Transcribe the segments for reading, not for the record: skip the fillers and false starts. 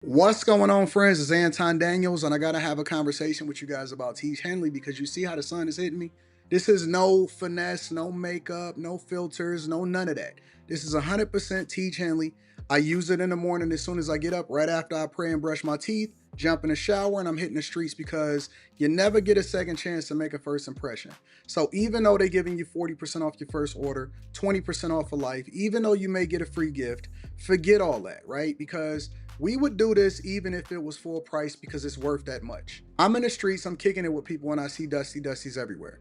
What's going on, friends? It's Anton Daniels, and I gotta have a conversation with you guys about Teach Henley because you see how the sun is hitting me. This is no finesse, no makeup, no filters, no none of that. This is 100% Teach Henley. I use it in the morning as soon as I get up, right after I pray and brush my teeth, jump in the shower, and I'm hitting the streets because you never get a second chance to make a first impression. So even though they're giving you 40% off your first order, 20% off for life, even though you may get a free gift, forget all that, right? Because we would do this even if it was full price because it's worth that much. I'm in the streets, I'm kicking it with people when I see Dusties everywhere.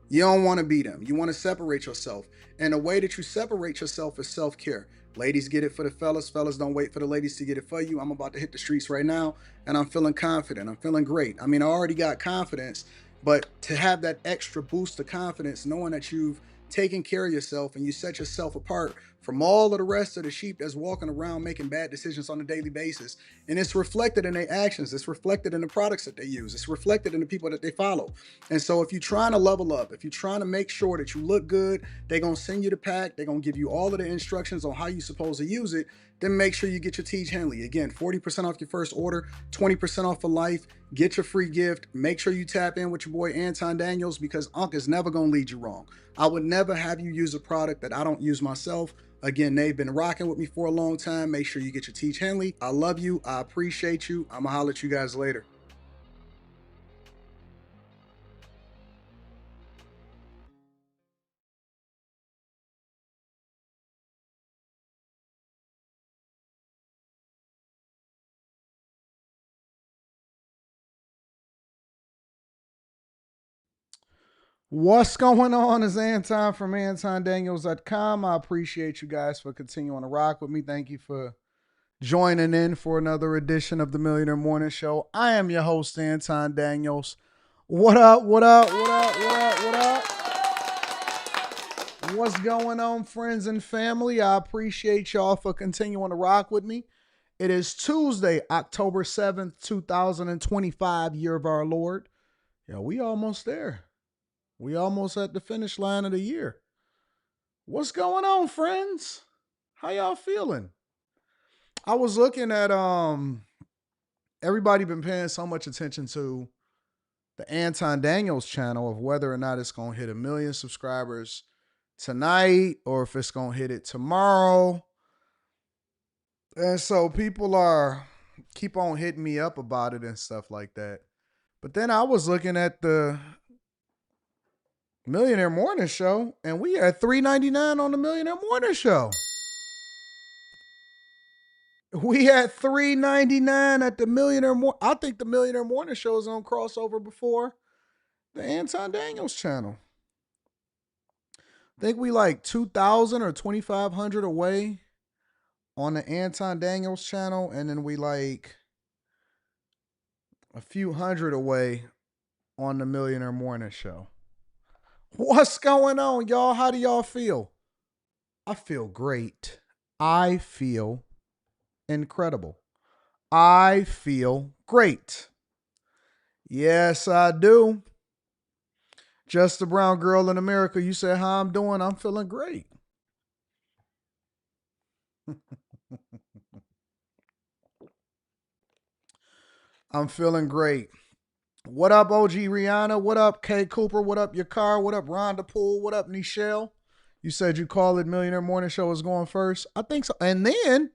You don't want to be them. You want to separate yourself. And the way that you separate yourself is self-care. Ladies get it for the fellas. Fellas don't wait for the ladies to get it for you. I'm about to hit the streets right now and I'm feeling confident. I'm feeling great. I mean, I already got confidence, but to have that extra boost of confidence, knowing that you've taken care of yourself and you set yourself apart from all of the rest of the sheep that's walking around making bad decisions on a daily basis. And it's reflected in their actions. It's reflected in the products that they use. It's reflected in the people that they follow. And so if you're trying to level up, if you're trying to make sure that you look good, they're going to send you the pack. They're going to give you all of the instructions on how you're supposed to use it. Then make sure you get your Teach Henley. Again, 40% off your first order, 20% off for life. Get your free gift. Make sure you tap in with your boy Anton Daniels because Unc is never going to lead you wrong. I would never have you use a product that I don't use myself. Again, they've been rocking with me for a long time. Make sure you get your Teach Henley. I love you. I appreciate you. I'm going to holler at you guys later. What's going on? Is Anton from AntonDaniels.com. I appreciate you guys for continuing to rock with me. Thank you for joining in for another edition of the Millionaire Morning Show. I am your host, Anton Daniels. What up, what up, what up, what up, what up? What's going on, friends and family? I appreciate y'all for continuing to rock with me. It is Tuesday, October 7th, 2025, year of our Lord. Yeah, we almost there. We almost at the finish line of the year. What's going on, friends? How y'all feeling? I was looking at everybody been paying so much attention to the Anton Daniels channel of whether or not it's gonna hit 1 million subscribers tonight or if it's gonna hit it tomorrow. And so people are keep on hitting me up about it and stuff like that. But then I was looking at the Millionaire Morning Show and we had $3.99 on the Millionaire Morning Show. We had $3.99 at the Millionaire I think the Millionaire Morning Show is on crossover before the Anton Daniels channel. I think we like 2,000 or 2,500 away on the Anton Daniels channel, and then we like a few hundred away on the Millionaire Morning Show. What's going on, y'all? How do y'all feel? I feel great. I feel incredible. I feel great. Yes, I do. Just the brown girl in America. You said how I'm doing. I'm feeling great. I'm feeling great. What up, OG Rihanna? What up, K Cooper? What up, your car? What up, Rhonda Poole? What up, Nichelle? You said you call it Millionaire Morning Show is going first. I think so. And then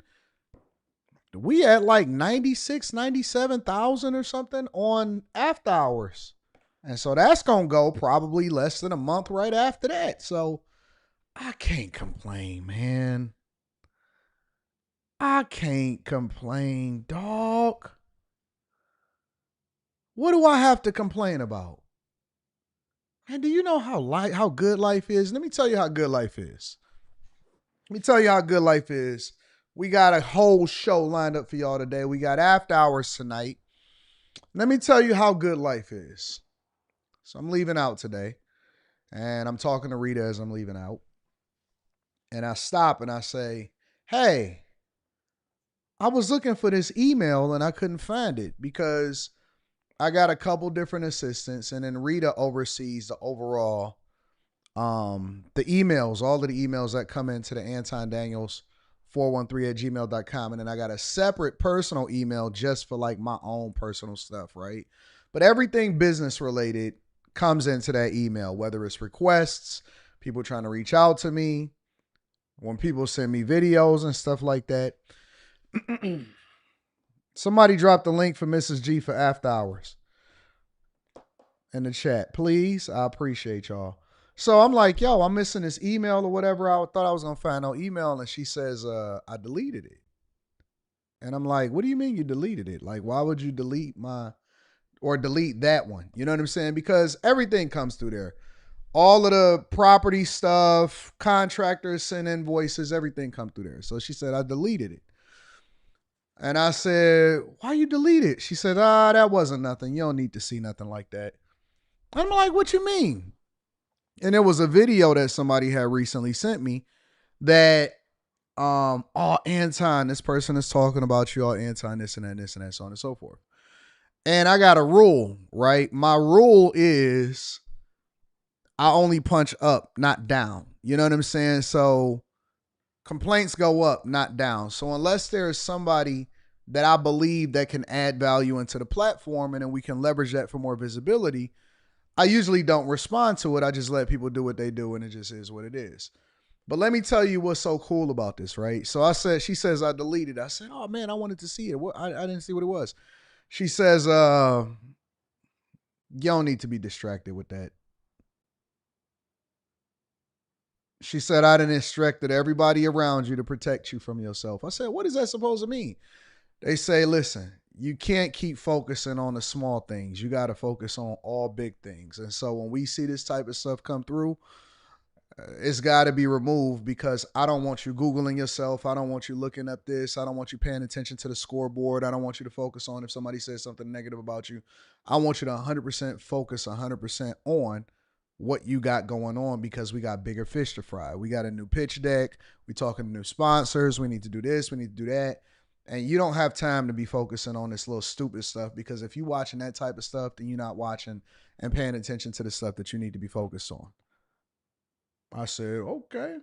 we had like 96, 97,000 or something on after hours. And so that's going to go probably less than a month right after that. So I can't complain, man. I can't complain, dog. What do I have to complain about? And do you know how good life is? Let me tell you how good life is. Let me tell you how good life is. We got a whole show lined up for y'all today. We got after hours tonight. Let me tell you how good life is. So I'm leaving out today. And I'm talking to Rita as I'm leaving out. And I stop and I say, hey, I was looking for this email and I couldn't find it because I got a couple different assistants and then Rita oversees the overall the emails, all of the emails that come into the Anton Daniels 413@gmail.com. And then I got a separate personal email just for like my own personal stuff, right? But everything business related comes into that email, whether it's requests, people trying to reach out to me, when people send me videos and stuff like that. Somebody dropped the link for Mrs. G for after hours in the chat. Please, I appreciate y'all. So I'm like, yo, I'm missing this email or whatever. I thought I was gonna find no email, and she says, I deleted it. And I'm like, what do you mean you deleted it? Like, why would you delete that one? You know what I'm saying? Because everything comes through there. All of the property stuff, contractors send invoices, everything come through there. So she said, I deleted it. And I said, why you delete it? She said, that wasn't nothing. You don't need to see nothing like that. I'm like, what you mean? And there was a video that somebody had recently sent me that, Anton, this person is talking about you, Anton, this and that, so on and so forth. And I got a rule, right? My rule is I only punch up, not down. You know what I'm saying? So complaints go up, not down. So unless there's somebody that I believe that can add value into the platform and then we can leverage that for more visibility, I usually don't respond to it. I just let people do what they do and it just is what it is. But let me tell you what's so cool about this, right? So she says, I deleted it. I said, oh man, I wanted to see it. I didn't see what it was. She says, you don't need to be distracted with that. She said, I done instructed everybody around you to protect you from yourself. I said, what is that supposed to mean? They say, listen, you can't keep focusing on the small things. You got to focus on all big things. And so when we see this type of stuff come through, it's got to be removed because I don't want you Googling yourself. I don't want you looking up this. I don't want you paying attention to the scoreboard. I don't want you to focus on if somebody says something negative about you. I want you to 100% focus 100% on what you got going on because we got bigger fish to fry. We got a new pitch deck. We talking to new sponsors. We need to do this. We need to do that. And you don't have time to be focusing on this little stupid stuff because if you're watching that type of stuff, then you're not watching and paying attention to the stuff that you need to be focused on. I said, okay.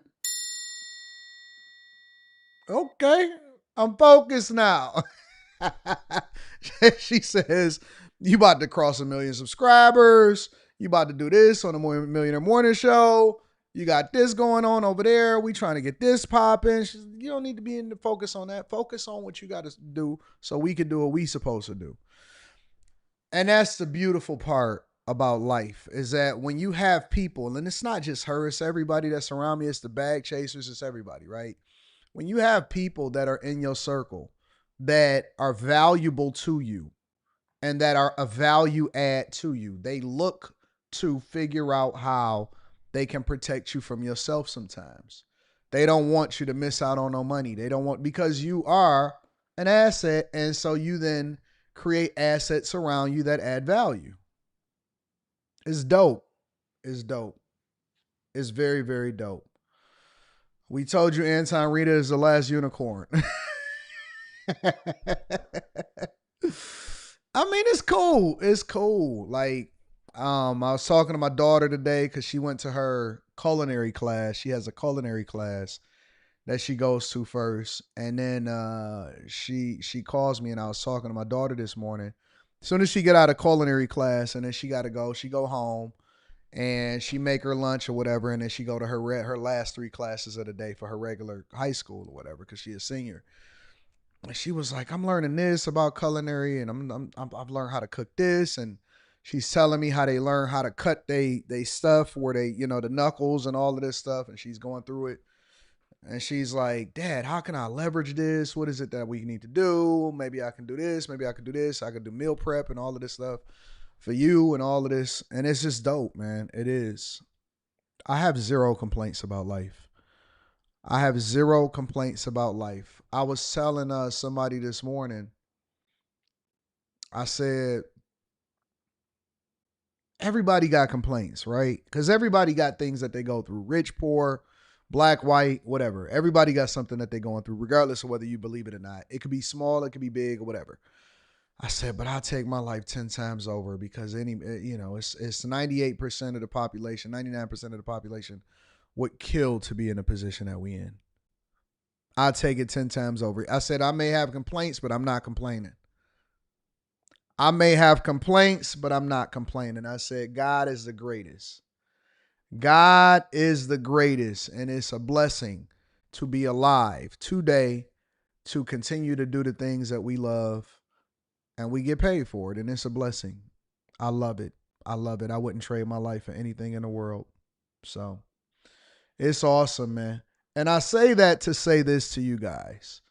Okay. I'm focused now. She says, you about to cross 1 million subscribers. You about to do this on the Millionaire Morning Show. You got this going on over there. We trying to get this popping. You don't need to be in the focus on that. Focus on what you got to do so we can do what we supposed to do. And that's the beautiful part about life is that when you have people, and it's not just her, it's everybody that's around me, it's the bag chasers, it's everybody, right? When you have people that are in your circle that are valuable to you and that are a value add to you, they look to figure out how they can protect you from yourself sometimes. They don't want you to miss out on no money. They don't want, because you are an asset. And so you then create assets around you that add value. It's dope. It's dope. It's very, very dope. We told you Anton Rita is the last unicorn. I mean, it's cool. It's cool. Like, I was talking to my daughter today because she went to her culinary class. She has a culinary class that she goes to first, and then she calls me, and I was talking to my daughter this morning. As soon as she get out of culinary class, and then she got to go, she go home, and she make her lunch or whatever, and then she go to her last 3 classes of the day for her regular high school or whatever because she a senior. And she was like, I'm learning this about culinary, and I've learned how to cook this, and she's telling me how they learn how to cut they stuff where they, the knuckles and all of this stuff, and she's going through it. And she's like, Dad, how can I leverage this? What is it that we need to do? Maybe I can do this. Maybe I can do this. I can do meal prep and all of this stuff for you and all of this. And it's just dope, man. It is. I have 0 complaints about life. I have 0 complaints about life. I was telling somebody this morning, I said, everybody got complaints, right? Because everybody got things that they go through. Rich, poor, black, white, whatever. Everybody got something that they're going through, regardless of whether you believe it or not. It could be small, it could be big, or whatever. I said, but I'll take my life 10 times over because it's 98% of the population, 99% of the population would kill to be in the position that we in. I take it 10 times over. I said I may have complaints, but I'm not complaining. I may have complaints, but I'm not complaining. I said God is the greatest. God is the greatest, and it's a blessing to be alive today, to continue to do the things that we love, and we get paid for it, and it's a blessing. I love it. I love it. I wouldn't trade my life for anything in the world. So it's awesome, man. And I say that to say this to you guys,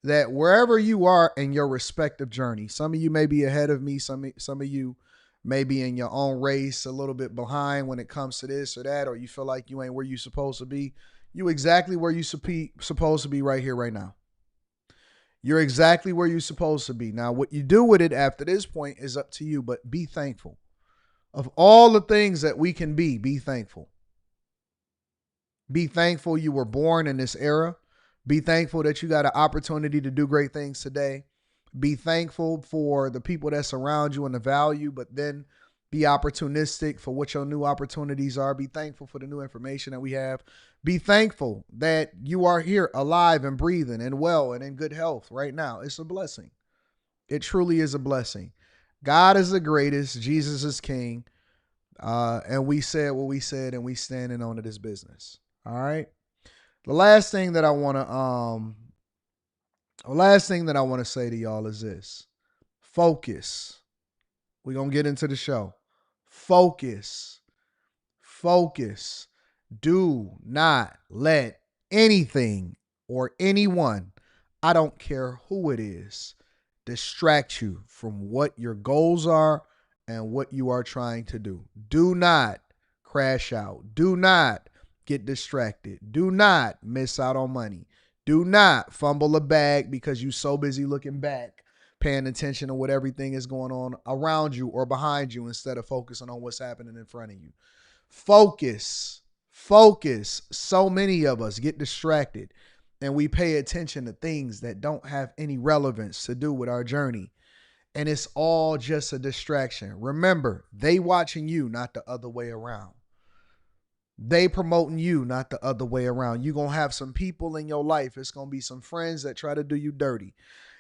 that wherever you are in your respective journey, some of you may be ahead of me, some of you may be in your own race a little bit behind when it comes to this or that, or you feel like you ain't where you supposed to be. You exactly where you supposed to be right here, right now. You're exactly where you're supposed to be. Now, what you do with it after this point is up to you, but be thankful. Of all the things that we can be thankful. Be thankful you were born in this era. Be thankful that you got an opportunity to do great things today. Be thankful for the people that surround you and the value, but then be opportunistic for what your new opportunities are. Be thankful for the new information that we have. Be thankful that you are here alive and breathing and well and in good health right now. It's a blessing. It truly is a blessing. God is the greatest. Jesus is king. And we said what we said, and we standing on to this business. All right. The last thing that I want to say to y'all is this: focus. We're going to get into the show. Focus. Focus. Do not let anything or anyone, I don't care who it is, distract you from what your goals are and what you are trying to do. Do not crash out. Do not get distracted. Do not miss out on money. Do not fumble a bag because you're so busy looking back, paying attention to what everything is going on around you or behind you instead of focusing on what's happening in front of you. Focus. Focus. So many of us get distracted and we pay attention to things that don't have any relevance to do with our journey. And it's all just a distraction. Remember, they watching you, not the other way around. They promoting you, not the other way around. You're going to have some people in your life. It's going to be some friends that try to do you dirty.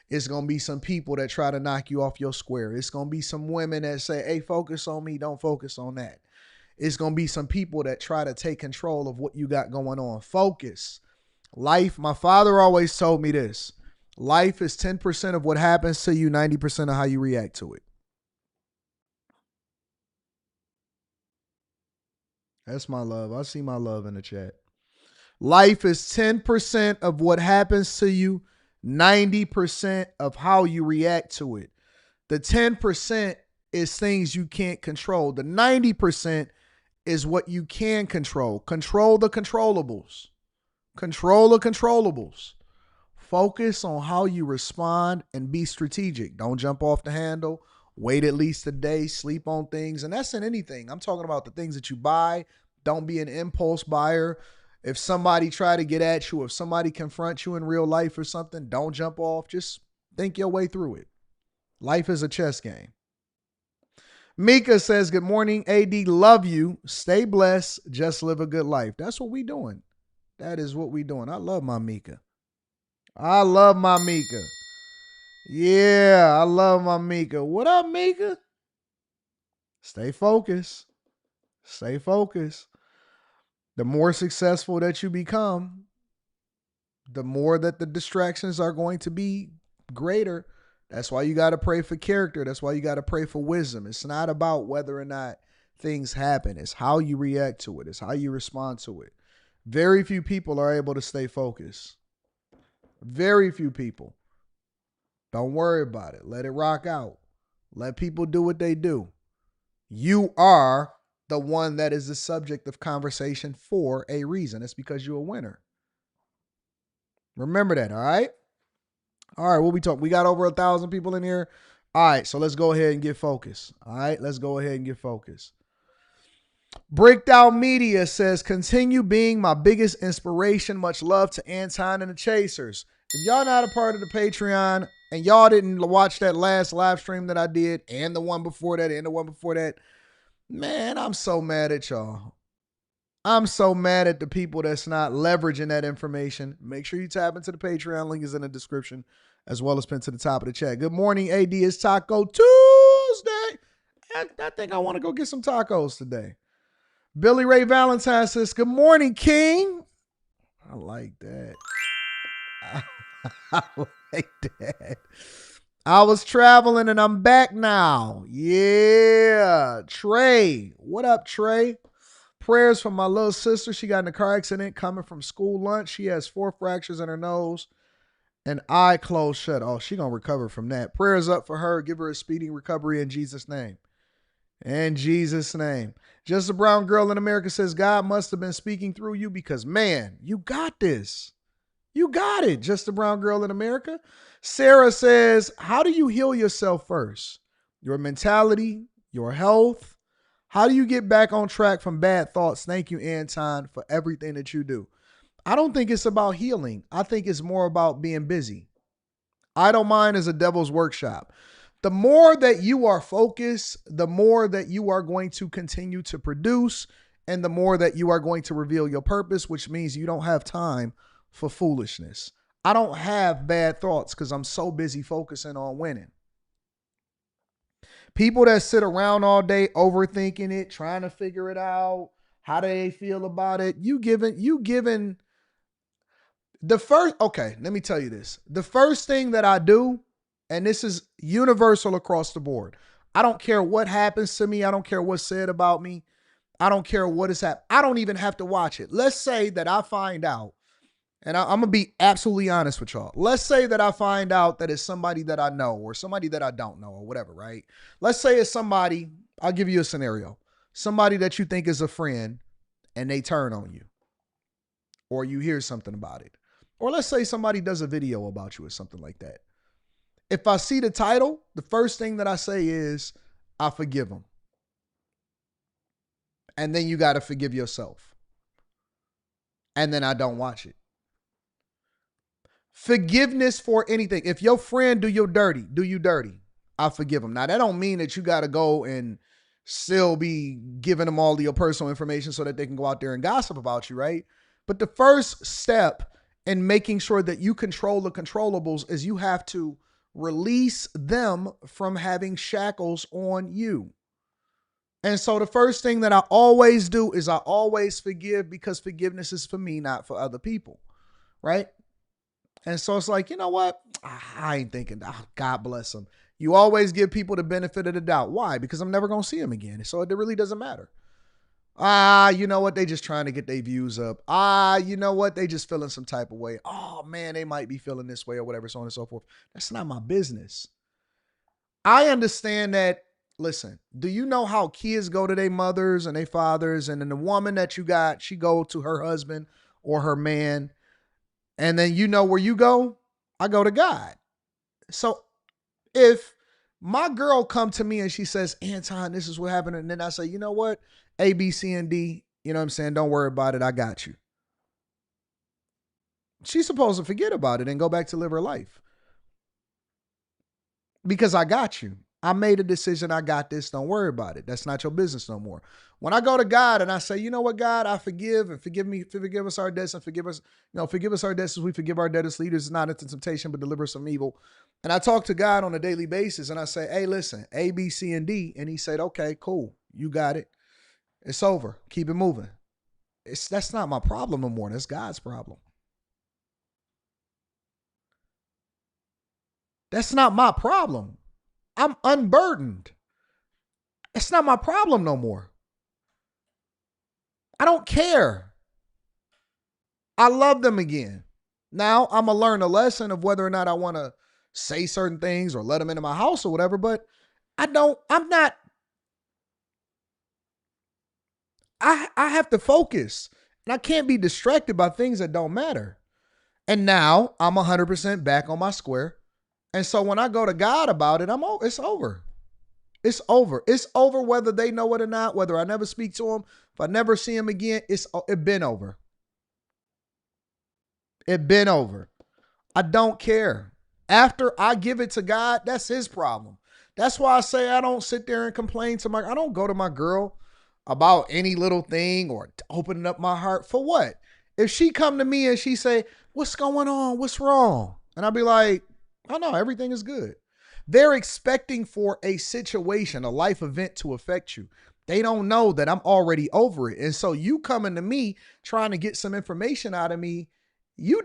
It's going to be some people that try to knock you off your square. It's going to be some women that say, hey, focus on me. Don't focus on that. It's going to be some people that try to take control of what you got going on. Focus. Life, my father always told me this. Life is 10% of what happens to you, 90% of how you react to it. That's my love. I see my love in the chat. Life is 10% of what happens to you, 90% of how you react to it. The 10% is things you can't control. The 90% is what you can control. Control the controllables. Control the controllables. Focus on how you respond and be strategic. Don't jump off the handle. Wait at least a day. Sleep on things. And that's in anything. I'm talking about the things that you buy. Don't be an impulse buyer. If somebody try to get at you, if somebody confronts you in real life or something, don't jump off. Just think your way through it. Life is a chess game. Mika says, good morning, AD. Love you. Stay blessed. Just live a good life. That's what we doing. That is what we doing. I love my Mika. I love my Mika. Yeah, I love my Mika. What up, Mika? Stay focused. Stay focused. The more successful that you become, the more that the distractions are going to be greater. That's why you got to pray for character. That's why you got to pray for wisdom. It's not about whether or not things happen. It's how you react to it. It's how you respond to it. Very few people are able to stay focused. Very few people. Don't worry about it. Let it rock out. Let people do what they do. You are the one that is the subject of conversation for a reason. It's because you're a winner. Remember that, all right? All right, what we talk? We got over 1,000 people in here. All right, so let's go ahead and get focused. All right, let's go ahead and get focused. Breakdown Media says, continue being my biggest inspiration. Much love to Anton and the Chasers. If y'all not a part of the Patreon and y'all didn't watch that last live stream that I did and the one before that and the one before that, man, I'm so mad at y'all. I'm so mad at the people that's not leveraging that information. Make sure you tap into the Patreon. Link is in the description, as well as pinned to the top of the chat. Good morning, AD. It's Taco Tuesday. I think I want to go get some tacos today. Billy Ray Valentine says, good morning, King. I like that. I like that. I was traveling and I'm back now. Yeah. Trey. What up, Trey? Prayers for my little sister. She got in a car accident coming from school lunch. She has 4 fractures in her nose and eye closed shut. Oh, she going to recover from that. Prayers up for her. Give her a speedy recovery in Jesus' name. In Jesus' name. Just a brown girl in America says, God must have been speaking through you because, man, you got this. You got it. Just a brown girl in America. Sarah says, how do you heal yourself first? Your mentality, your health. How do you get back on track from bad thoughts? Thank you, Anton, for everything that you do. I don't think it's about healing. I think it's more about being busy. Idle mind is a devil's workshop. The more that you are focused, the more that you are going to continue to produce, and the more that you are going to reveal your purpose, which means you don't have time for foolishness. I don't have bad thoughts because I'm so busy focusing on winning. People that sit around all day overthinking it, trying to figure it out, how do they feel about it? You giving the first, okay, let me tell you this. The first thing that I do, and this is universal across the board. I don't care what happens to me. I don't care what's said about me. I don't care what is happening. I don't even have to watch it. Let's say that I find out, and I'm going to be absolutely honest with y'all. Let's say that I find out that it's somebody that I know or somebody that I don't know or whatever, right? Let's say it's somebody, I'll give you a scenario. Somebody that you think is a friend and they turn on you or you hear something about it. Or let's say somebody does a video about you or something like that. If I see the title, the first thing that I say is, I forgive them. And then you got to forgive yourself. And then I don't watch it. Forgiveness for anything. If your friend do you dirty, I forgive them. Now, that don't mean that you got to go and still be giving them all of your personal information so that they can go out there and gossip about you, right? But the first step in making sure that you control the controllables is you have to release them from having shackles on you. And so the first thing that I always do is I always forgive because forgiveness is for me, not for other people, right? And so it's like, you know what? I ain't thinking, God bless them. You always give people the benefit of the doubt. Why? Because I'm never going to see them again. So it really doesn't matter. You know what? They just trying to get their views up. You know what? They just feeling some type of way. Oh, man, they might be feeling this way or whatever, so on and so forth. That's not my business. I understand that. Listen, do you know how kids go to their mothers and their fathers, and then the woman that you got, she go to her husband or her man, and then you know where you go? I go to God. So if my girl come to me and she says, Anton, this is what happened, and then I say, you know what? A, B, C, and D, you know what I'm saying? Don't worry about it. I got you. She's supposed to forget about it and go back to live her life. Because I got you. I made a decision. I got this. Don't worry about it. That's not your business no more. When I go to God and I say, you know what, God, I forgive and forgive us our debts and forgive us our debts as we forgive our debtors. Lead us not into temptation, but deliver us from evil. And I talk to God on a daily basis and I say, hey, listen, A, B, C, and D. And he said, okay, cool. You got it. It's over. Keep it moving. That's not my problem no more. That's God's problem. That's not my problem. I'm unburdened. It's not my problem no more. I don't care. I love them again. Now I'm going to learn a lesson of whether or not I want to say certain things or let them into my house or whatever, but I have to focus and I can't be distracted by things that don't matter. And now I'm 100% back on my square. And so when I go to God about it, it's over. It's over. It's over whether they know it or not, whether I never speak to them, if I never see them again, it been over. It been over. I don't care. After I give it to God, that's his problem. That's why I say I don't sit there and complain to I don't go to my girl about any little thing or opening up my heart for what? If she come to me and she say, "What's going on? What's wrong?" And I'll be like, "Oh no, everything is good." They're expecting for a situation, a life event to affect you. They don't know that I'm already over it. And so you coming to me trying to get some information out of me, you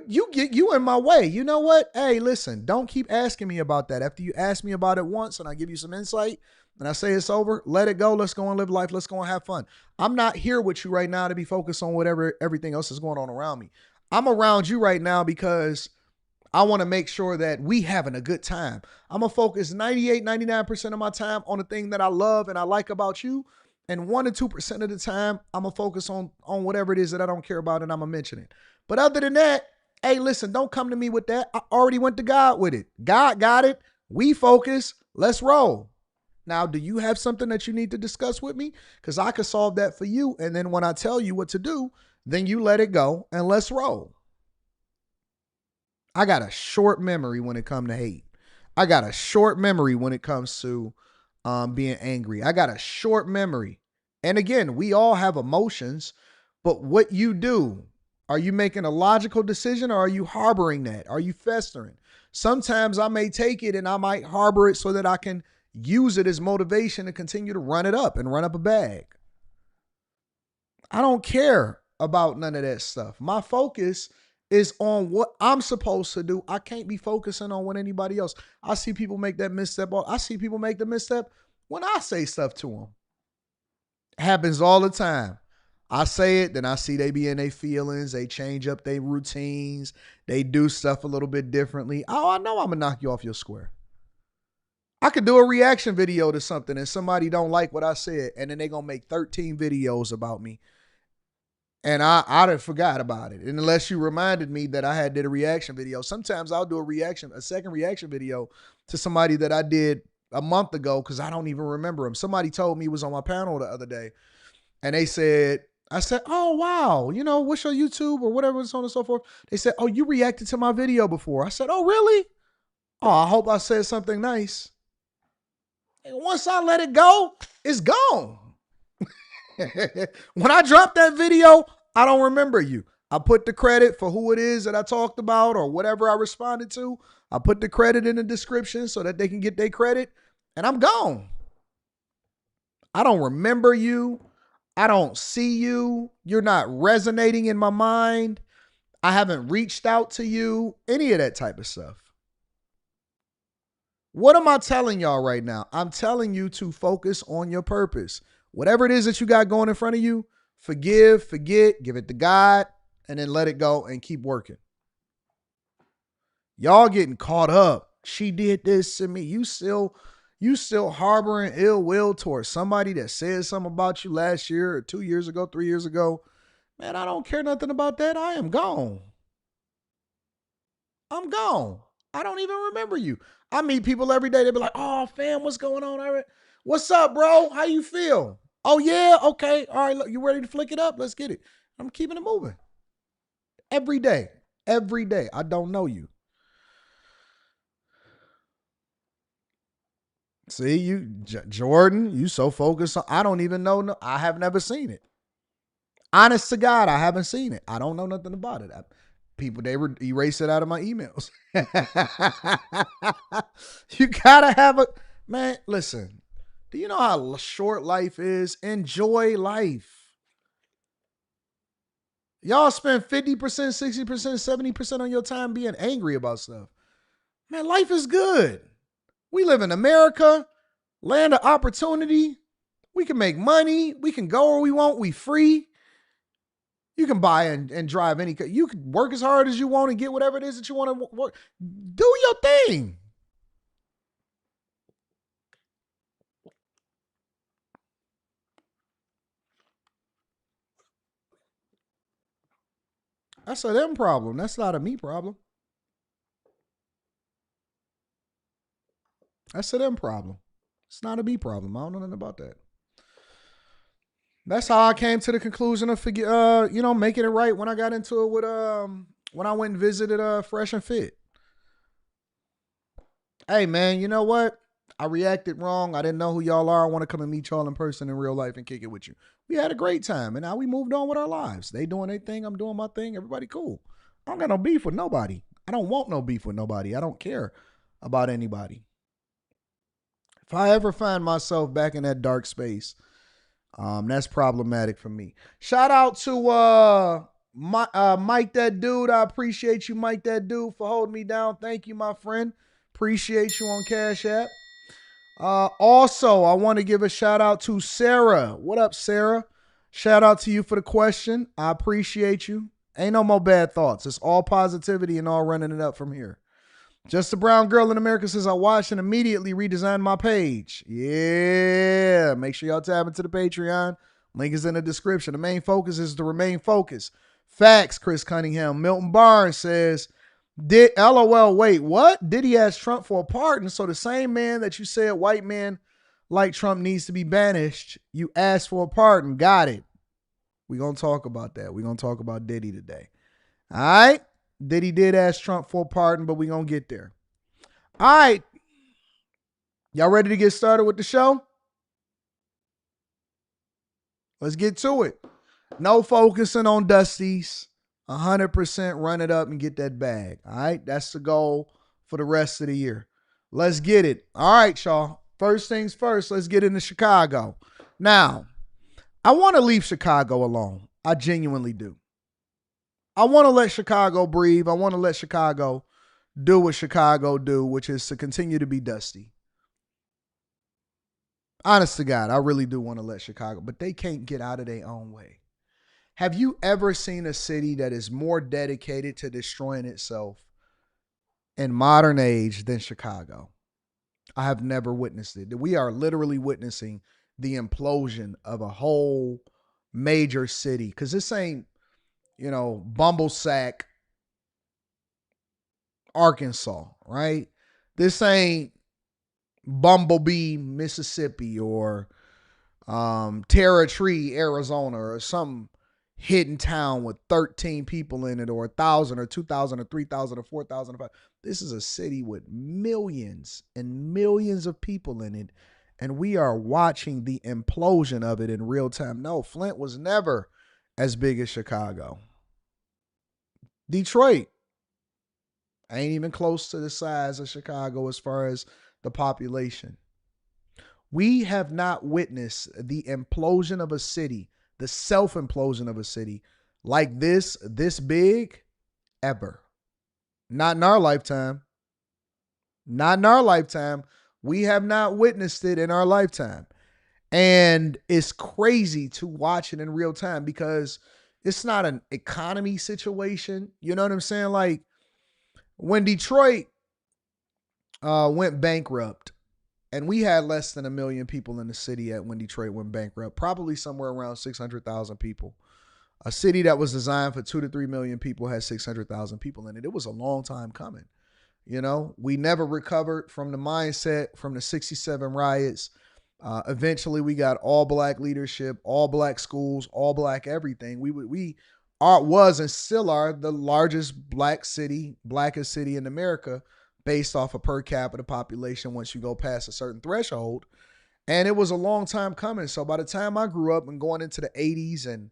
in my way. You know what? Hey, listen, don't keep asking me about that. After you ask me about it once and I give you some insight and I say it's over, let it go. Let's go and live life. Let's go and have fun. I'm not here with you right now to be focused on whatever everything else is going on around me. I'm around you right now because I want to make sure that we having a good time. I'm going to focus 98, 99% of my time on the thing that I love and I like about you. And 1 to 2% of the time, I'm going to focus on whatever it is that I don't care about and I'm going to mention it. But other than that, hey, listen, don't come to me with that. I already went to God with it. God got it. We focus. Let's roll. Now, do you have something that you need to discuss with me? Because I could solve that for you. And then when I tell you what to do, then you let it go and let's roll. I got a short memory when it comes to hate. I got a short memory when it comes to being angry. I got a short memory. And again, we all have emotions, but what you do, are you making a logical decision or are you harboring that? Are you festering? Sometimes I may take it and I might harbor it so that I can use it as motivation to continue to run it up and run up a bag. I don't care about none of that stuff. My focus is on what I'm supposed to do. I can't be focusing on what anybody else. I see people make that misstep. I see people make the misstep when I say stuff to them. It happens all the time. I say it, then I see they be in their feelings. They change up their routines. They do stuff a little bit differently. Oh, I know I'm going to knock you off your square. I could do a reaction video to something and somebody don't like what I said, and then they going to make 13 videos about me. And I'd have forgot about it. And unless you reminded me that I did a reaction video. Sometimes I'll do a second reaction video to somebody that I did a month ago because I don't even remember them. Somebody told me was on my panel the other day. And I said, "Oh, wow. You know, what's your YouTube or whatever, so on and so forth." They said, "Oh, you reacted to my video before." I said, "Oh, really? Oh, I hope I said something nice." And once I let it go, it's gone. When I drop that video, I don't remember you. I put the credit for who it is that I talked about or whatever I responded to. I put the credit in the description so that they can get their credit, and I'm gone. I don't remember you. I don't see you. You're not resonating in my mind. I haven't reached out to you, any of that type of stuff. What am I telling y'all right now? I'm telling you to focus on your purpose. Whatever it is that you got going in front of you, forgive, forget, give it to God, and then let it go and keep working. Y'all getting caught up. She did this to me. You still harboring ill will towards somebody that said something about you last year or 2 years ago, 3 years ago. Man, I don't care nothing about that. I am gone. I'm gone. I don't even remember you. I meet people every day. They be like, "Oh, fam, what's going on? What's up, bro? How you feel? Oh, yeah? Okay. All right, look, you ready to flick it up? Let's get it." I'm keeping it moving. Every day. Every day. I don't know you. See, Jordan, you so focused on, I don't even know. I have never seen it. Honest to God, I haven't seen it. I don't know nothing about it. People, they erase it out of my emails. You gotta have man, listen, do you know how short life is? Enjoy life. Y'all spend 50%, 60%, 70% on your time being angry about stuff. Man, life is good. We live in America, land of opportunity. We can make money. We can go where we want. We free. You can buy and drive any. You can work as hard as you want and get whatever it is that you want to work. Do your thing. That's a them problem. That's not a me problem. That's a them problem. It's not a me problem. I don't know nothing about that. That's how I came to the conclusion of making it right when I got into it with when I went and visited Fresh and Fit. Hey man, you know what? I reacted wrong. I didn't know who y'all are. I want to come and meet y'all in person in real life and kick it with you. We had a great time, and now we moved on with our lives. They doing their thing. I'm doing my thing. Everybody cool. I don't got no beef with nobody. I don't want no beef with nobody. I don't care about anybody. If I ever find myself back in that dark space, that's problematic for me. Shout out to Mike that dude. I appreciate you, Mike that dude, for holding me down. Thank you, my friend. Appreciate you on Cash App. Also, I want to give a shout out to Sarah. What up, Sarah? Shout out to you for the question. I appreciate you. Ain't no more bad thoughts. It's all positivity and all running it up from here. Just a brown girl in America says, I watched and immediately redesigned my page. Yeah. Make sure y'all tab into the Patreon. Link is in the description. The main focus is to remain focused. Facts, Chris Cunningham. Milton Barnes says, LOL, wait, what? Diddy asked Trump for a pardon. So the same man that you said white man like Trump needs to be banished, you asked for a pardon. Got it. We're going to talk about that. We're going to talk about Diddy today. All right. Diddy did ask Trump for a pardon, but we're going to get there. All right. Y'all ready to get started with the show? Let's get to it. No focusing on Dusties. 100% run it up and get that bag. All right. That's the goal for the rest of the year. Let's get it. All right, y'all. First things first, let's get into Chicago. Now, I want to leave Chicago alone. I genuinely do. I want to let Chicago breathe. I want to let Chicago do what Chicago do, which is to continue to be dusty. Honest to God, I really do want to let Chicago, but they can't get out of their own way. Have you ever seen a city that is more dedicated to destroying itself in modern age than Chicago? I have never witnessed it. We are literally witnessing the implosion of a whole major city, because this ain't, Bumblesack, Arkansas, right? This ain't Bumblebee, Mississippi, or Terra Tree, Arizona, or some hidden town with 13 people in it, or 1,000 or 2,000 or 3,000 or 4,000 or 5,000. This is a city with millions and millions of people in it, and we are watching the implosion of it in real time. No, Flint was never as big as Chicago. Detroit ain't even close to the size of Chicago as far as the population. We have not witnessed the implosion of a city, the self-implosion of a city like this big, ever. Not in our lifetime. Not in our lifetime. We have not witnessed it in our lifetime. And it's crazy to watch it in real time because it's not an economy situation. You know what I'm saying? Like when Detroit went bankrupt, and we had less than 1 million people in the city when Detroit went bankrupt, probably somewhere around 600,000 people. A city that was designed for 2 to 3 million people has 600,000 people in it. It was a long time coming. We never recovered from the mindset from the 67 riots. Eventually, we got all black leadership, all black schools, all black everything. We was and still are the largest blackest city in America based off of per capita population once you go past a certain threshold. And it was a long time coming. So by the time I grew up and going into the 80s and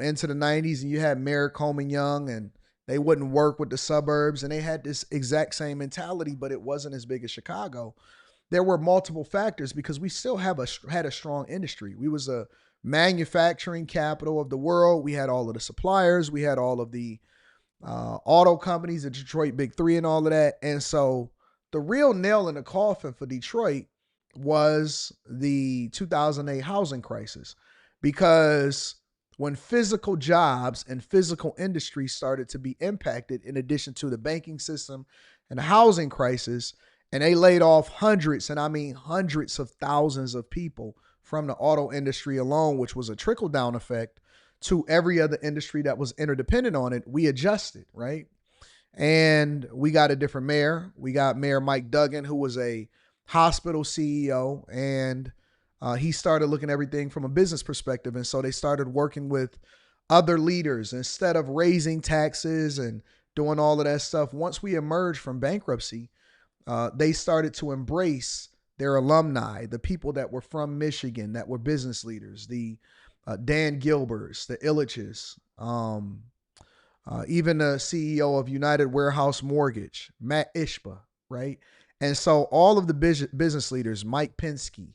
into the 90s, and you had Mayor Coleman Young, and they wouldn't work with the suburbs, and they had this exact same mentality, but it wasn't as big as Chicago. There were multiple factors because we still had a strong industry. We was a manufacturing capital of the world. We had all of the suppliers. We had all of the auto companies, the Detroit Big Three and all of that. And so the real nail in the coffin for Detroit was the 2008 housing crisis, because when physical jobs and physical industry started to be impacted, in addition to the banking system and the housing crisis, and they laid off hundreds, and I mean hundreds of thousands of people from the auto industry alone, which was a trickle-down effect to every other industry that was interdependent on it, we adjusted, right? And we got a different mayor. We got Mayor Mike Duggan, who was a hospital CEO, and he started looking at everything from a business perspective. And so they started working with other leaders instead of raising taxes and doing all of that stuff. Once we emerged from bankruptcy, they started to embrace their alumni, the people that were from Michigan that were business leaders, the Dan Gilberts, the Illiches, even the CEO of United Warehouse Mortgage, Matt Ishba, right? And so all of the business leaders, Mike Pinsky,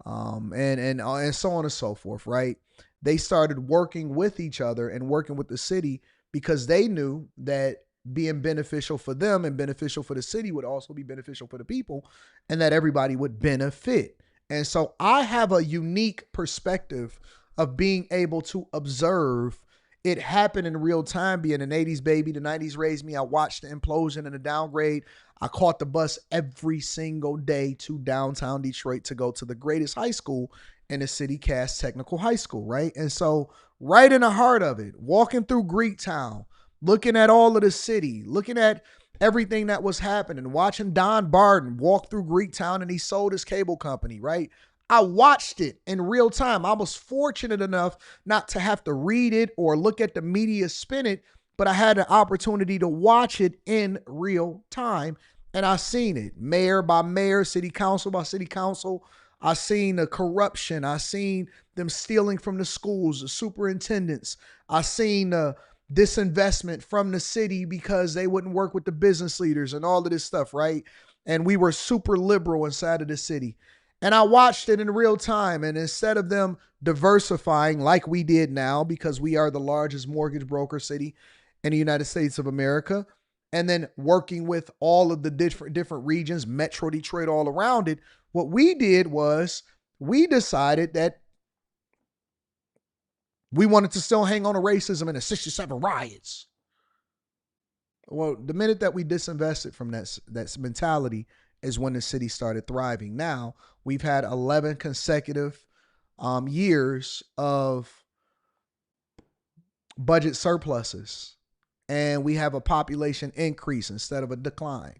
and so on and so forth, right? They started working with each other and working with the city because they knew that being beneficial for them and beneficial for the city would also be beneficial for the people, and that everybody would benefit. And so I have a unique perspective of being able to observe it happen in real time. Being an 80s baby, the 90s raised me. I watched the implosion and the downgrade. I caught the bus every single day to downtown Detroit to go to the greatest high school in the city, Cass Technical High School, right? And so right in the heart of it, walking through Greektown, looking at all of the city, looking at everything that was happening, watching Don Barden walk through Greektown and he sold his cable company, right? I watched it in real time. I was fortunate enough not to have to read it or look at the media spin it, but I had an opportunity to watch it in real time. And I seen it mayor by mayor, city council by city council. I seen the corruption. I seen them stealing from the schools, the superintendents. I seen the disinvestment from the city because they wouldn't work with the business leaders and all of this stuff, right? And we were super liberal inside of the city. And I watched it in real time. And instead of them diversifying like we did now, because we are the largest mortgage broker city in the United States of America, and then working with all of the different regions, Metro Detroit, all around it, what we did was we decided that we wanted to still hang on to racism and the 67 riots. Well, the minute that we disinvested from that mentality is when the city started thriving. Now, we've had 11 consecutive years of budget surpluses, and we have a population increase instead of a decline.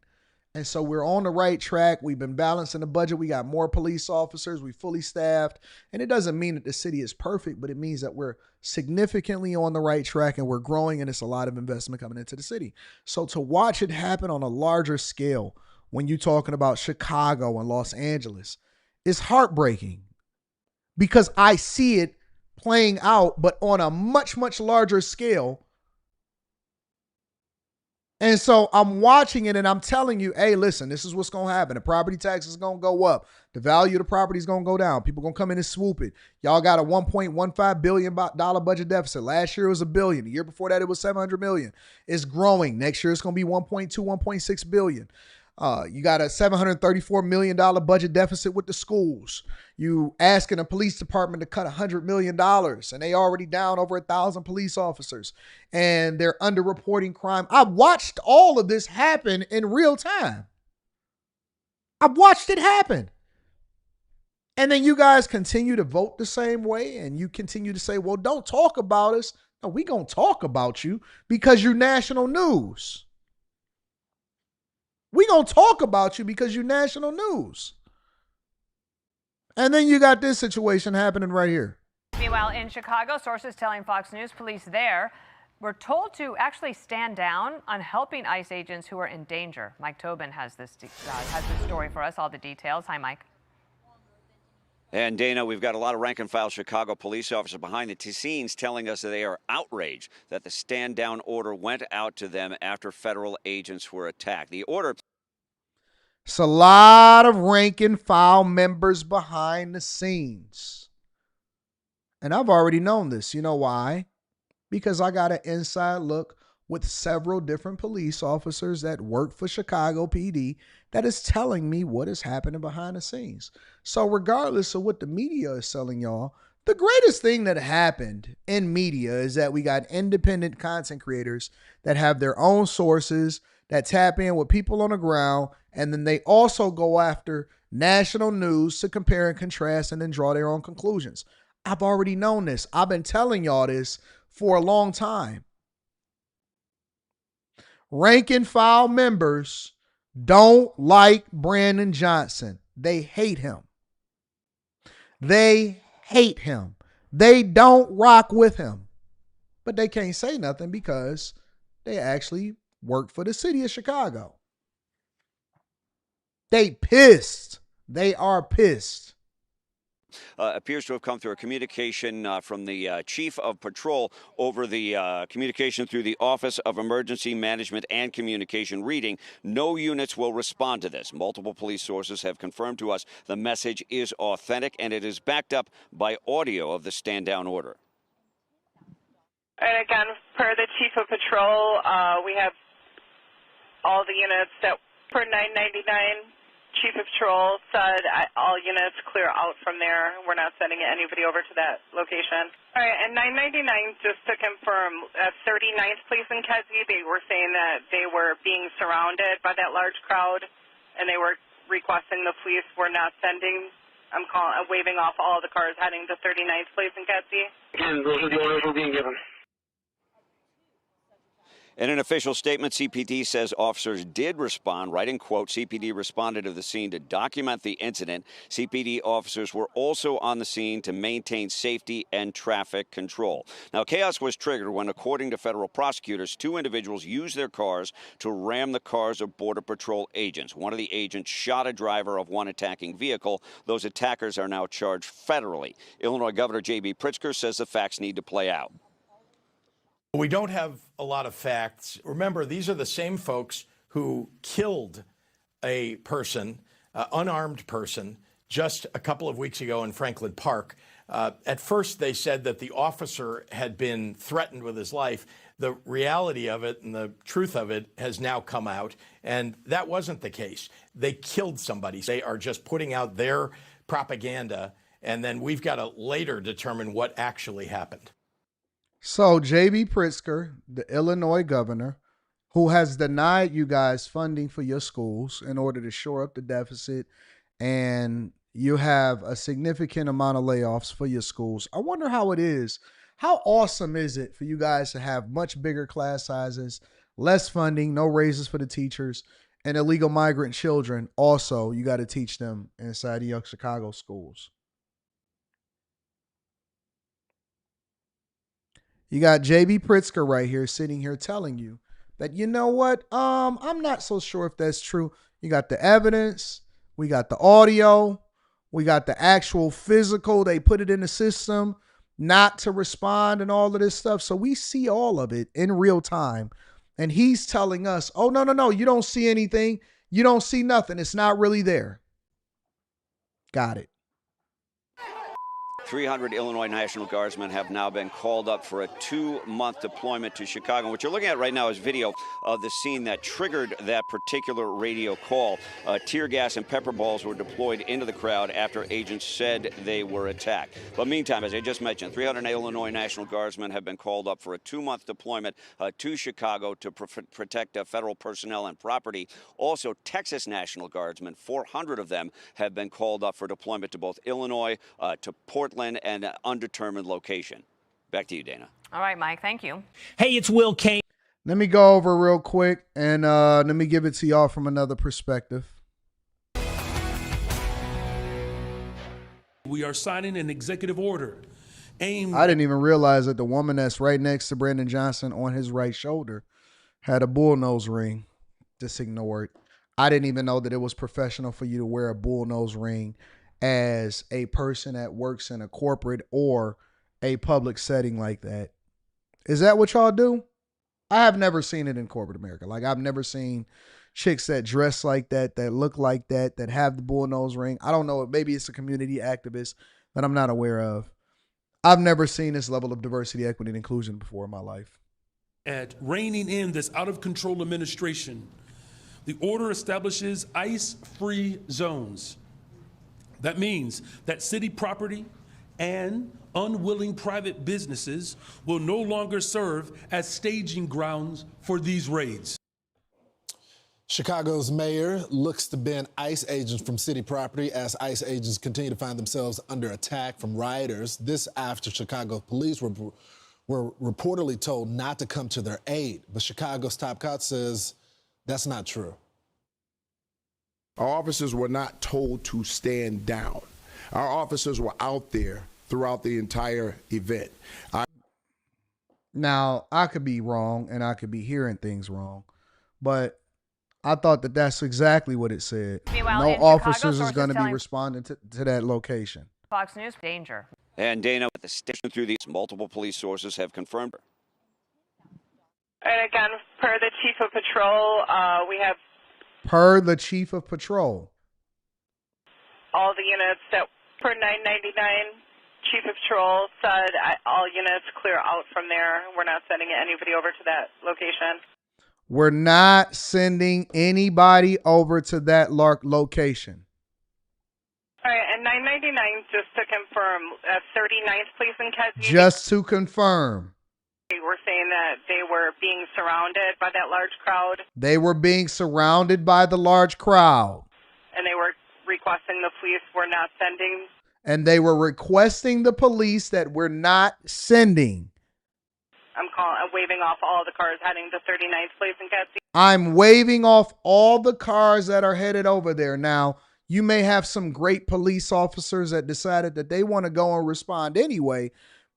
And so we're on the right track. We've been balancing the budget. We got more police officers. We fully staffed. And it doesn't mean that the city is perfect, but it means that we're significantly on the right track and we're growing, and it's a lot of investment coming into the city. So to watch it happen on a larger scale, when you're talking about Chicago and Los Angeles, is heartbreaking because I see it playing out, but on a much, much larger scale. And so I'm watching it and I'm telling you, hey, listen, this is what's going to happen. The property tax is going to go up. The value of the property is going to go down. People going to come in and swoop it. Y'all got a $1.15 billion budget deficit. Last year it was $1 billion. The year before that it was $700 million. It's growing. Next year it's going to be 1.2, 1.6 billion. You got a $734 million budget deficit with the schools. You asking a police department to cut $100 million, and they already down over 1,000 police officers, and they're underreporting crime. I've watched all of this happen in real time. I've watched it happen. And then you guys continue to vote the same way, and you continue to say, well, don't talk about us. No, we gonna talk about you because you're national news. We gonna talk about you because you're national news. And then you got this situation happening right here. Meanwhile, in Chicago, sources telling Fox News police there were told to actually stand down on helping ICE agents who are in danger. Mike Tobin has this story for us, all the details. Hi, Mike. And Dana, we've got a lot of rank and file Chicago police officers behind the scenes telling us that they are outraged that the stand down order went out to them after federal agents were attacked. The order. It's a lot of rank and file members behind the scenes. And I've already known this. You know why? Because I got an inside look with several different police officers that work for Chicago PD that is telling me what is happening behind the scenes. So regardless of what the media is selling y'all, the greatest thing that happened in media is that we got independent content creators that have their own sources, that tap in with people on the ground, and then they also go after national news to compare and contrast and then draw their own conclusions. I've already known this. I've been telling y'all this for a long time. Rank and file members don't like Brandon Johnson. They hate him. They hate him. They don't rock with him. But they can't say nothing because they actually work for the city of Chicago. They pissed. They are pissed. Appears to have come through a communication from the chief of patrol over the communication through the Office of Emergency Management and Communication, reading, "No units will respond to this." Multiple police sources have confirmed to us the message is authentic, and it is backed up by audio of the stand-down order. And again, per the chief of patrol, we have all the units that for 999. Chief of Patrol said all units clear out from there. We're not sending anybody over to that location. All right, and 999, just to confirm, 39th Police in Kedzie, they were saying that they were being surrounded by that large crowd, and they were requesting the police were not sending. I'm waving off all the cars heading to 39th Police in Kedzie. Again, those are the orders we're being given. In an official statement, CPD says officers did respond. Writing, quote, CPD responded to the scene to document the incident. CPD officers were also on the scene to maintain safety and traffic control. Now, chaos was triggered when, according to federal prosecutors, two individuals used their cars to ram the cars of Border Patrol agents. One of the agents shot a driver of one attacking vehicle. Those attackers are now charged federally. Illinois Governor J.B. Pritzker says the facts need to play out. We don't have a lot of facts. Remember, these are the same folks who killed a person, unarmed person, just a couple of weeks ago in Franklin Park. At first, they said that the officer had been threatened with his life. The reality of it and the truth of it has now come out, and that wasn't the case. They killed somebody. They are just putting out their propaganda, and then we've got to later determine what actually happened. So J.B. Pritzker, the Illinois governor, who has denied you guys funding for your schools in order to shore up the deficit, and you have a significant amount of layoffs for your schools. I wonder how it is. How awesome is it for you guys to have much bigger class sizes, less funding, no raises for the teachers, and illegal migrant children also, you got to teach them inside the young Chicago schools? You got J.B. Pritzker right here sitting here telling you that, you know what, I'm not so sure if that's true. You got the evidence, we got the audio, we got the actual physical. They put it in the system not to respond and all of this stuff. So we see all of it in real time. And he's telling us, oh, no, you don't see anything. You don't see nothing. It's not really there. Got it. 300 Illinois National Guardsmen have now been called up for a 2-month deployment to Chicago. What you're looking at right now is video of the scene that triggered that particular radio call. Tear gas and pepper balls were deployed into the crowd after agents said they were attacked. But meantime, as I just mentioned, 300 Illinois National Guardsmen have been called up for a 2-month deployment to Chicago to protect federal personnel and property. Also, Texas National Guardsmen, 400 of them, have been called up for deployment to both Illinois, to Portland, and an undetermined location. Back to you, Dana. All right, Mike, thank you. Hey, it's Will Kane. Let me go over real quick and let me give it to y'all from another perspective. We are signing an executive order aimed. I didn't even realize that the woman that's right next to Brandon Johnson on his right shoulder had a bullnose ring. Just ignore it. I didn't even know that it was professional for you to wear a bullnose ring as a person that works in a corporate or a public setting like that. Is that what y'all do? I have never seen it in corporate America. Like, I've never seen chicks that dress like that, that look like that, that have the bullnose ring. I don't know. Maybe it's a community activist that I'm not aware of. I've never seen this level of diversity, equity, and inclusion before in my life. At reining in this out-of-control administration, the order establishes ICE-free zones. That means that city property and unwilling private businesses will no longer serve as staging grounds for these raids. Chicago's mayor looks to ban ICE agents from city property as ICE agents continue to find themselves under attack from rioters. This after Chicago police were reportedly told not to come to their aid. But Chicago's top cop says that's not true. Our officers were not told to stand down. Our officers were out there throughout the entire event. Now, I could be wrong and I could be hearing things wrong, but I thought that that's exactly what it said. Meanwhile, No in Chicago, officers is sources going to be telling responding to that location. Fox News, danger. And Dana, the station through these multiple police sources have confirmed. And again, per the chief of patrol, we have Per the chief of patrol. all the units that per 999, chief of patrol said all units clear out from there. We're not sending anybody over to that location. We're not sending anybody over to that location. All right, and 999, just to confirm, 39th Police in Kedzie. Just to confirm. They were saying that they were being surrounded by that large crowd. They were being surrounded by the large crowd. And they were requesting the police were not sending. And they were requesting the police that we're not sending. I'm waving off all the cars heading to 39th Police in Kedzie. I'm waving off all the cars that are headed over there. Now, you may have some great police officers that decided that they want to go and respond anyway,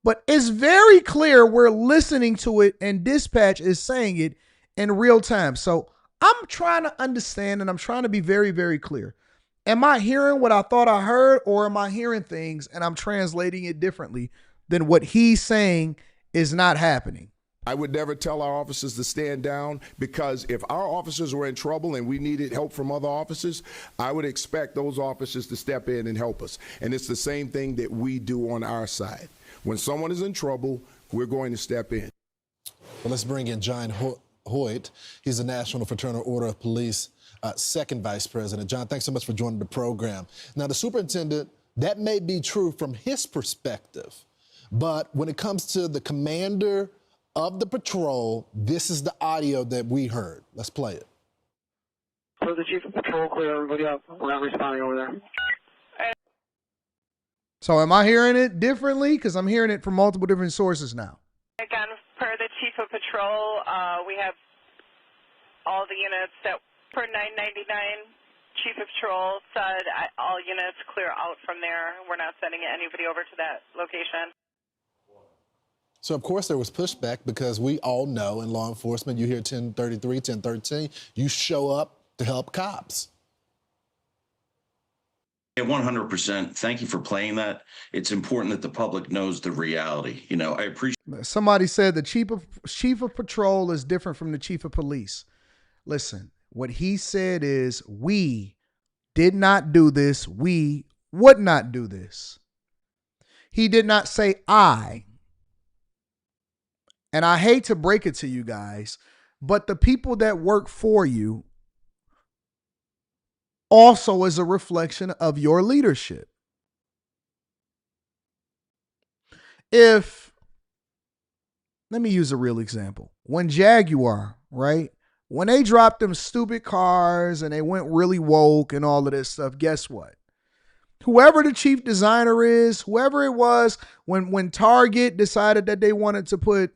but it's very clear we're listening to it and dispatch is saying it in real time. So I'm trying to understand and I'm trying to be very, very clear. Am I hearing what I thought I heard, or am I hearing things and I'm translating it differently than what he's saying is not happening? I would never tell our officers to stand down, because if our officers were in trouble and we needed help from other officers, I would expect those officers to step in and help us. And it's the same thing that we do on our side. When someone is in trouble, we're going to step in. Well, let's bring in John Hoyt. He's the National Fraternal Order of Police second vice president. John, thanks so much for joining the program. Now, the superintendent, that may be true from his perspective, but when it comes to the commander of the patrol, this is the audio that we heard. Let's play it. So the chief of patrol, clear everybody up. We're not responding over there. So am I hearing it differently? Because I'm hearing it from multiple different sources now. Again, per the chief of patrol, we have all the units that per 999, chief of patrol said all units clear out from there. We're not sending anybody over to that location. So, of course, there was pushback, because we all know in law enforcement, you hear 1033, 1013, you show up to help cops. Yeah, 100%. Thank you for playing that. It's important that the public knows the reality. You know, I appreciate. Somebody said the chief of patrol is different from the chief of police. Listen, what he said is, we did not do this. We would not do this. He did not say I. And I hate to break it to you guys, but the people that work for you also is a reflection of your leadership. Let me use a real example. When Jaguar, right? When they dropped them stupid cars and they went really woke and all of this stuff, guess what? Whoever the chief designer is, whoever it was, when Target decided that they wanted to put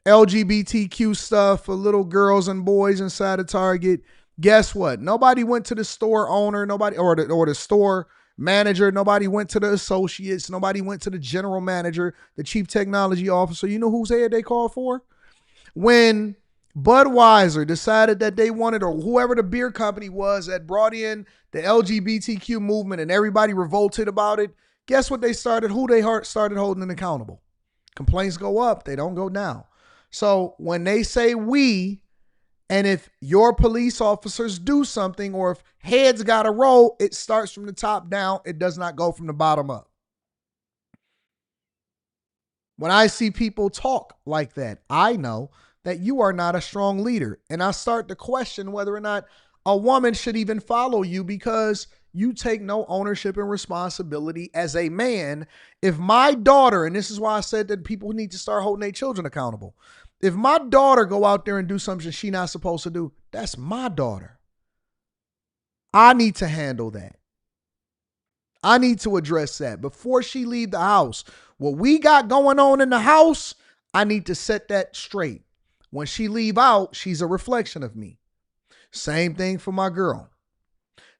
LGBTQ stuff for little girls and boys inside of Target, guess what? Nobody went to the store owner, nobody, or the store manager, nobody went to the associates, nobody went to the general manager, the chief technology officer. You know whose head they called for? When Budweiser decided that they wanted, or whoever the beer company was that brought in the LGBTQ movement and everybody revolted about it, guess what they started? Who they started holding accountable? Complaints go up, they don't go down. So when they say we, and if your police officers do something, or if heads got to roll, it starts from the top down. It does not go from the bottom up. When I see people talk like that, I know that you are not a strong leader. And I start to question whether or not a woman should even follow you, because you take no ownership and responsibility as a man. If my daughter, and this is why I said that people need to start holding their children accountable. If my daughter go out there and do something she's not supposed to do, that's my daughter. I need to handle that. I need to address that before she leave the house. What we got going on in the house, I need to set that straight. When she leave out, she's a reflection of me. Same thing for my girl.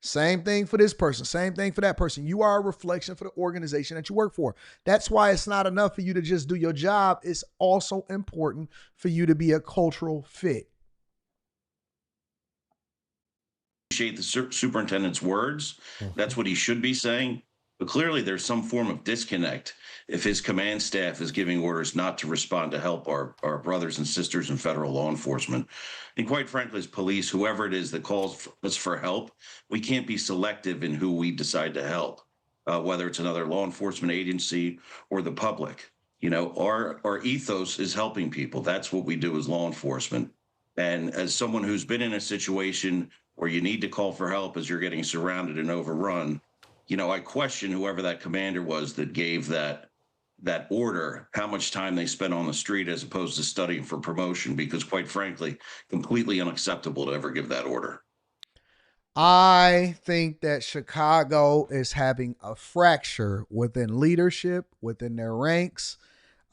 Same thing for this person. Same thing for that person. You are a reflection for the organization that you work for. That's why it's not enough for you to just do your job. It's also important for you to be a cultural fit. appreciate the superintendent's words. That's what he should be saying. But clearly there's some form of disconnect if his command staff is giving orders not to respond to help our brothers and sisters in federal law enforcement. And quite frankly, as police, whoever it is that calls us for help, we can't be selective in who we decide to help, whether it's another law enforcement agency or the public. You know, our ethos is helping people. That's what we do as law enforcement. And as someone who's been in a situation where you need to call for help as you're getting surrounded and overrun, you know, I question whoever that commander was that gave that order, how much time they spent on the street as opposed to studying for promotion, because quite frankly, completely unacceptable to ever give that order. I think that Chicago is having a fracture within leadership, within their ranks.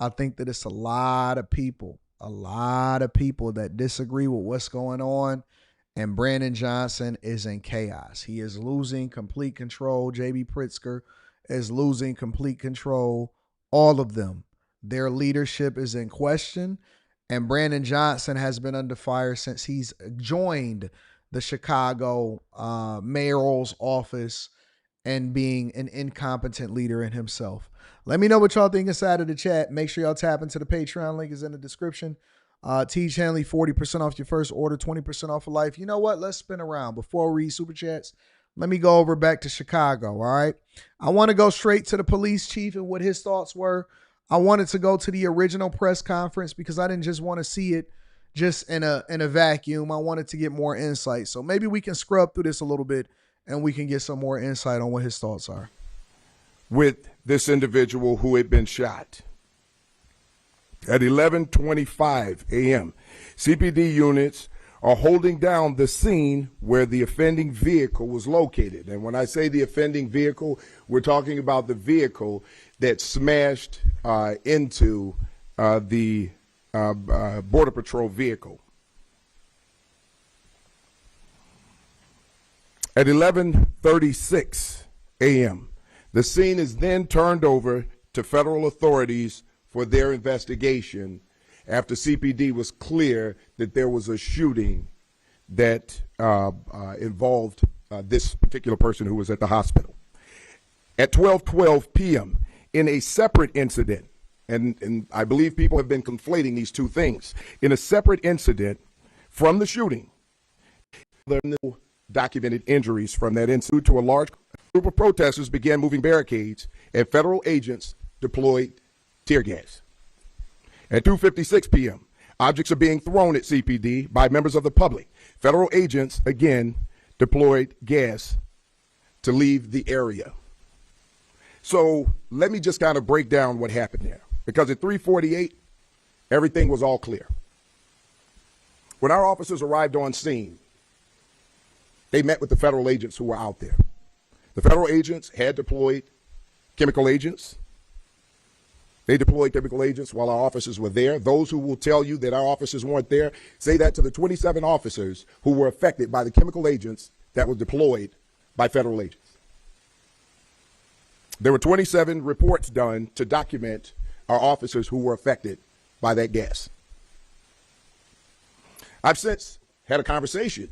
I think that it's a lot of people that disagree with what's going on. And Brandon Johnson is in chaos. He is losing complete control. J.B. Pritzker is losing complete control. All of them. Their leadership is in question. And Brandon Johnson has been under fire since he's joined the Chicago mayoral's office and being an incompetent leader in himself. Let me know what y'all think inside of the chat. Make sure y'all tap into the Patreon. Link is in the description. Teach Hanley, 40% off your first order, 20% off for life. You know what? Let's spin around. Before we read super chats, let me go over back to Chicago, all right? I want to go straight to the police chief and what his thoughts were. I wanted to go to the original press conference because I didn't just want to see it just in a vacuum. I wanted to get more insight. So maybe we can scrub through this a little bit and we can get some more insight on what his thoughts are. With this individual who had been shot. At 11:25 a.m., CPD units are holding down the scene where the offending vehicle was located. And when I say the offending vehicle, we're talking about the vehicle that smashed into the Border Patrol vehicle. At 11:36 a.m., the scene is then turned over to federal authorities for their investigation after CPD was clear that there was a shooting that involved this particular person who was at the hospital. At 12:12 p.m., in a separate incident, and I believe people have been conflating these two things, in a separate incident from the shooting, there are no documented injuries from that incident. To a large group of protesters began moving barricades, and federal agents deployed tear gas. At 2:56 p.m., objects are being thrown at CPD by members of the public. Federal agents, again, deployed gas to leave the area. So let me just kind of break down what happened there, because at 3:48, everything was all clear. When our officers arrived on scene, they met with the federal agents who were out there. The federal agents had deployed chemical agents. They deployed chemical agents while our officers were there. Those who will tell you that our officers weren't there, say that to the 27 officers who were affected by the chemical agents that were deployed by federal agents. There were 27 reports done to document our officers who were affected by that gas. I've since had a conversation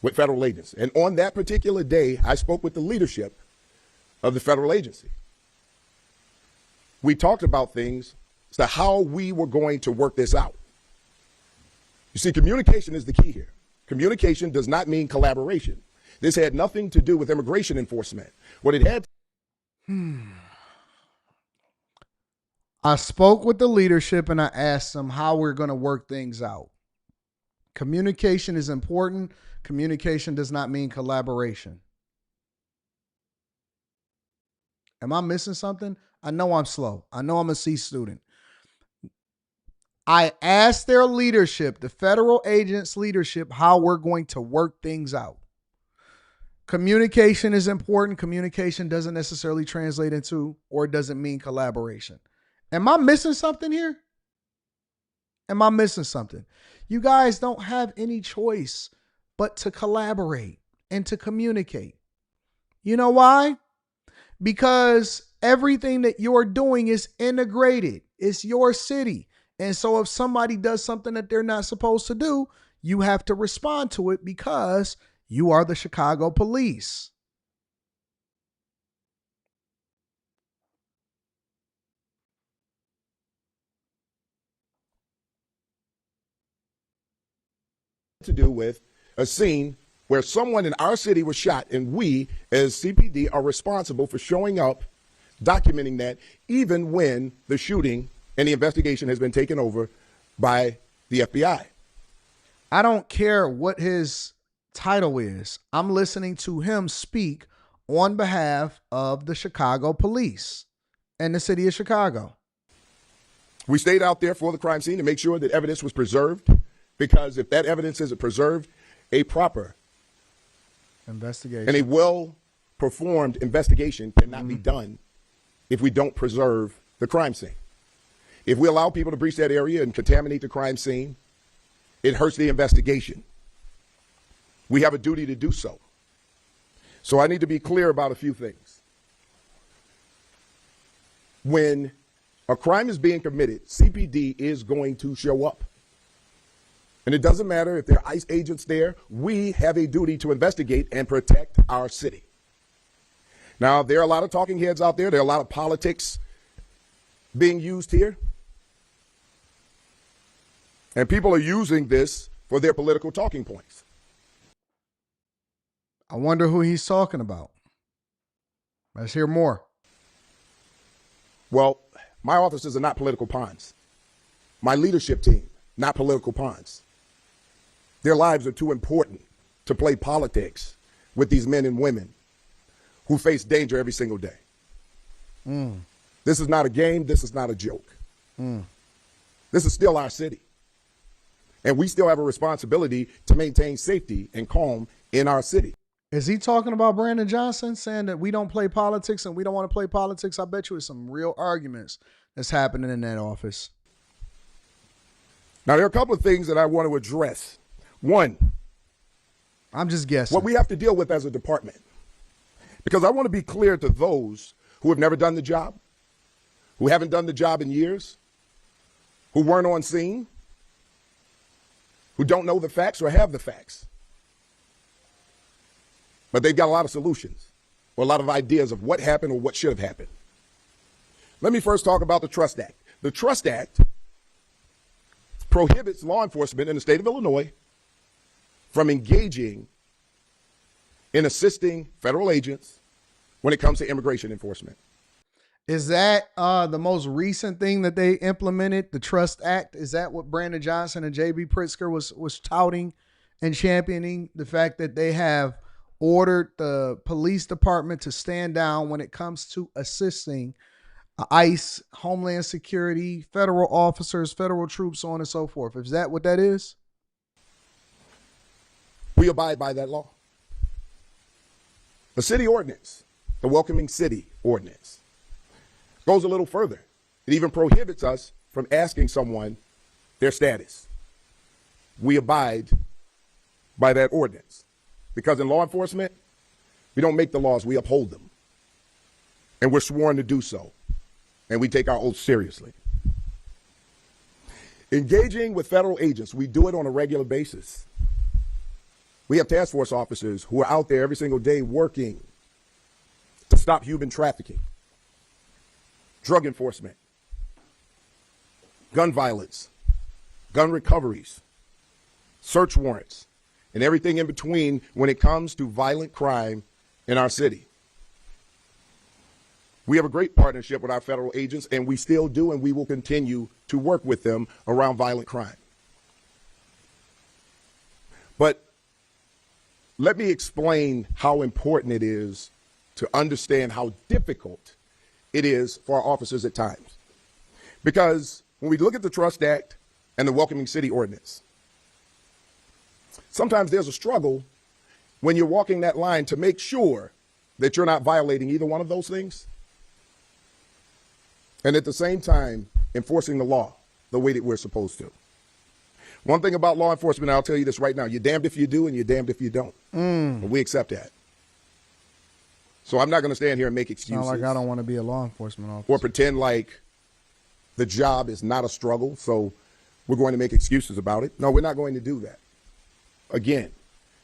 with federal agents, and on that particular day, I spoke with the leadership of the federal agency. We talked about things as to how we were going to work this out. You see, communication is the key here. Communication does not mean collaboration. This had nothing to do with immigration enforcement. What it had. I spoke with the leadership and I asked them how we're going to work things out. Communication is important. Communication does not mean collaboration. Am I missing something? I know I'm slow. I know I'm a C student. I asked their leadership, the federal agents' leadership, how we're going to work things out. Communication is important. Communication doesn't necessarily translate into, or it doesn't mean collaboration. Am I missing something here? Am I missing something? You guys don't have any choice but to collaborate and to communicate. You know why? Because everything that you're doing is integrated. It's your city. And so if somebody does something that they're not supposed to do, you have to respond to it because You are the Chicago police. To do with a scene where someone in our city was shot, and we as CPD are responsible for showing up, documenting that, even when the shooting and the investigation has been taken over by the FBI. I don't care what his title is. I'm listening to him speak on behalf of the Chicago police and the city of Chicago. We stayed out there for the crime scene to make sure that evidence was preserved, because if that evidence isn't preserved, a proper investigation and a well-performed investigation cannot be done if we don't preserve the crime scene. If we allow people to breach that area and contaminate the crime scene, it hurts the investigation. We have a duty to do so. So I need to be clear about a few things. When a crime is being committed, CPD is going to show up. And it doesn't matter if there are ICE agents there. We have a duty to investigate and protect our city. Now, there are a lot of talking heads out there. There are a lot of politics being used here. And people are using this for their political talking points. I wonder who he's talking about. Let's hear more. Well, my officers are not political pawns. My leadership team, not political pawns. Their lives are too important to play politics with these men and women who face danger every single day. This is not a game. This is not a joke. This is still our city. And we still have a responsibility to maintain safety and calm in our city. Is he talking about Brandon Johnson, saying that we don't play politics and we don't want to play politics? I bet you it's some real arguments that's happening in that office. Now, there are a couple of things that I want to address. One, I'm just guessing what we have to deal with as a department, because I want to be clear to those who have never done the job, who haven't done the job in years, who weren't on scene, who don't know the facts or have the facts. But they've got a lot of solutions or a lot of ideas of what happened or what should have happened. Let me first talk about the Trust Act. The Trust Act prohibits law enforcement in the state of Illinois from engaging in assisting federal agents when it comes to immigration enforcement. Is that the most recent thing that they implemented, the Trust Act? Is that what Brandon Johnson and J.B. Pritzker was touting and championing, the fact that they have ordered the police department to stand down when it comes to assisting ICE, Homeland Security, federal officers, federal troops, so on and so forth? Is that what that is? We abide by that law. The city ordinance, the Welcoming City ordinance, goes a little further. It even prohibits us from asking someone their status. We abide by that ordinance because in law enforcement, we don't make the laws, we uphold them. And we're sworn to do so. And we take our oath seriously. Engaging with federal agents, we do it on a regular basis. We have task force officers who are out there every single day working to stop human trafficking, drug enforcement, gun violence, gun recoveries, search warrants, and everything in between when it comes to violent crime in our city. We have a great partnership with our federal agents, and we still do, and we will continue to work with them around violent crime. But let me explain how important it is to understand how difficult it is for our officers at times. Because when we look at the Trust Act and the Welcoming City Ordinance, sometimes there's a struggle when you're walking that line to make sure that you're not violating either one of those things, and at the same time enforcing the law the way that we're supposed to. One thing about law enforcement, I'll tell you this right now, you're damned if you do and you're damned if you don't. And we accept that. So I'm not going to stand here and make excuses. Sound like I don't want to be a law enforcement officer. Or pretend like the job is not a struggle, so we're going to make excuses about it. No, we're not going to do that. Again,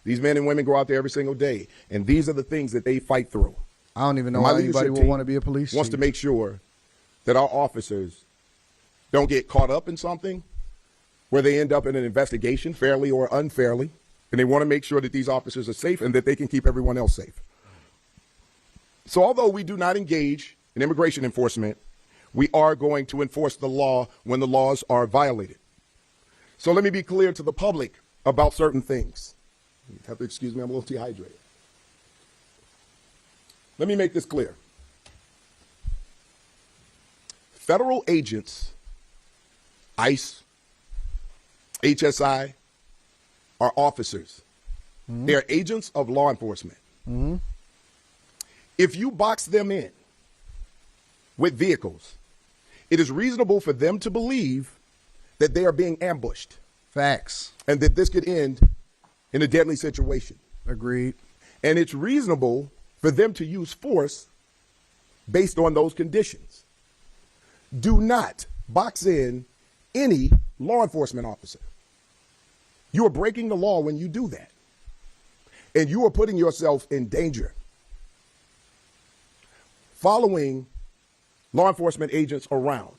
These men and women go out there every single day, and these are the things that they fight through. I don't even know why anybody would want to be a police chief. Wants to make sure that our officers don't get caught up in something where they end up in an investigation, fairly or unfairly, and they want to make sure that these officers are safe and that they can keep everyone else safe. So although we do not engage in immigration enforcement, we are going to enforce the law when the laws are violated. So let me be clear to the public about certain things. You have to excuse me, I'm a little dehydrated. Let me make this clear. Federal agents, ICE, HSI, are officers. They are agents of law enforcement. If you box them in with vehicles, it is reasonable for them to believe that they are being ambushed. Facts. And that this could end in a deadly situation. Agreed. And it's reasonable for them to use force based on those conditions. Do not box in any law enforcement officer. You are breaking the law when you do that. And you are putting yourself in danger. Following law enforcement agents around.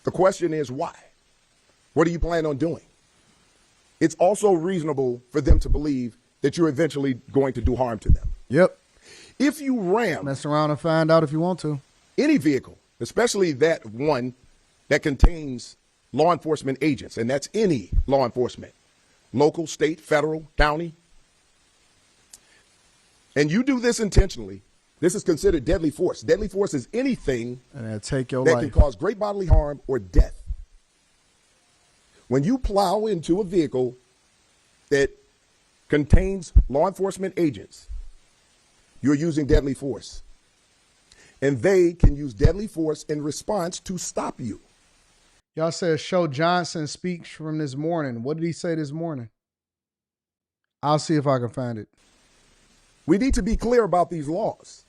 The question is why? What do you plan on doing? It's also reasonable for them to believe that you're eventually going to do harm to them. Yep. If you ram, mess around and find out if you want to, any vehicle, especially that one that contains law enforcement agents, and that's any law enforcement, local, state, federal, county, and you do this intentionally, this is considered deadly force. Deadly force is anything and take your that life. can cause great bodily harm or death. When you plow into a vehicle that contains law enforcement agents, you're using deadly force. And they can use deadly force in response to stop you. Y'all said Show Johnson speech from this morning. What did he say this morning? I'll see if I can find it. We need to be clear about these laws.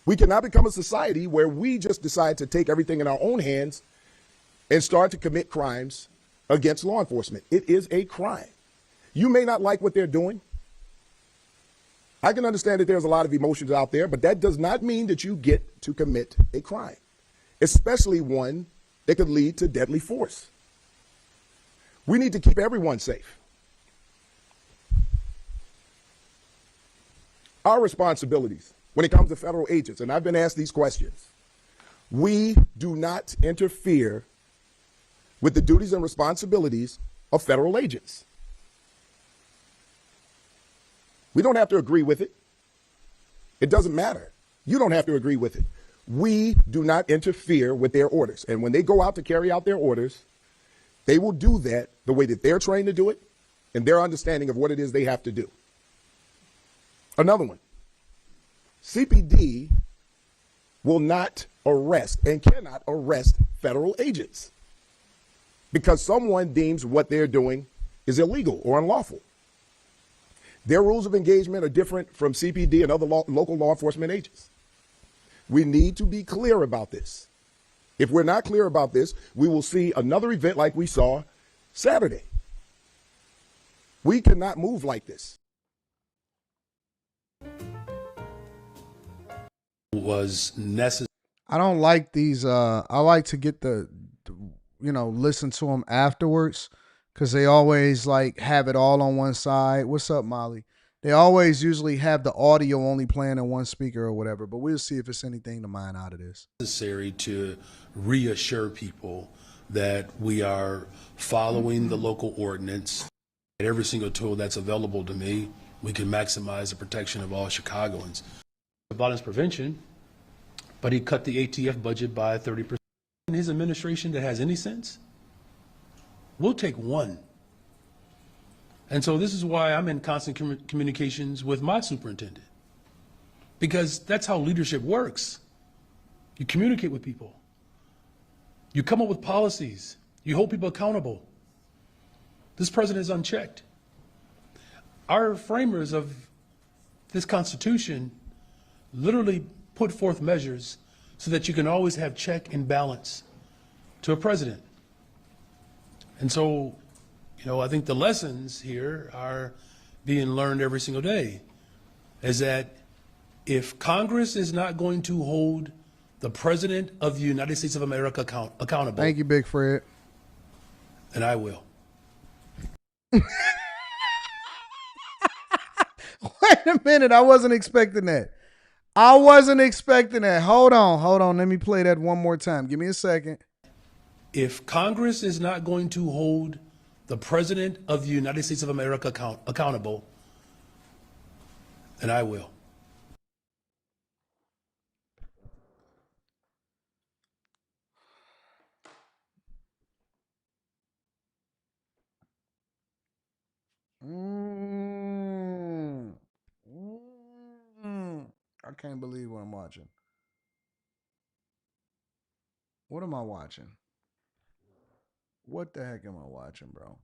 We cannot become a society where we just decide to take everything in our own hands and start to commit crimes against law enforcement. It is a crime. You may not like what they're doing. I can understand that there's a lot of emotions out there, but that does not mean that you get to commit a crime, especially one that could lead to deadly force. We need to keep everyone safe. Our responsibilities when it comes to federal agents, and I've been asked these questions, we do not interfere with the duties and responsibilities of federal agents. We don't have to agree with it. It doesn't matter. You don't have to agree with it. We do not interfere with their orders. And when they go out to carry out their orders, they will do that the way that they're trained to do it and their understanding of what it is they have to do. Another one, CPD will not arrest and cannot arrest federal agents because someone deems what they're doing is illegal or unlawful. Their rules of engagement are different from CPD and other local law enforcement agents. We need to be clear about this. If we're not clear about this, we will see another event like we saw Saturday. We cannot move like this. Was necessary. I don't like these. I like to get listen to them afterwards because they always like have it all on one side. What's up, Molly? They always usually have the audio only playing in one speaker or whatever, but we'll see if it's anything to mine out of this. Necessary to reassure people that we are following the local ordinance. At every single tool that's available to me, we can maximize the protection of all Chicagoans. Violence prevention, but he cut the ATF budget by 30%. In his administration that has any sense, we'll take one. And so this is why I'm in constant communications with my superintendent, because that's how leadership works. You communicate with people. You come up with policies. You hold people accountable. This president is unchecked. Our framers of this Constitution literally put forth measures so that you can always have check and balance to a president. And so I think the lessons here are being learned every single day, is that if Congress is not going to hold the President of the United States of America accountable. Thank you, Big Fred. And I will. Wait a minute. I wasn't expecting that. Hold on. Let me play that one more time. Give me a second. If Congress is not going to hold the President of the United States of America accountable, then I will. I can't believe what I'm watching. What am I watching? What the heck am I watching, bro?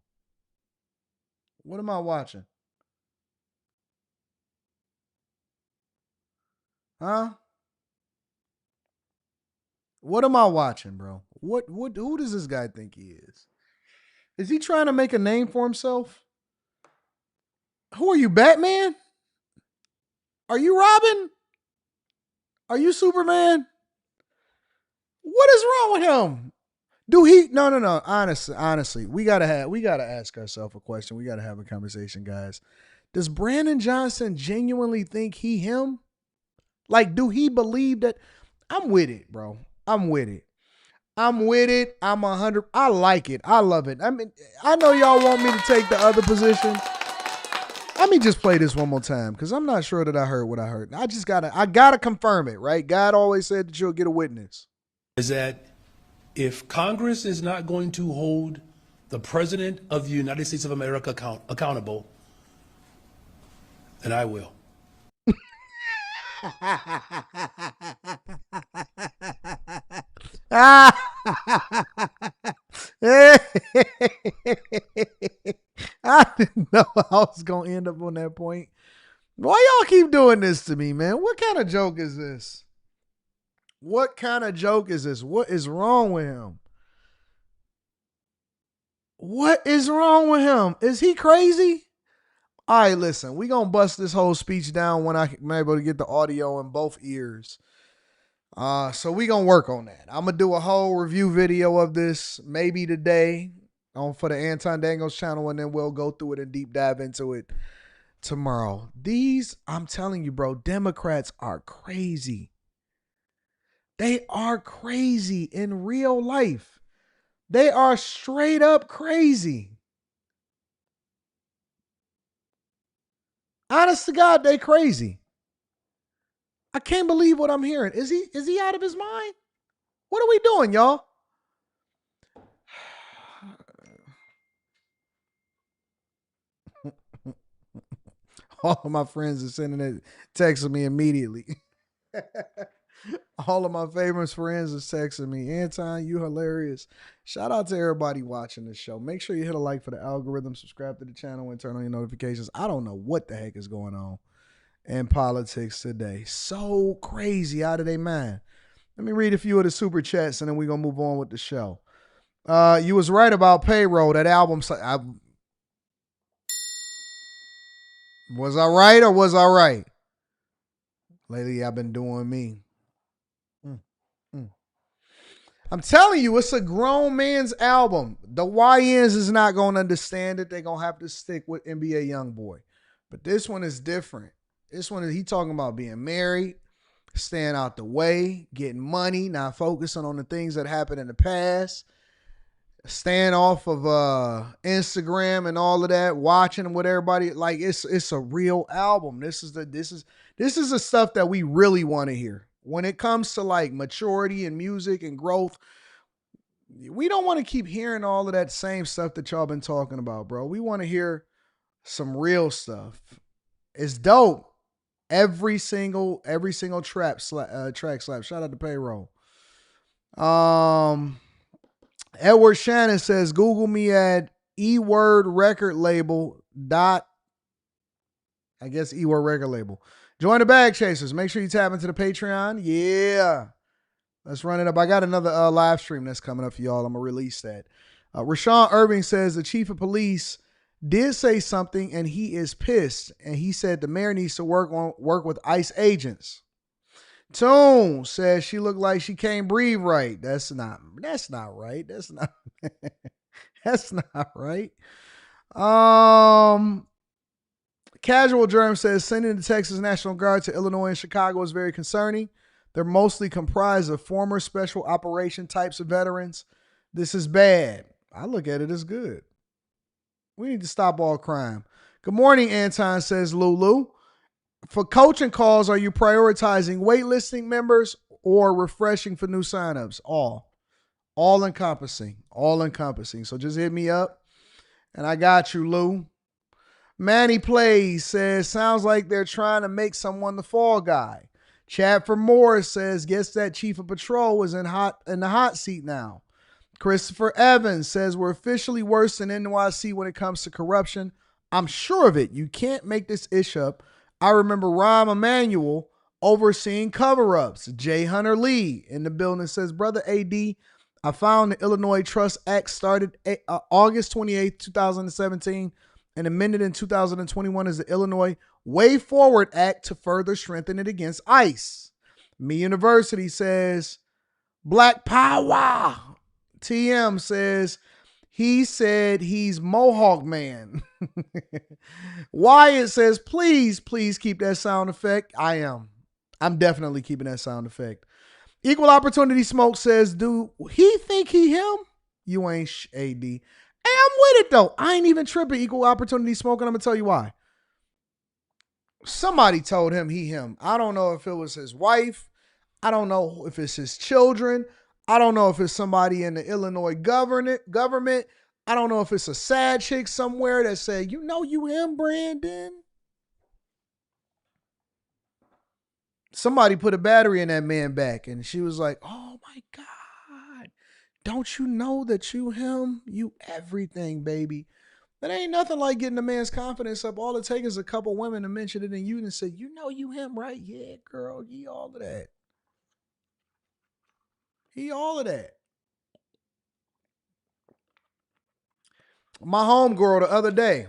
What am I watching? Huh? What am I watching, bro? Who does this guy think he is? Is he trying to make a name for himself? Who are you, Batman? Are you Robin? Are you Superman? What is wrong with him? Do he? No. Honestly, we gotta ask ourselves a question. We gotta have a conversation, guys. Does Brandon Johnson genuinely think he him? Like, do he believe that? I'm with it, bro. I'm with it. I'm 100. I like it. I love it. I mean, I know y'all want me to take the other position. Let me just play this one more time because I'm not sure that I heard what I heard. I gotta confirm it, right? God always said that you'll get a witness. Is that if Congress is not going to hold the President of the United States of America accountable, then I will. I didn't know I was going to end up on that point. Why y'all keep doing this to me, man? What kind of joke is this? What is wrong with him? What is wrong with him? Is he crazy? All right, listen, we're going to bust this whole speech down when I'm able to get the audio in both ears. So we're going to work on that. I'm going to do a whole review video of this maybe today for the Anton Daniels channel, and then we'll go through it and deep dive into it tomorrow. I'm telling you, bro, Democrats are crazy. They are crazy in real life. They are straight up crazy. Honest to God, they crazy. I can't believe what I'm hearing. Is he out of his mind? What are we doing, y'all? All of my friends are sending it, texting me immediately. All of my famous friends are texting me. Anton, you hilarious. Shout out to everybody watching this show. Make sure you hit a like for the algorithm, subscribe to the channel, and turn on your notifications. I don't know what the heck is going on in politics today. So crazy, out of their mind. Let me read a few of the super chats, and then we're going to move on with the show. You was right about Payroll. That album, was I right or was I right? Lately, I've been doing me. I'm telling you, it's a grown man's album. The YNs is not going to understand it. They're going to have to stick with NBA Youngboy. But this one is different. This one is, he talking about being married, staying out the way, getting money, not focusing on the things that happened in the past, staying off of Instagram and all of that, watching what everybody like. It's a real album. This is the stuff that we really want to hear. When it comes to like maturity and music and growth, we don't want to keep hearing all of that same stuff that y'all been talking about, bro. We want to hear some real stuff. It's dope. Every single track slap. Shout out to Payroll. Edward Shannon says, Google me at E-Word Record Label dot. I guess E-Word Record Label. Join the Bag Chasers. Make sure you tap into the Patreon. Yeah. Let's run it up. I got another live stream that's coming up for y'all. I'm going to release that. Rashawn Irving says the chief of police did say something and he is pissed. And he said the mayor needs to work with ICE agents. Tune says she looked like she can't breathe right. That's not right. That's not right. Casual Germ says sending the Texas National Guard to Illinois and Chicago is very concerning. They're mostly comprised of former special operation types of veterans. This is bad. I look at it as good. We need to stop all crime. Good morning, Anton, says Lulu. For coaching calls, are you prioritizing waitlisting members or refreshing for new signups? All encompassing. So just hit me up and I got you, Lou. Manny Plays says, sounds like they're trying to make someone the fall guy. Chad for Morris says, guess that chief of patrol is in the hot seat now. Christopher Evans says, we're officially worse than NYC when it comes to corruption. I'm sure of it. You can't make this ish up. I remember Rahm Emanuel overseeing cover-ups. Jay Hunter Lee in the building says, Brother AD, I found the Illinois Trust Act started August 28, 2017 and amended in 2021 as the Illinois Way Forward Act to further strengthen it against ICE. Me University says, Black Power. TM says, he said he's Mohawk Man. Wyatt says, please keep that sound effect. I am. I'm definitely keeping that sound effect. Equal Opportunity Smoke says, do he think he him? You ain't AD. Hey, I'm with it though. I ain't even tripping. Equal Opportunity Smoke, and I'm going to tell you why. Somebody told him he him. I don't know if it was his wife. I don't know if it's his children. I don't know if it's somebody in the Illinois government. I don't know if it's a sad chick somewhere that said, you know you him, Brandon. Somebody put a battery in that man back and she was like, oh my God, don't you know that you him? You everything, baby. That ain't nothing like getting a man's confidence up. All it takes is a couple women to mention it in you and say, you know you him, right? Yeah, girl, he all of that. He all of that. My homegirl the other day,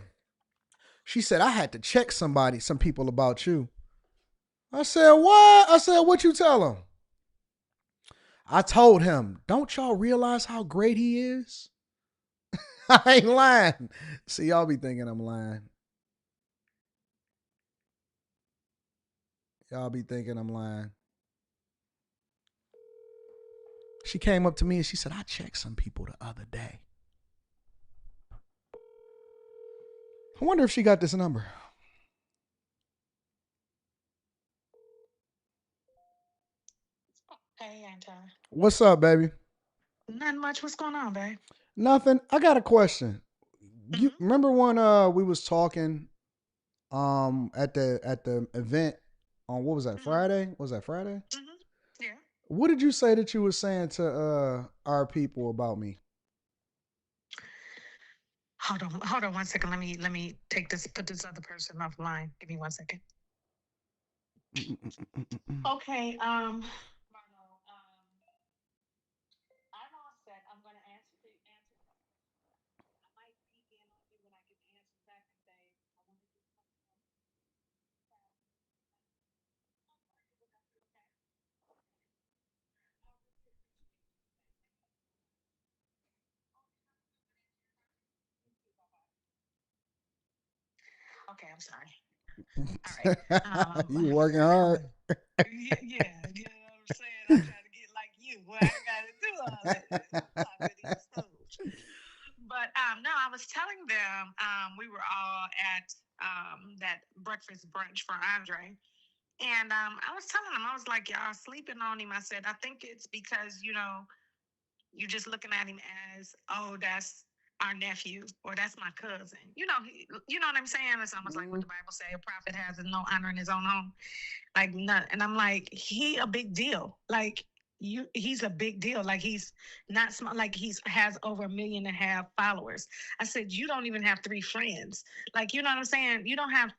she said, I had to check some people about you. I said, what? I said, what you tell him? I told him, don't y'all realize how great he is? I ain't lying. See, y'all be thinking I'm lying. Y'all be thinking I'm lying. She came up to me and she said, I checked some people the other day. I wonder if she got this number. Hey, Anton. What's up, baby? Not much. What's going on, babe? Nothing. I got a question. You remember when we was talking at the event on what was that, Friday? Was that Friday? Yeah. What did you say that you were saying to our people about me? Hold on 1 second. Let me put this other person offline. Give me 1 second. Okay. I'm all set. I'm gonna answer the answer. I might peek in on you when I get the answer back and say, I want to do something. Okay, I'm sorry. All right. You working hard? Yeah, you know what I'm saying? I'm trying to get like you. Well, I gotta do all that. But no, I was telling them we were all at that breakfast brunch for Andre. And I was telling them, I was like, y'all sleeping on him. I said, I think it's because, you're just looking at him as, oh, that's our nephew or that's my cousin. You know what I'm saying? It's almost like what the Bible say, a prophet has no honor in his own home. Like, none. And I'm like, he a big deal. Like, he's a big deal. Like, he's not small. Like, has over 1.5 million followers. I said, you don't even have 3 friends. Like, you know what I'm saying? You don't have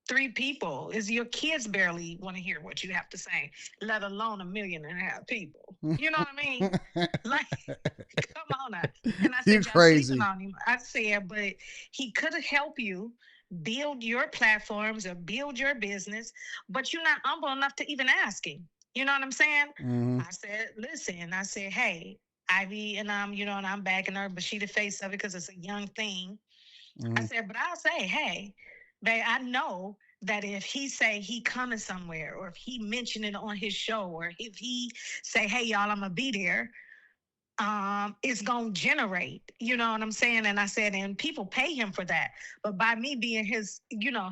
3 people. Is your kids barely want to hear what you have to say, let alone 1.5 million people. You know what I mean? Like, come on now. And I You said, y'all sleeping crazy. on him. I said, but he could help you build your platforms or build your business, but you're not humble enough to even ask him. You know what I'm saying? Mhm. I said, listen, I said, hey, Ivy, and and I'm backing her, but she the face of it because it's a young thing. I Mhm. said, but I'll say, hey, babe, I know that if he say he coming somewhere, or if he mention it on his show, or if he say, hey, y'all, I'm gonna be there, it's gonna generate, you know what I'm saying? And I said, and people pay him for that. But by me being his,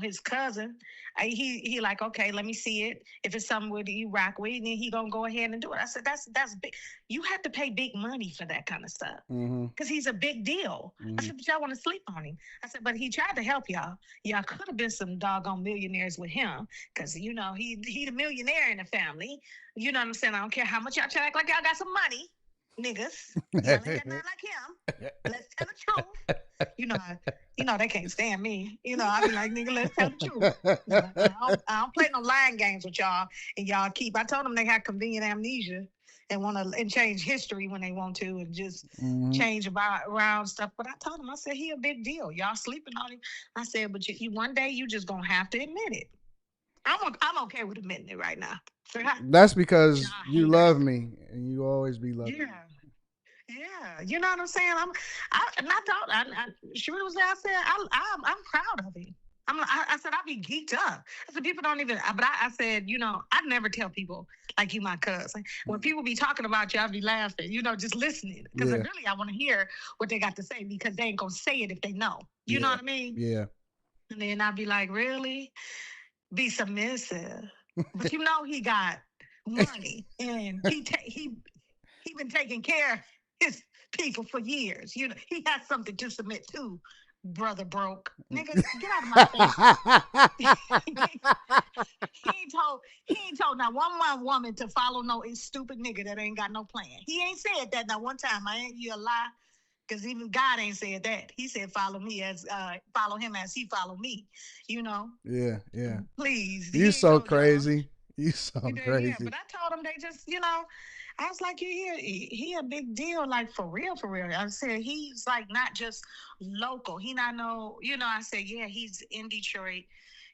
his cousin, he like, okay, let me see it. If it's something with you rock with, then he gonna go ahead and do it. I said, that's big. You have to pay big money for that kind of stuff. Mhm. Because he's a big deal. I said, but y'all want to sleep on him. I said, but he tried to help y'all. Y'all could have been some doggone millionaires with him. Because, he the millionaire in the family. You know what I'm saying? I don't care how much y'all try to act like y'all got some money. Niggas, y'all ain't got nothing like him. Let's tell the truth. They can't stand me. I be like, nigga, let's tell the truth. I don't play no lying games with y'all, and y'all keep. I told them they had convenient amnesia and want to change history when they want to, and just change around stuff. But I told him, I said, he a big deal. Y'all sleeping on him. I said, but you one day you just gonna have to admit it. I'm okay with admitting it right now. That's because you Haters. love me and you always be loving me. Yeah. Yeah, you know what I'm saying. Shirley was there. I said, I'm proud of him. I said, I be geeked up. I said, people don't even. But I said, I never tell people like you my cousin. When people be talking about you, I be laughing. Just listening because Yeah. really I want to hear what they got to say because they ain't gonna say it if they know. You know what I mean? Yeah. And then I'd be like, really? Be submissive. But he got money and he been taking care of his people for years. He has something to submit to. Brother broke. Nigga, get out of my face. he ain't told not one woman to follow no stupid nigga that ain't got no plan. He ain't said that not one time. I ain't you a lie. Because even God ain't said that. He said, follow him as he follow me. Yeah. Yeah. Please. You so crazy. You so Yeah, crazy. but I told him they just, I was like, he a big deal, like for real, for real. I said, he's like not just local. He not I said, yeah, he's in Detroit.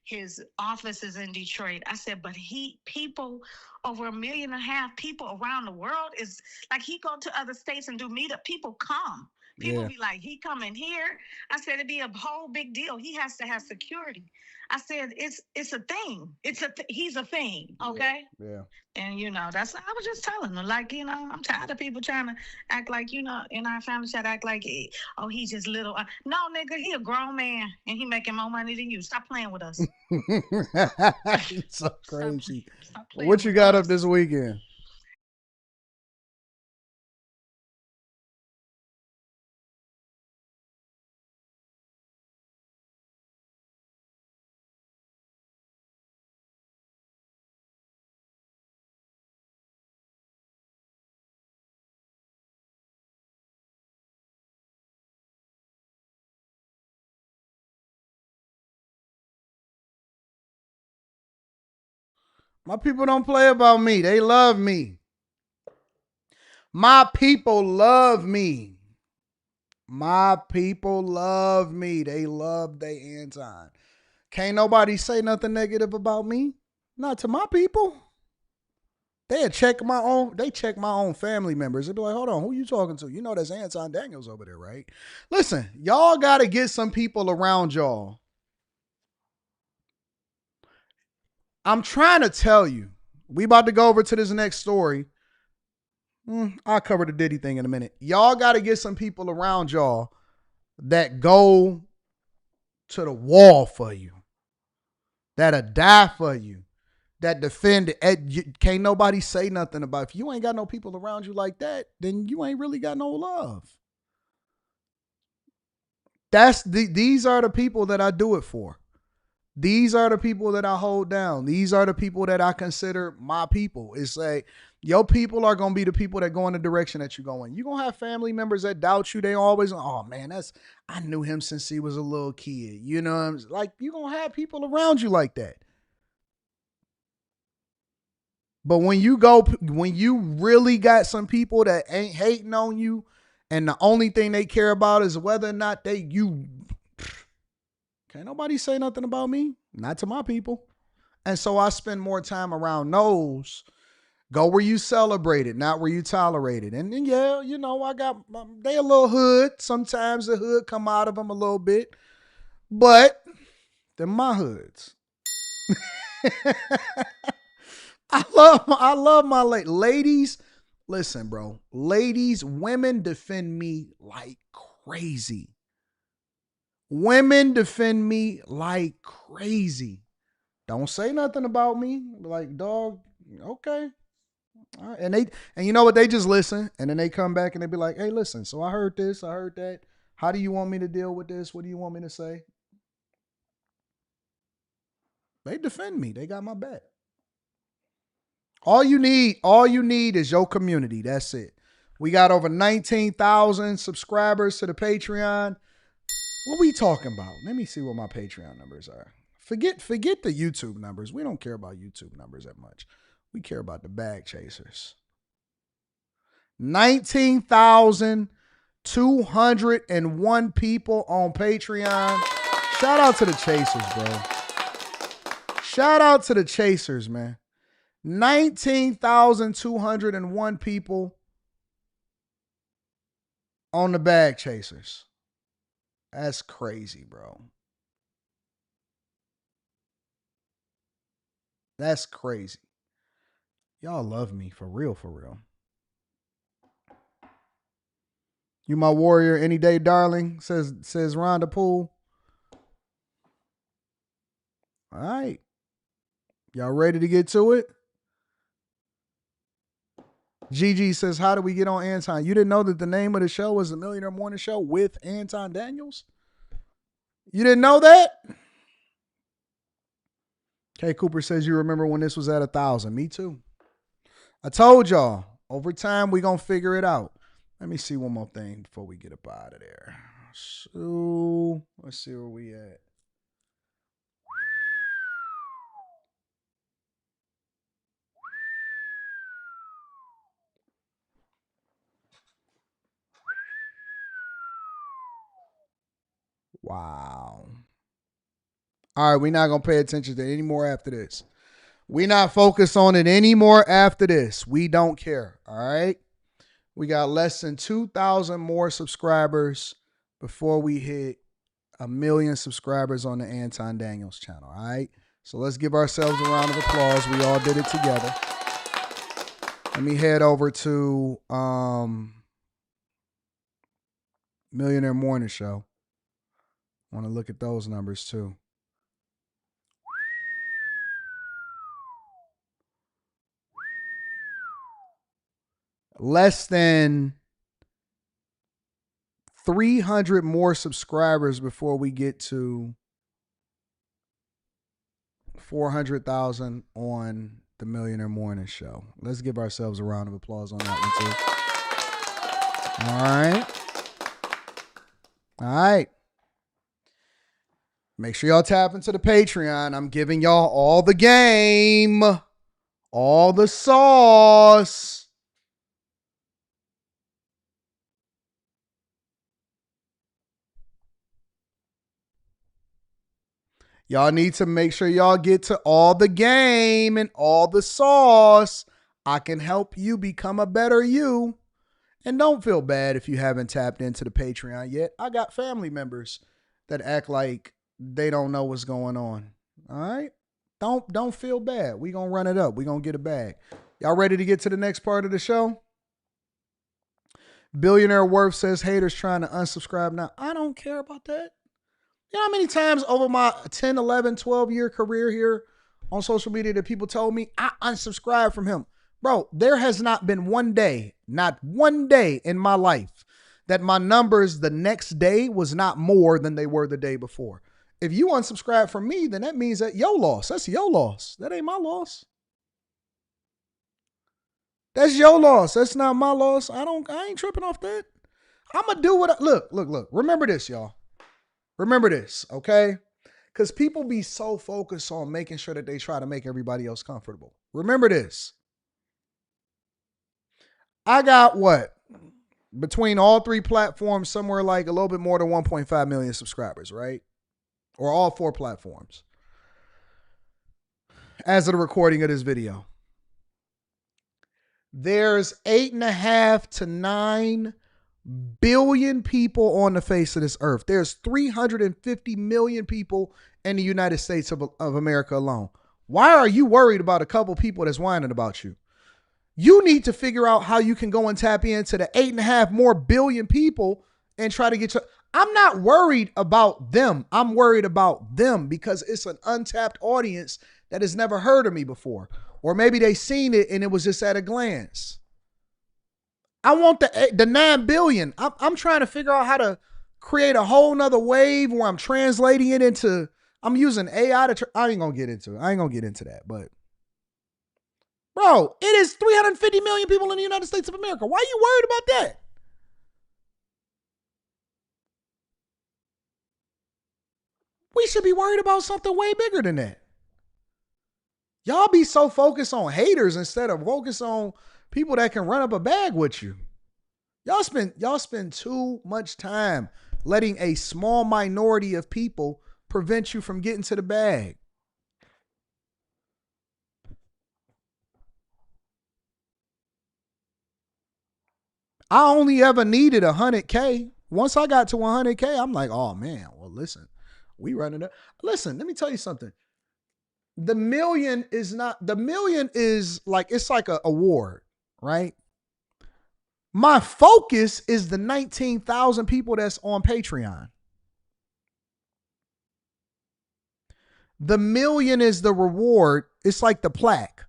His office is in Detroit. I said, but people over 1.5 million people around the world is like he go to other states and do meetup. People come. People be like, he coming here. I said, it'd be a whole big deal. He has to have security. I said, it's a thing. He's a thing. Okay. Yeah. And I was just telling them, like, I'm tired of people trying to act like, in our family try to act like, oh, he's just little. No, nigga, he a grown man and he making more money than you. Stop playing with us. You so crazy. Stop playing What you with got us. up this weekend? My people don't play about me. They love me. My people love me. My people love me. They love they Anton. Can't nobody say nothing negative about me. Not to my people. They check my own family members. They be like, hold on, who you talking to? You know that's Anton Daniels over there, right? Listen, y'all gotta get some people around y'all. I'm trying to tell you. We about to go over to this next story. I'll cover the Diddy thing in a minute. Y'all got to get some people around y'all that go to the wall for you, that'll die for you, that defend it. Can't nobody say nothing about. If you ain't got no people around you like that, then you ain't really got no love. These are the people that I do it for. These are the people that I hold down. These are the people that I consider my people. It's like, your people are going to be the people that go in the direction that you're going. You're going to have family members that doubt you. They always, oh man, I knew him since he was a little kid. You know what I'm saying? Like, you're going to have people around you like that. But when you really got some people that ain't hating on you, and the only thing they care about is whether or not can't nobody say nothing about me, not to my people. And so I spend more time around those. Go where you celebrate it, not where you tolerate it. And then, yeah, you know, they a little hood. Sometimes the hood come out of them a little bit, but they're my hoods. I love my ladies. Listen, bro, women defend me like crazy. Women defend me like crazy. Don't say nothing about me. Like, dog, okay. All right. And you know what? They just listen, and then they come back and they be like, hey, listen, so I heard this, I heard that. How do you want me to deal with this? What do you want me to say? They defend me. They got my back. All you need is your community. That's it. We got over 19,000 subscribers to the Patreon. What we talking about? Let me see what my Patreon numbers are. Forget the YouTube numbers. We don't care about YouTube numbers that much. We care about the bag chasers. 19,201 people on Patreon. Shout out to the chasers, bro. Shout out to the chasers, man. 19,201 people on the bag chasers. That's crazy, bro. That's crazy. Y'all love me for real, for real. You my warrior any day, darling, says Rhonda Poole. All right. Y'all ready to get to it? Gigi says, how do we get on Anton? You didn't know that the name of the show was the Millionaire Morning Show with Anton Daniels? You didn't know that? Kay Cooper says, you remember when this was at 1,000. Me too. I told y'all, over time, we going to figure it out. Let me see one more thing before we get up out of there. So, let's see where we at. Wow. All right, we're not going to pay attention to it anymore after this. We're not focused on it anymore after this. We don't care, all right? We got less than 2,000 more subscribers before we hit 1 million subscribers on the Anton Daniels channel, all right? So let's give ourselves a round of applause. We all did it together. Let me head over to Millionaire Morning Show. I want to look at those numbers too. Less than 300 more subscribers before we get to 400,000 on the Millionaire Morning Show. Let's give ourselves a round of applause on that one too. All right. All right. Make sure y'all tap into the Patreon. I'm giving y'all all the game, all the sauce. Y'all need to make sure y'all get to all the game and all the sauce. I can help you become a better you. And don't feel bad if you haven't tapped into the Patreon yet. I got family members that act like they don't know what's going on. All right? Don't feel bad. We going to run it up. We going to get a bag. Y'all ready to get to the next part of the show? Billionaire Worth says haters trying to unsubscribe now. I don't care about that. You know how many times over my 10, 11, 12-year career here on social media that people told me I unsubscribed from him? Bro, there has not been not one day in my life that my numbers the next day was not more than they were the day before. If you unsubscribe from me, then that means that your loss. That's your loss. That ain't my loss. That's your loss. That's not my loss. I ain't tripping off that. I'm going to do what look. Remember this, y'all. Remember this, okay? Because people be so focused on making sure that they try to make everybody else comfortable. Remember this. I got what? Between all three platforms, somewhere like a little bit more than 1.5 million subscribers, right? Or all four platforms. As of the recording of this video. There's 8.5 to 9 billion people on the face of this earth. There's 350 million people in the United States of America alone. Why are you worried about a couple people that's whining about you? You need to figure out how you can go and tap into the 8.5 more billion people and try to get your... I'm not worried about them. I'm worried about them because it's an untapped audience that has never heard of me before. Or maybe they seen it and it was just at a glance. I want the 9 billion. I'm trying to figure out how to create a whole nother wave where I'm translating it into... I'm using AI to... I ain't going to get into it. I ain't going to get into that, but... Bro, it is 350 million people in the United States of America. Why are you worried about that? We should be worried about something way bigger than that. Y'all be so focused on haters instead of focus on people that can run up a bag with you. Y'all spend too much time letting a small minority of people prevent you from getting to the bag. I only ever needed 100K. Once I got to 100K, I'm like, oh man, well listen, we running up. Listen, let me tell you something. The million is like, it's like a award, right? My focus is the 19,000 people that's on Patreon. The million is the reward. It's like the plaque.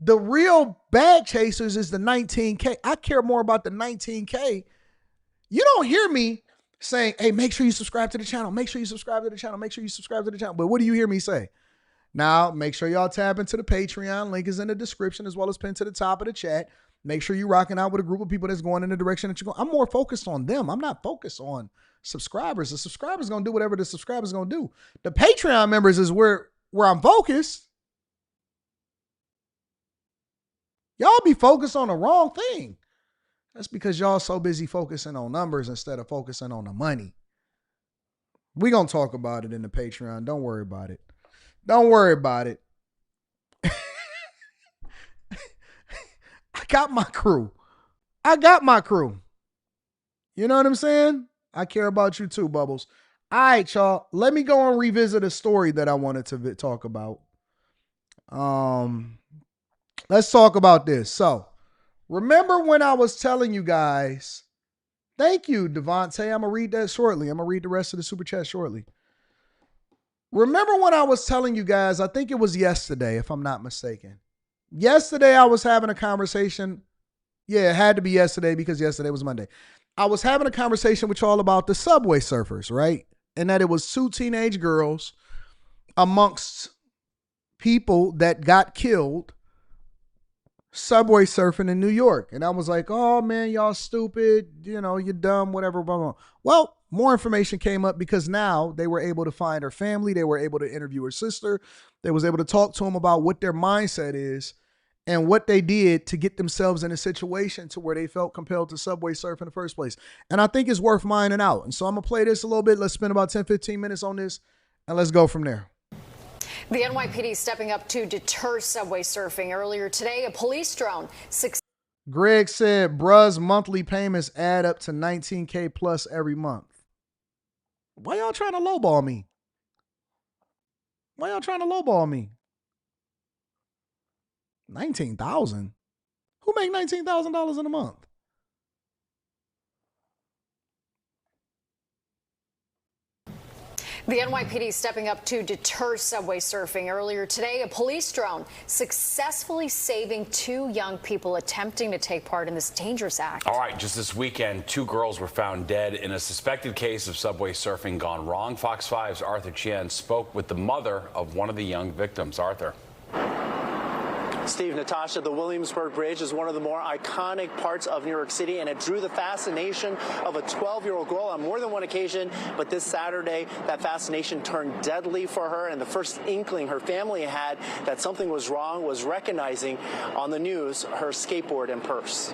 The real bag chasers is the 19K. I care more about the 19K. You don't hear me saying, hey, make sure you subscribe to the channel. Make sure you subscribe to the channel. Make sure you subscribe to the channel. But what do you hear me say? Now, make sure y'all tap into the Patreon. Link is in the description as well as pinned to the top of the chat. Make sure you're rocking out with a group of people that's going in the direction that you're going. I'm more focused on them. I'm not focused on subscribers. The subscribers going to do whatever the subscribers going to do. The Patreon members is where I'm focused. Y'all be focused on the wrong thing. That's because y'all so busy focusing on numbers instead of focusing on the money. We going to talk about it in the Patreon. Don't worry about it. Don't worry about it. I got my crew. You know what I'm saying? I care about you too, Bubbles. All right, y'all. Let me go and revisit a story that I wanted to talk about. Let's talk about this. So, remember when I was telling you guys, thank you, Devontae. I'm going to read that shortly. I'm going to read the rest of the super chat shortly. Remember when I was telling you guys, I think it was yesterday, if I'm not mistaken. Yesterday, I was having a conversation. Yeah, it had to be yesterday because yesterday was Monday. I was having a conversation with y'all about the subway surfers, right? And that it was 2 teenage girls amongst people that got killed subway surfing in New York. And I was like, oh man, y'all stupid, you're dumb, whatever, blah, blah. Well, more information came up because now they were able to find her family. They were able to interview her sister. They was able to talk to them about what their mindset is and what they did to get themselves in a situation to where they felt compelled to subway surf in the first place. And I think it's worth minding out. And so I'm going to play this a little bit. Let's spend about 10, 15 minutes on this and let's go from there. The NYPD stepping up to deter subway surfing. Earlier today, a police drone. Greg said, bruh's monthly payments add up to 19K plus every month. Why y'all trying to lowball me? 19,000? Who make $19,000 in a month? The NYPD stepping up to deter subway surfing. Earlier today, a police drone successfully saving 2 young people attempting to take part in this dangerous act. All right, just this weekend, 2 girls were found dead in a suspected case of subway surfing gone wrong. Fox 5's Arthur Chien spoke with the mother of one of the young victims. Arthur. Steve, Natasha, the Williamsburg Bridge is one of the more iconic parts of New York City, and it drew the fascination of a 12-year-old girl on more than one occasion. But this Saturday, that fascination turned deadly for her, and the first inkling her family had that something was wrong was recognizing on the news her skateboard and purse.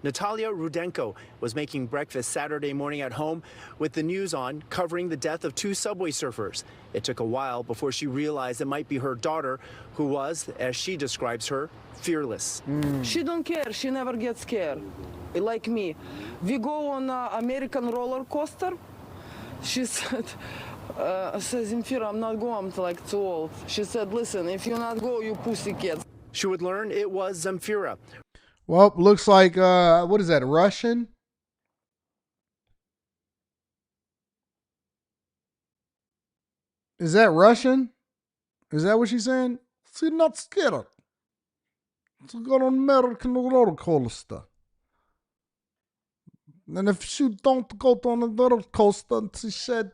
Natalia Rudenko was making breakfast Saturday morning at home with the news on, covering the death of 2 subway surfers. It took a while before she realized it might be her daughter, who was, as she describes her, fearless. She don't care. She never gets scared. Like me. We go on an American roller coaster. She said, Zemfira, I'm not going, I'm like too old. She said, listen, if you not go, you pussycat. She would learn it was Zemfira. Well, looks like, what is that, Russian? Is that Russian? Is that what she's saying? She's not scared. She's got an American roller coaster. And if she don't go on the roller coaster, she said,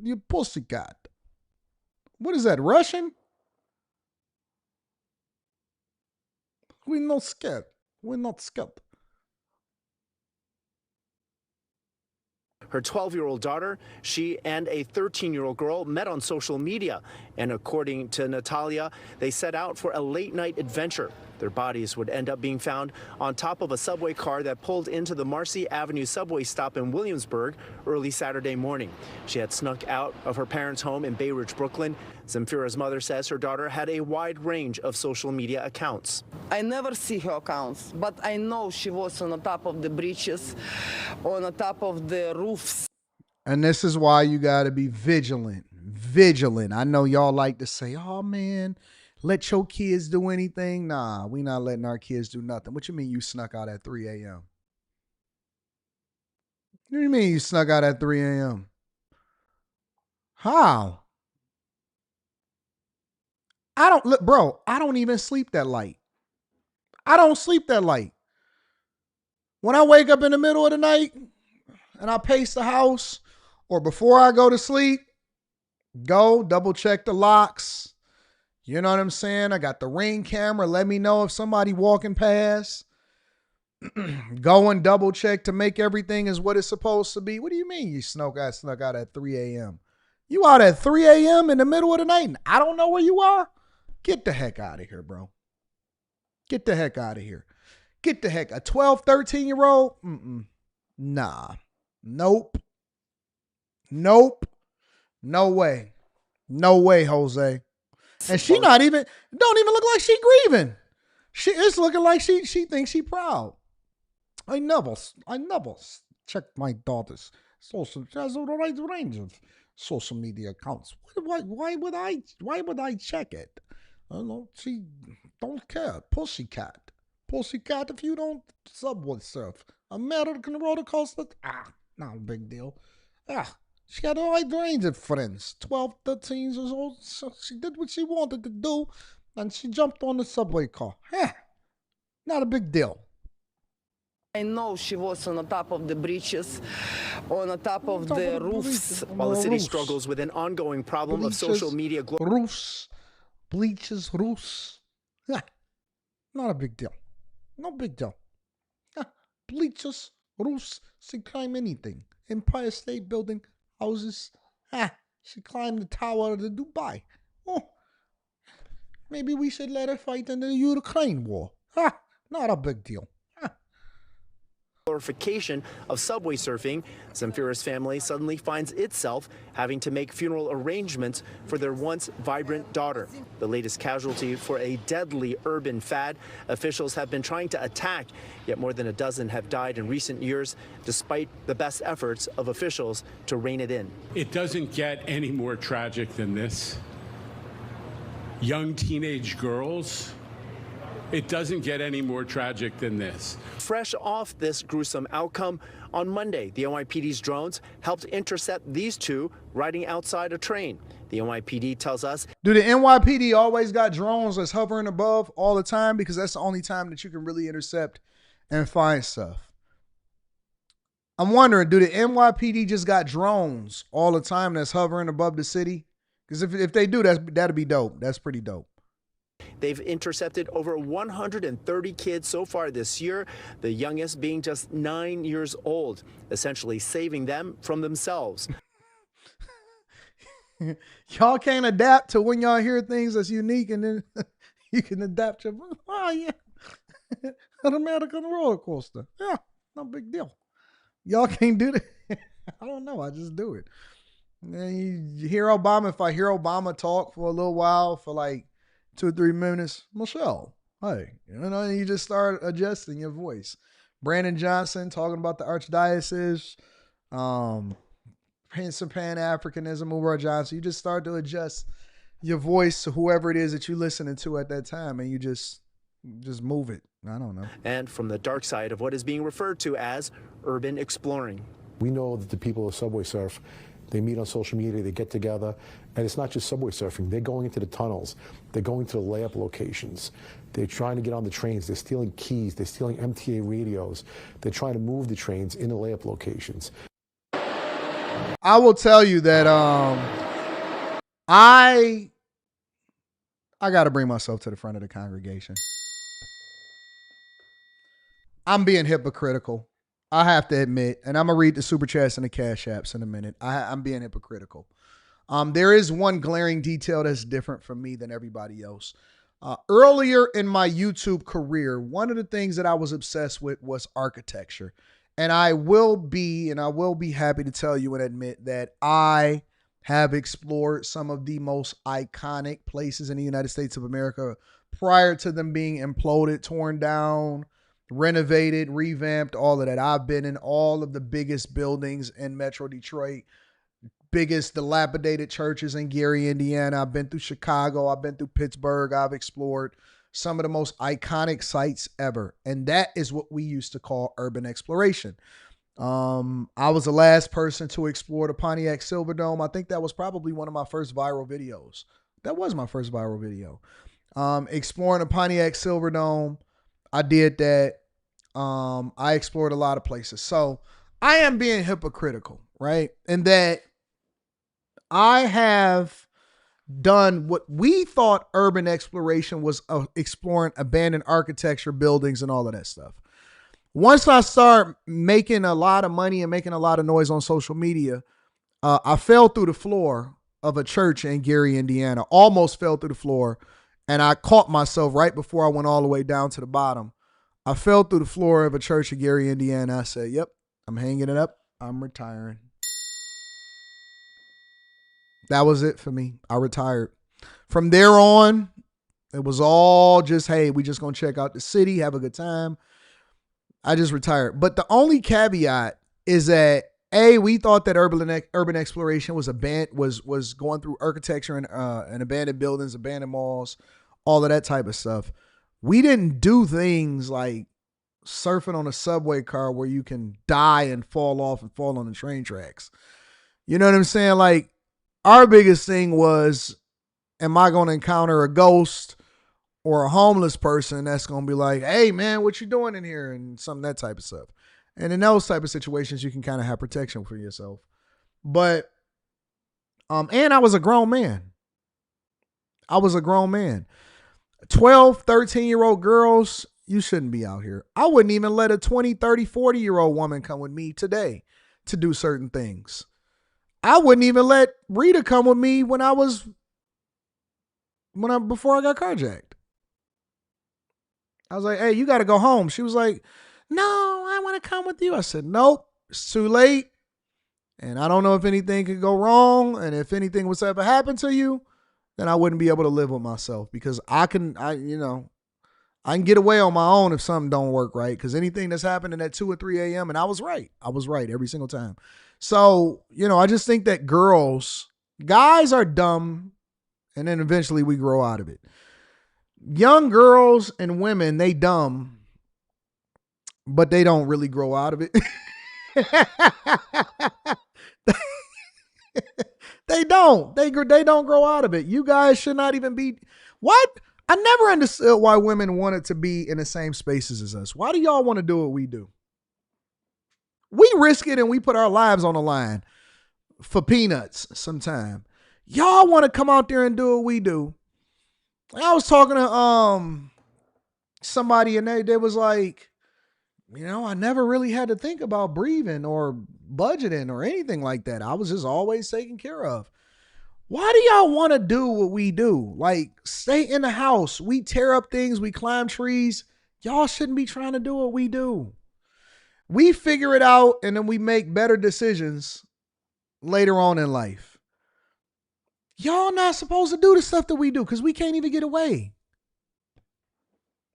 you pussycat. What is that, Russian? We're not scared. We're not scared. Her 12-year-old daughter, she and a 13-year-old girl met on social media. And according to Natalia, they set out for a late-night adventure. Their bodies would end up being found on top of a subway car that pulled into the Marcy Avenue subway stop in Williamsburg early Saturday morning. She had snuck out of her parents' home in Bay Ridge, Brooklyn. Zemfira's mother says her daughter had a wide range of social media accounts. I never see her accounts, but I know she was on the top of the bridges, on the top of the roofs. And this is why you got to be vigilant. Vigilant. I know y'all like to say, oh, man, let your kids do anything. Nah, we not letting our kids do nothing. What you mean you snuck out at 3 a.m.? What do you mean you snuck out at 3 a.m.? How? I don't even sleep that late. I don't sleep that late. When I wake up in the middle of the night and I pace the house, or before I go to sleep, go double check the locks. You know what I'm saying? I got the Ring camera. Let me know if somebody walking past. Go and double check to make everything is what it's supposed to be. What do you mean you snuck out at 3 a.m.? You out at 3 a.m. in the middle of the night and I don't know where you are? Get the heck out of here, bro. Get the heck out of here. Get the heck. A 12, 13-year-old? Nah. Nope. Nope. No way. No way, Jose. And she don't even look like she grieving. It's looking like she thinks she proud. I never check my daughter's social. She has a wide range of social media accounts. Why would I check it? I don't know. She don't care. Pussycat. Pussycat if you don't subway surf. American roller coaster. Not a big deal. She had a wide range of friends. 12, 13 years old. So she did what she wanted to do. And she jumped on the subway car. Not a big deal. I know she was on the top of the bridges, on the top of the roofs. While the city struggles with an ongoing problem of social media. Roofs. Bleachers, roofs. Not a big deal. No big deal. Bleachers, roofs. She climb anything. Empire State Building, houses. She climbed the tower of the Dubai. Maybe we should let her fight in the Ukraine war. Not a big deal. Glorification of subway surfing, Zemfira's family suddenly finds itself having to make funeral arrangements for their once vibrant daughter. The latest casualty for a deadly urban fad officials have been trying to attack, yet more than a dozen have died in recent years, despite the best efforts of officials to rein it in. It doesn't get any more tragic than this. Young teenage girls It doesn't get any more tragic than this. Fresh off this gruesome outcome, on Monday, the NYPD's drones helped intercept these two riding outside a train. The NYPD tells us. Do the NYPD always got drones that's hovering above all the time? Because that's the only time that you can really intercept and find stuff. I'm wondering, do the NYPD just got drones all the time that's hovering above the city? Because if they do, that'd be dope. That's pretty dope. They've intercepted over 130 kids so far this year, the youngest being just 9 years old, essentially saving them from themselves. Y'all can't adapt to when y'all hear things that's unique, and then you can adapt your, oh yeah, an American roller coaster. Yeah, no big deal. Y'all can't do that. I don't know. I just do it. And you hear Obama. If I hear Obama talk for a little while, for like 2 or 3 minutes, Michelle, hey, you just start adjusting your voice. Brandon Johnson talking about the Archdiocese, Prince of Pan-Africanism, Umar Johnson. You just start to adjust your voice to whoever it is that you're listening to at that time, and you just move it. I don't know. And from the dark side of what is being referred to as urban exploring. We know that the people of Subway Surf, they meet on social media, they get together, and it's not just subway surfing. They're going into the tunnels. They're going to the layup locations. They're trying to get on the trains. They're stealing keys. They're stealing MTA radios. They're trying to move the trains into layup locations. I will tell you that I got to bring myself to the front of the congregation. I'm being hypocritical. I have to admit, and I'm going to read the super chats and the cash apps in a minute. I'm being hypocritical. There is one glaring detail that's different from me than everybody else. Earlier in my YouTube career, one of the things that I was obsessed with was architecture. And I will be happy to tell you and admit that I have explored some of the most iconic places in the United States of America prior to them being imploded, torn down, renovated, revamped, all of that. I've been in all of the biggest buildings in Metro Detroit, biggest dilapidated churches in Gary, Indiana. I've been through Chicago. I've been through Pittsburgh. I've explored some of the most iconic sites ever. And that is what we used to call urban exploration. I was the last person to explore the Pontiac Silverdome. I think that was probably one of my first viral videos. That was my first viral video. Exploring the Pontiac Silverdome. I did that. I explored a lot of places. So I am being hypocritical, right? In that I have done what we thought urban exploration was, exploring abandoned architecture, buildings, and all of that stuff. Once I start making a lot of money and making a lot of noise on social media, I fell through the floor of a church in Gary, Indiana, almost fell through the floor. And I caught myself right before I went all the way down to the bottom. I fell through the floor of a church in Gary, Indiana. I said, yep, I'm hanging it up. I'm retiring. That was it for me. I retired. From there on, it was all just, hey, we just going to check out the city, have a good time. I just retired. But the only caveat is that, A, we thought that urban exploration was was going through architecture and abandoned buildings, abandoned malls, all of that type of stuff. We didn't do things like surfing on a subway car where you can die and fall off and fall on the train tracks. You know what I'm saying? Like, our biggest thing was, am I going to encounter a ghost or a homeless person that's going to be like, hey, man, what you doing in here? And some of that type of stuff. And in those type of situations, you can kind of have protection for yourself. But, and I was a grown man. 12, 13-year-old girls, you shouldn't be out here. I wouldn't even let a 20, 30, 40-year-old woman come with me today to do certain things. I wouldn't even let Rita come with me before I got carjacked. I was like, hey, you got to go home. She was like, no, I want to come with you. I said, nope, it's too late. And I don't know if anything could go wrong. And if anything was to ever happen to you, then I wouldn't be able to live with myself, because I can get away on my own if something don't work right. Because anything that's happening at 2 or 3 a.m. and I was right every single time. So, I just think that guys are dumb, and then eventually we grow out of it. young girls and women, they dumb, but they don't really grow out of it. They don't. They don't grow out of it. You guys should not even be. What? I never understood why women wanted to be in the same spaces as us. Why do y'all want to do what we do? We risk it and we put our lives on the line for peanuts sometime. Y'all want to come out there and do what we do. I was talking to somebody and they was like, I never really had to think about breathing or budgeting or anything like that. I was just always taken care of. Why do y'all want to do what we do? Like, stay in the house. We tear up things. We climb trees. Y'all shouldn't be trying to do what we do. We figure it out and then we make better decisions later on in life. Y'all not supposed to do the stuff that we do because we can't even get away.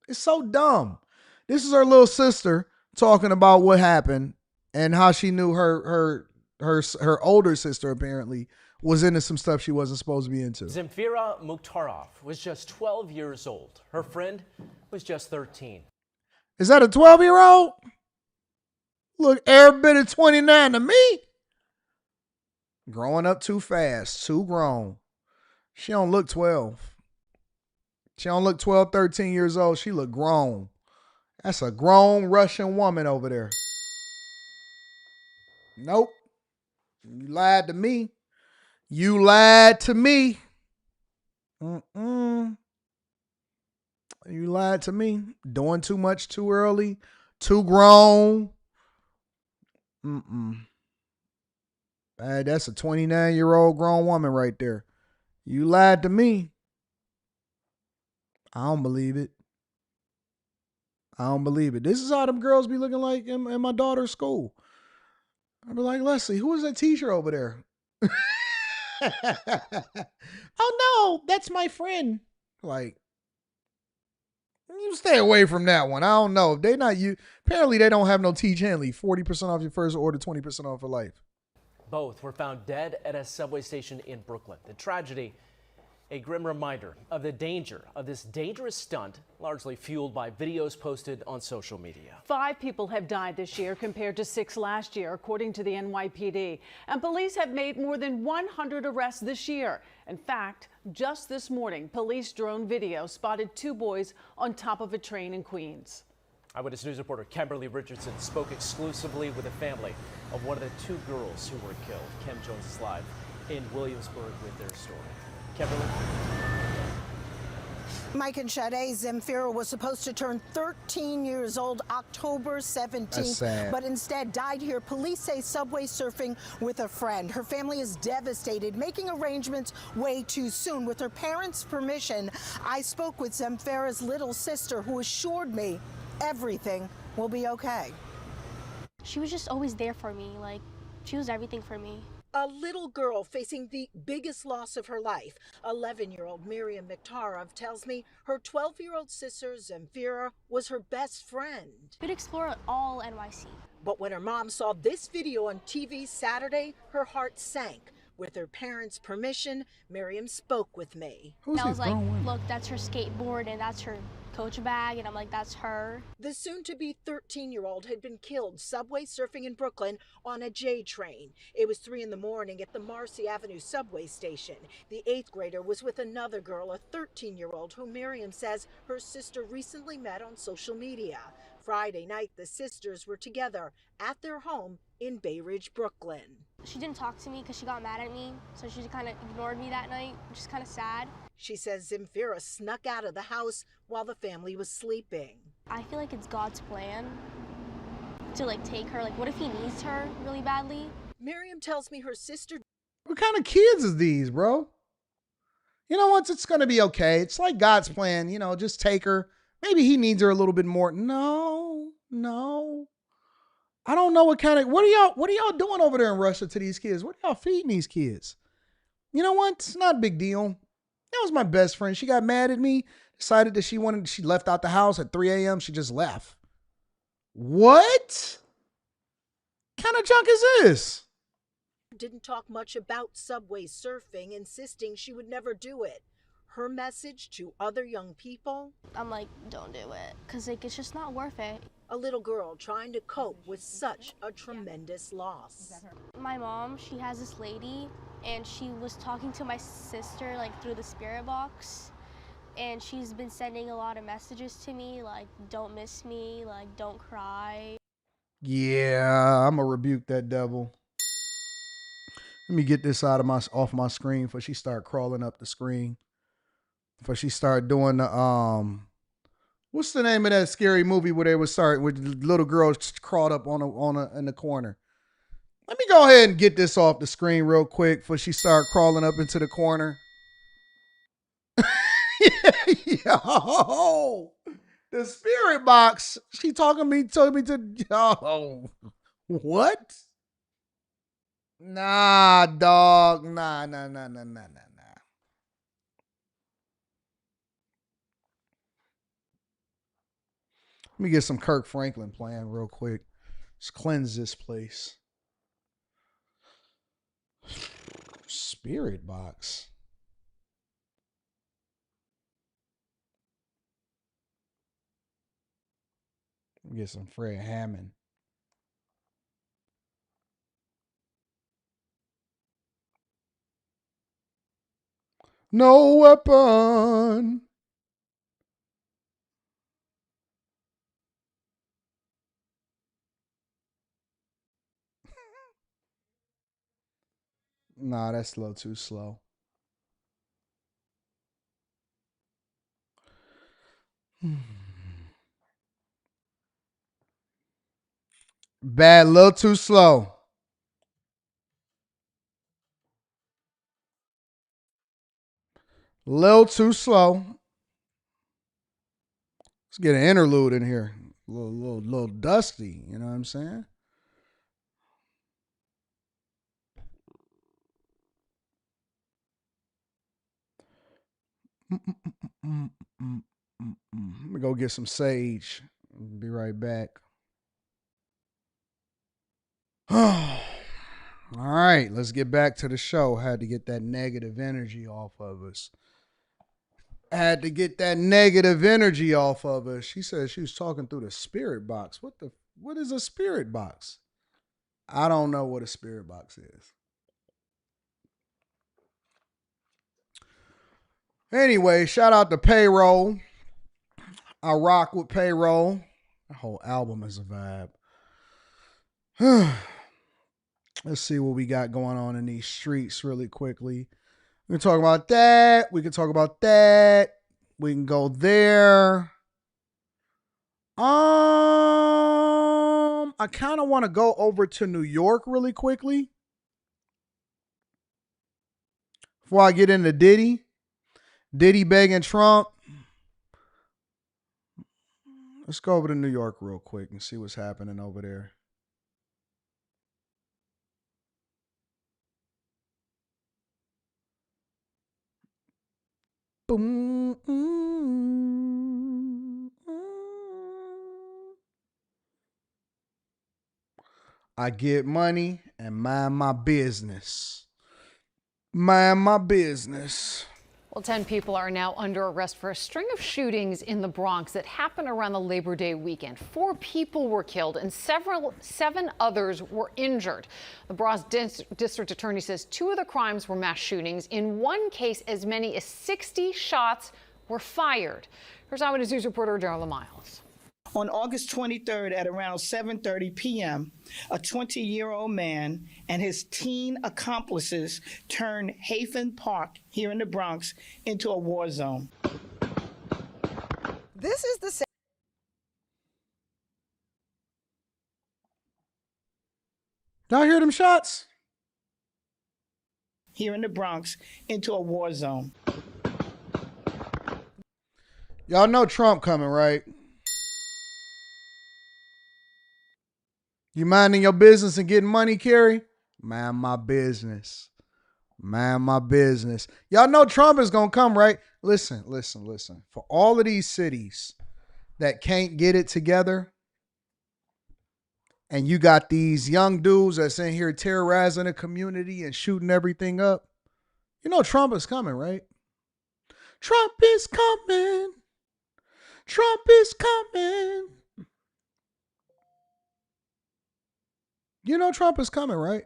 It's so dumb. This is her little sister talking about what happened and how she knew her older sister apparently was into some stuff she wasn't supposed to be into. Zemfira Mukhtarov was just 12 years old. Her friend was just 13. Is that a 12-year-old? Look, every bit of 29 to me. Growing up too fast, too grown. She don't look 12. She don't look 12, 13 years old. She look grown. That's a grown Russian woman over there. Nope. You lied to me. You lied to me. You lied to me. Doing too much too early. Too grown. That's a 29-year-old grown woman right there. You lied to me. I don't believe it. I don't believe it. This is how them girls be looking like in my daughter's school. I'd be like, Leslie, who is that teacher over there? Oh no, that's my friend. Like, you stay away from that one. I don't know. They not you. Apparently, they don't have no Teach Henley. 40% off your first order, 20% off for life. Both were found dead at a subway station in Brooklyn. The tragedy, a grim reminder of the danger of this dangerous stunt, largely fueled by videos posted on social media. 5 people have died this year compared to 6 last year, according to the NYPD. And police have made more than 100 arrests this year. In fact, just this morning, police drone video spotted 2 boys on top of a train in Queens. Eyewitness News reporter Kimberly Richardson spoke exclusively with the family of one of the 2 girls who were killed. Kim Jones is live in Williamsburg with their story. Kimberly? Mike and Sade, Zemfira was supposed to turn 13 years old October 17th, but instead died here. Police say subway surfing with a friend. Her family is devastated, making arrangements way too soon. With her parents' permission, I spoke with Zemfira's little sister, who assured me everything will be okay. She was just always there for me. Like, she was everything for me. A little girl facing the biggest loss of her life. 11-year-old Miriam Mukhtarov tells me her 12-year-old sister Zemfira was her best friend. We'd explore all NYC. But when her mom saw this video on TV Saturday, her heart sank. With her parents' permission, Miriam spoke with me. I was like, look, that's her skateboard and that's her coach bag, and I'm like, that's her. The soon-to-be 13-year-old had been killed subway surfing in Brooklyn on a J train. It was 3 in the morning at the Marcy Avenue subway station. The 8th grader was with another girl, a 13-year-old, who Miriam says her sister recently met on social media. Friday night, the sisters were together at their home in Bay Ridge, Brooklyn. She didn't talk to me because she got mad at me, so she kind of ignored me that night, which is kind of sad. She says Zemfira snuck out of the house while the family was sleeping. I feel like it's God's plan to take her. What if he needs her really badly? Miriam tells me her sister. What kind of kids is these, bro? You know what? It's going to be okay. It's like God's plan. Just take her. Maybe he needs her a little bit more. No. I don't know what are y'all doing over there in Russia to these kids? What are y'all feeding these kids? You know what? It's not a big deal. That was my best friend. She got mad at me, decided that she left out the house at 3 a.m. She just left. What kind of junk is this? Didn't talk much about subway surfing, insisting she would never do it. Her message to other young people? I'm like, don't do it, because like, it's just not worth it. A little girl trying to cope with such a tremendous loss. My mom, she has this lady, and she was talking to my sister like through the spirit box, and she's been sending a lot of messages to me like, don't miss me, like, don't cry. Yeah, I'm gonna rebuke that devil. Let me get this off my screen before she start crawling up the screen. Before she start doing the what's the name of that scary movie where they would start with little girls crawled up in the corner? Let me go ahead and get this off the screen real quick before she start crawling up into the corner. Yo, the spirit box. She told me to. Oh, what? Nah, dog. Nah. Let me get some Kirk Franklin playing real quick. Let's cleanse this place. Spirit box. Let me get some Fred Hammond. No weapon. Nah, that's a little too slow. Bad, a little too slow. Little too slow. Let's get an interlude in here. A little dusty, you know what I'm saying? Let me go get some sage. Be right back. All right, let's get back to the show. Had to get that negative energy off of us. Had to get that negative energy off of us. She said she was talking through the spirit box. What is a spirit box? I don't know what a spirit box is. Anyway, shout out to Payroll. I rock with Payroll. The whole album is a vibe. Let's see what we got going on in these streets really quickly. We can talk about that. We can talk about that. We can go there. I kind of want to go over to New York really quickly before I get into Diddy. Diddy begging Trump. Let's go over to New York real quick and see what's happening over there. Boom. I get money and mind my business. Mind my business. Well, 10 people are now under arrest for a string of shootings in the Bronx that happened around the Labor Day weekend. 4 people were killed and 7 others were injured. The Bronx District Attorney says 2 of the crimes were mass shootings. In one case, as many as 60 shots were fired. Here's Eyewitness News reporter Darla Miles. On August 23rd at around 7:30 p.m., a 20-year-old man and his teen accomplices turned Hafen Park here in the Bronx into a war zone. This is the Y'all hear them shots? Here in the Bronx into a war zone. Y'all know Trump coming, right? You minding your business and getting money, Kerry? Mind my business. Mind my business. Y'all know Trump is going to come, right? Listen. For all of these cities that can't get it together, and you got these young dudes that's in here terrorizing the community and shooting everything up, you know Trump is coming, right? Trump is coming. Trump is coming. You know Trump is coming, right?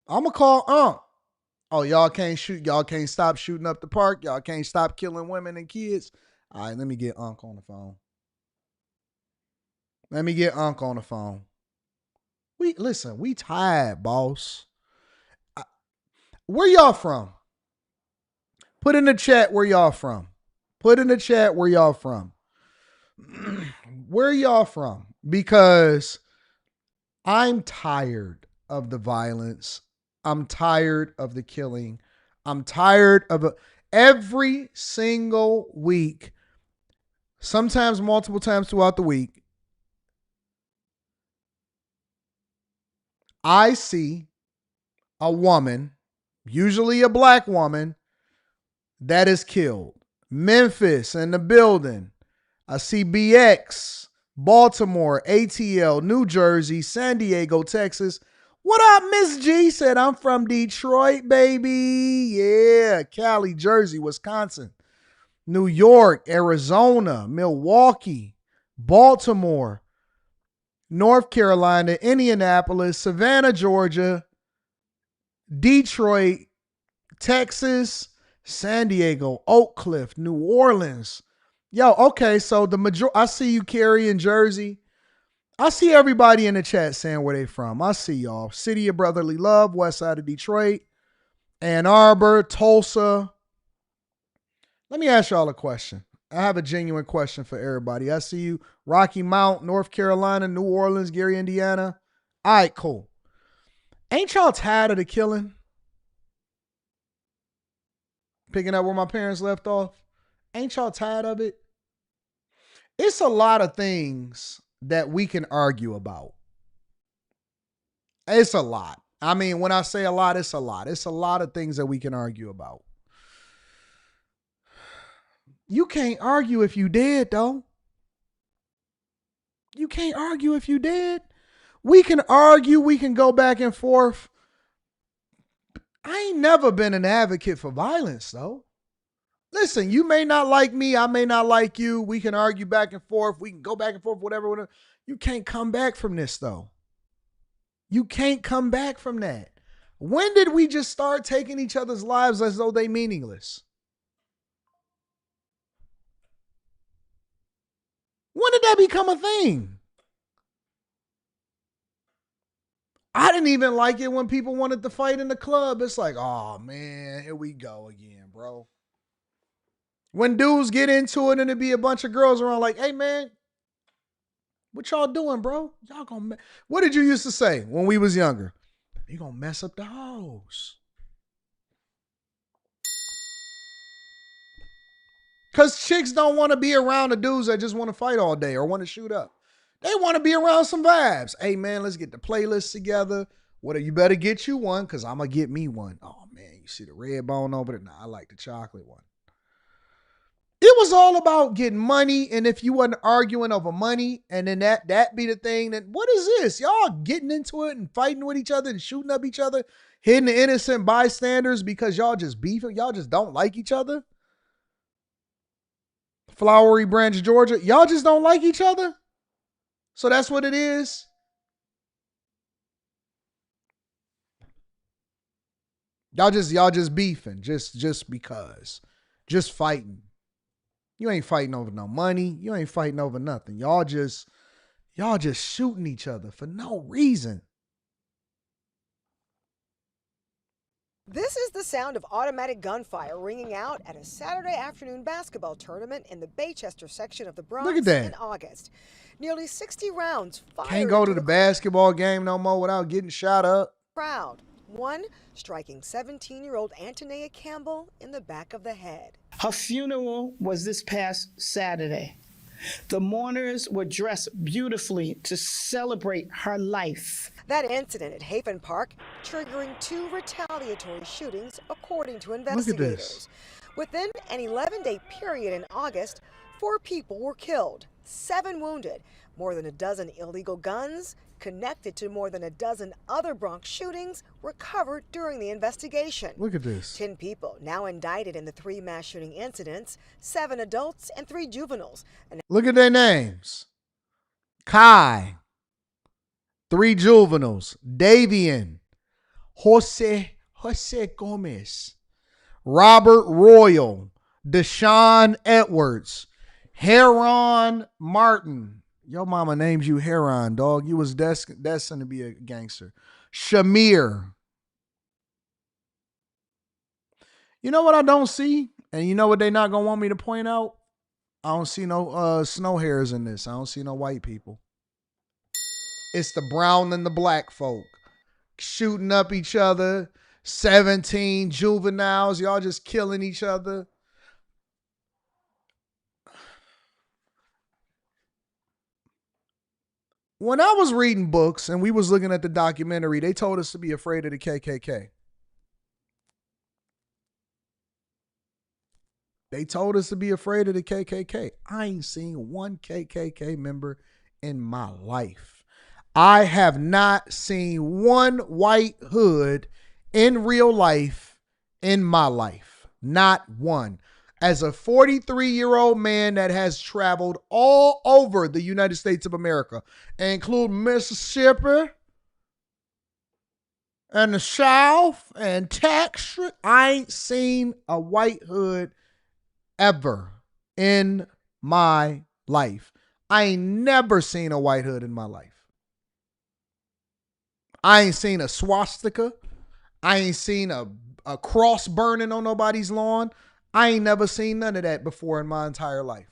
I'm going to call Oh, y'all can't shoot. Y'all can't stop shooting up the park. Y'all can't stop killing women and kids. All right, let me get Unc on the phone. Let me get Unc on the phone. We tired, boss. Where y'all from? Put in the chat where y'all from. Put in the chat where y'all from. Where y'all from? Because I'm tired of the violence. I'm tired of the killing. I'm tired of every single week, sometimes multiple times throughout the week, I see a woman, usually a black woman, that is killed. Memphis in the building. I see BX, Baltimore, ATL, New Jersey, San Diego, Texas. What up, Miss G? Said, I'm from Detroit, baby. Yeah, Cali, Jersey, Wisconsin, New York, Arizona, Milwaukee, Baltimore, North Carolina, Indianapolis, Savannah, Georgia, Detroit, Texas, San Diego, Oak Cliff, New Orleans. Yo, okay, so I see you, Carrie, in Jersey. I see everybody in the chat saying where they from. I see y'all. City of Brotherly Love, west side of Detroit, Ann Arbor, Tulsa. Let me ask y'all a question. I have a genuine question for everybody. I see you, Rocky Mount, North Carolina, New Orleans, Gary, Indiana. All right, cool. Ain't y'all tired of the killing? Picking up where my parents left off. Ain't y'all tired of it? It's a lot of things that we can argue about. It's a lot. I mean, when I say a lot, it's a lot. It's a lot of things that we can argue about. You can't argue if you dead, though. You can't argue if you dead. We can argue. We can go back and forth. I ain't never been an advocate for violence, though. Listen, you may not like me. I may not like you. We can argue back and forth. We can go back and forth, whatever. You can't come back from this, though. You can't come back from that. When did we just start taking each other's lives as though they meaningless? When did that become a thing? I didn't even like it when people wanted to fight in the club. It's like, oh, man, here we go again, bro. When dudes get into it and it be a bunch of girls around like, hey, man, what y'all doing, bro? Y'all gonna what did you used to say when we was younger? You gonna mess up the hoes. Because chicks don't want to be around the dudes that just want to fight all day or want to shoot up. They want to be around some vibes. Hey, man, let's get the playlist together. You better get you one because I'm going to get me one. Oh, man, you see the red bone over there? Nah, I like the chocolate one. It was all about getting money, and if you wasn't arguing over money, and then that be the thing, then what is this? Y'all getting into it and fighting with each other and shooting up each other, hitting the innocent bystanders because y'all just beefing? Y'all just don't like each other? Flowery Branch, Georgia. Y'all just don't like each other? So that's what it is? Y'all just beefing just because. Just fighting. You ain't fighting over no money. You ain't fighting over nothing. Y'all just shooting each other for no reason. This is the sound of automatic gunfire ringing out at a Saturday afternoon basketball tournament in the Baychester section of the Bronx. Look at that. In August. Nearly 60 rounds fired. Can't go to the basketball game no more without getting shot up. Crowd. One striking 17-year-old Antonia Campbell in the back of the head. Her funeral was this past Saturday. The mourners were dressed beautifully to celebrate her life. That incident at Haven Park triggering 2 retaliatory shootings, according to investigators. Look at this. Within an 11-day period in August, 4 people were killed, 7 wounded, more than a dozen illegal guns connected to more than a dozen other Bronx shootings recovered during the investigation. Look at this. 10 people now indicted in the 3 mass shooting incidents, 7 adults and 3 juveniles. And Look at their names. Kai, 3 juveniles. Davian, Jose Gomez, Robert Royal, Deshaun Edwards, Heron Martin. Your mama names you Heron, dog. You was destined to be a gangster. Shamir. You know what I don't see? And you know what they not going to want me to point out? I don't see no snow hairs in this. I don't see no white people. It's the brown and the black folk shooting up each other. 17 juveniles. Y'all just killing each other. When I was reading books and we was looking at the documentary, they told us to be afraid of the KKK. They told us to be afraid of the KKK. I ain't seen one KKK member in my life. I have not seen one white hood in real life in my life. Not one. As a 43-year-old man that has traveled all over the United States of America, including Mississippi and the South and Texas, I ain't seen a white hood ever in my life. I ain't never seen a white hood in my life. I ain't seen a swastika. I ain't seen a cross burning on nobody's lawn. I ain't never seen none of that before in my entire life.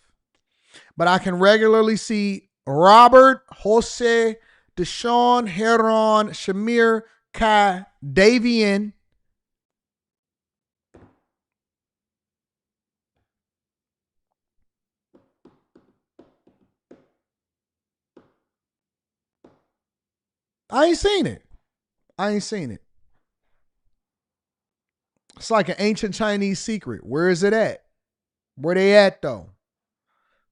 But I can regularly see Robert, Jose, Deshaun, Heron, Shamir, Kai, Davian, I ain't seen it. I ain't seen it. It's like an ancient Chinese secret. Where is it at? Where they at, though?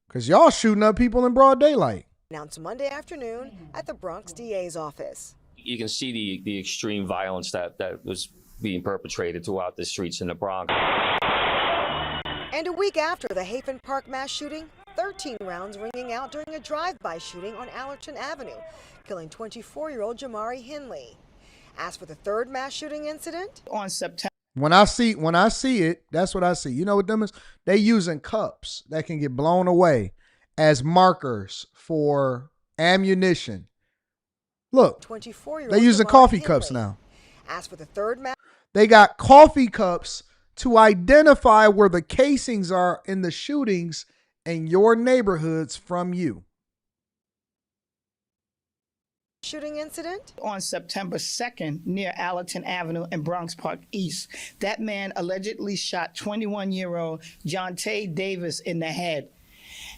Because y'all shooting up people in broad daylight. announced Monday afternoon at the Bronx DA's office. You can see the extreme violence that was being perpetrated throughout the streets in the Bronx. And a week after the Haven Park mass shooting, 13 rounds ringing out during a drive-by shooting on Allerton Avenue, killing 24-year-old Jamari Henley. As for the third mass shooting incident, on September. When I see it, that's what I see. You know what them is? They using cups that can get blown away as markers for ammunition. Look, 24-year-old they using Jamari coffee Henley. cups now. As for the third mass, They got coffee cups to identify where the casings are in the shootings in your neighborhoods from you. shooting incident? On September 2nd, near Allerton Avenue and Bronx Park East, that man allegedly shot 21-year-old Jonte Davis in the head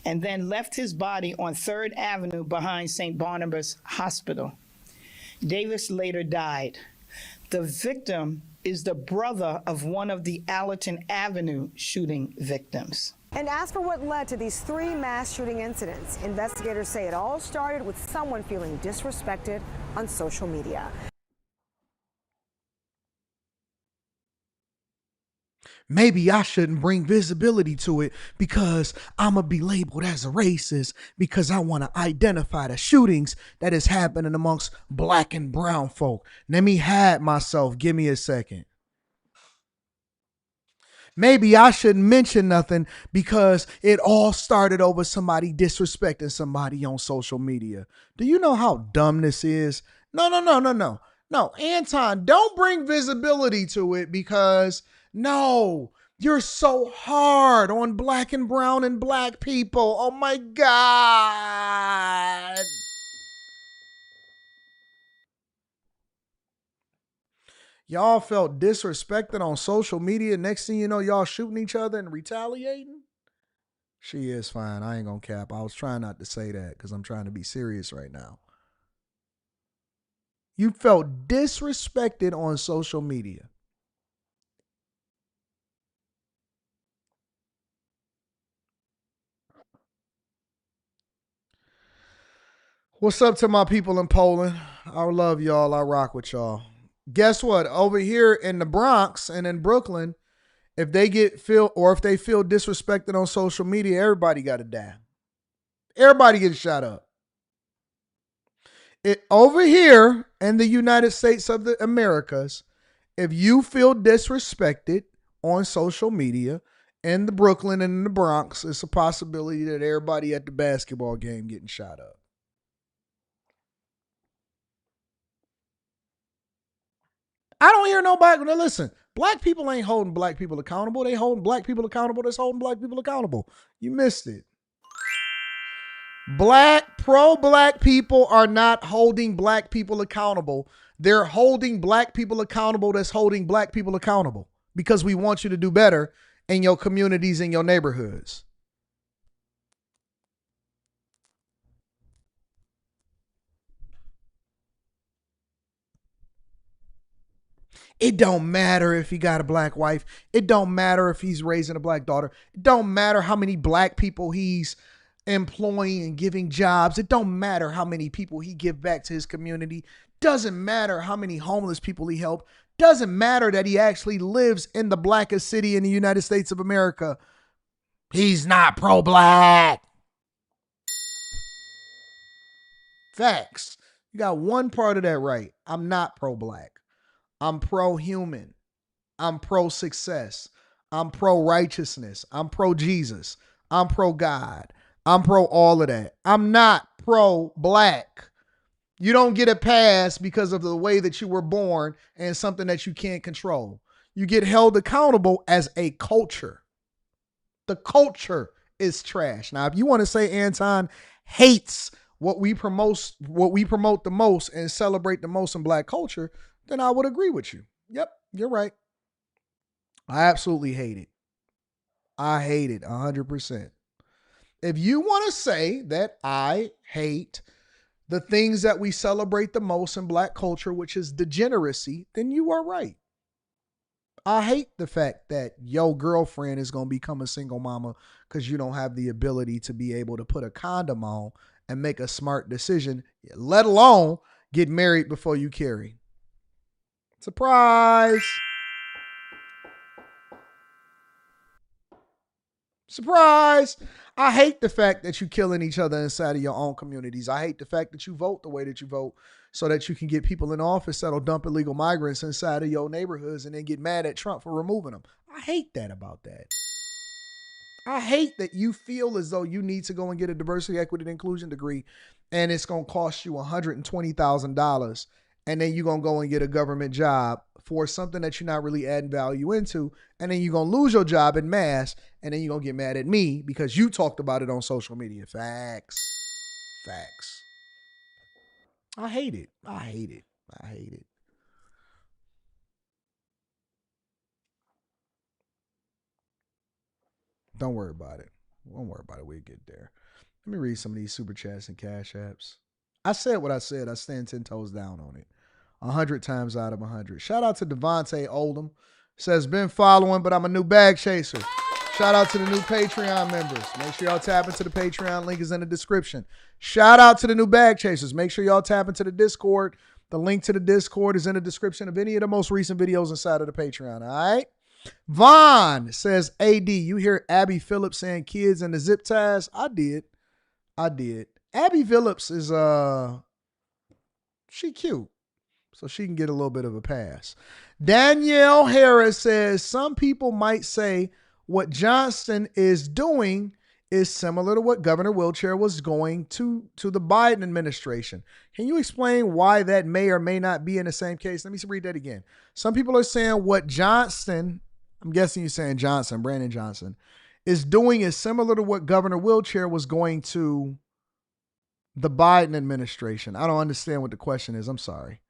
and then left his body on 3rd Avenue behind St. Barnabas Hospital. Davis later died. The victim is the brother of one of the Allerton Avenue shooting victims. And as for what led to these 3 mass shooting incidents, investigators say it all started with someone feeling disrespected on social media. Maybe I shouldn't bring visibility to it because I'm going to be labeled as a racist because I want to identify the shootings that is happening amongst black and brown folk. Let me hide myself. Give me a second. Maybe I shouldn't mention nothing because it all started over somebody disrespecting somebody on social media. Do you know how dumb this is? No, Anton, don't bring visibility to it because no, you're so hard on black and brown and black people. Oh my God. Y'all felt disrespected on social media. Next thing you know, y'all shooting each other and retaliating. She is fine. I ain't gonna cap. I was trying not to say that because I'm trying to be serious right now. You felt disrespected on social media. What's up to my people in Poland? I love y'all. I rock with y'all. Guess what? Over here in the Bronx and in Brooklyn, if they feel disrespected on social media, everybody got to die. Everybody gets shot up. Over here in the United States of the Americas, if you feel disrespected on social media in the Brooklyn and in the Bronx, it's a possibility that everybody at the basketball game getting shot up. I don't hear nobody. Now listen, black people ain't holding black people accountable. They holding black people accountable. That's holding black people accountable. You missed it. Pro-black people are not holding black people accountable. They're holding black people accountable that's holding black people accountable because we want you to do better in your communities, in your neighborhoods. It don't matter if he got a black wife. It don't matter if he's raising a black daughter. It don't matter how many black people he's employing and giving jobs. It don't matter how many people he give back to his community. Doesn't matter how many homeless people he helped. Doesn't matter that he actually lives in the blackest city in the United States of America. He's not pro-black. Facts. You got one part of that right. I'm not pro-black. I'm pro-human. I'm pro-success. I'm pro-righteousness. I'm pro-Jesus. I'm pro-God. I'm pro all of that. I'm not pro-black. You don't get a pass because of the way that you were born and something that you can't control. You get held accountable as a culture. The culture is trash. Now, if you want to say Anton hates what we promote the most and celebrate the most in black culture, then I would agree with you. Yep, you're right. I absolutely hate it. I hate it 100%. If you want to say that I hate the things that we celebrate the most in black culture, which is degeneracy, then you are right. I hate the fact that your girlfriend is going to become a single mama because you don't have the ability to be able to put a condom on and make a smart decision, let alone get married before you carry. Surprise. Surprise. I hate the fact that you're killing each other inside of your own communities. I hate the fact that you vote the way that you vote so that you can get people in office that'll dump illegal migrants inside of your neighborhoods and then get mad at Trump for removing them. I hate that about that. I hate that you feel as though you need to go and get a diversity, equity, and inclusion degree and it's going to cost you $120,000 and then you're going to go and get a government job for something that you're not really adding value into, and then you're going to lose your job en masse, and then you're going to get mad at me because you talked about it on social media. Facts. Facts. I hate it. I hate it. I hate it. Don't worry about it. Don't worry about it. We'll get there. Let me read some of these super chats and cash apps. I said what I said. I stand 10 toes down on it. 100 times out of 100. Shout out to Devontae Oldham. Says, been following, but I'm a new bag chaser. Shout out to the new Patreon members. Make sure y'all tap into the Patreon. Link is in the description. Shout out to the new bag chasers. Make sure y'all tap into the Discord. The link to the Discord is in the description of any of the most recent videos inside of the Patreon. All right. Vaughn says, AD, you hear Abby Phillips saying kids in the zip ties? I did. Abby Phillips is, she cute. So she can get a little bit of a pass. Danielle Harris says, some people might say what Johnson is doing is similar to what Governor Wiltshire was going to the Biden administration. Can you explain why that may or may not be in the same case? Let me read that again. Some people are saying what Johnson, I'm guessing you're saying Johnson, Brandon Johnson, is doing is similar to what Governor Wiltshire was going to the Biden administration. I don't understand what the question is. I'm sorry.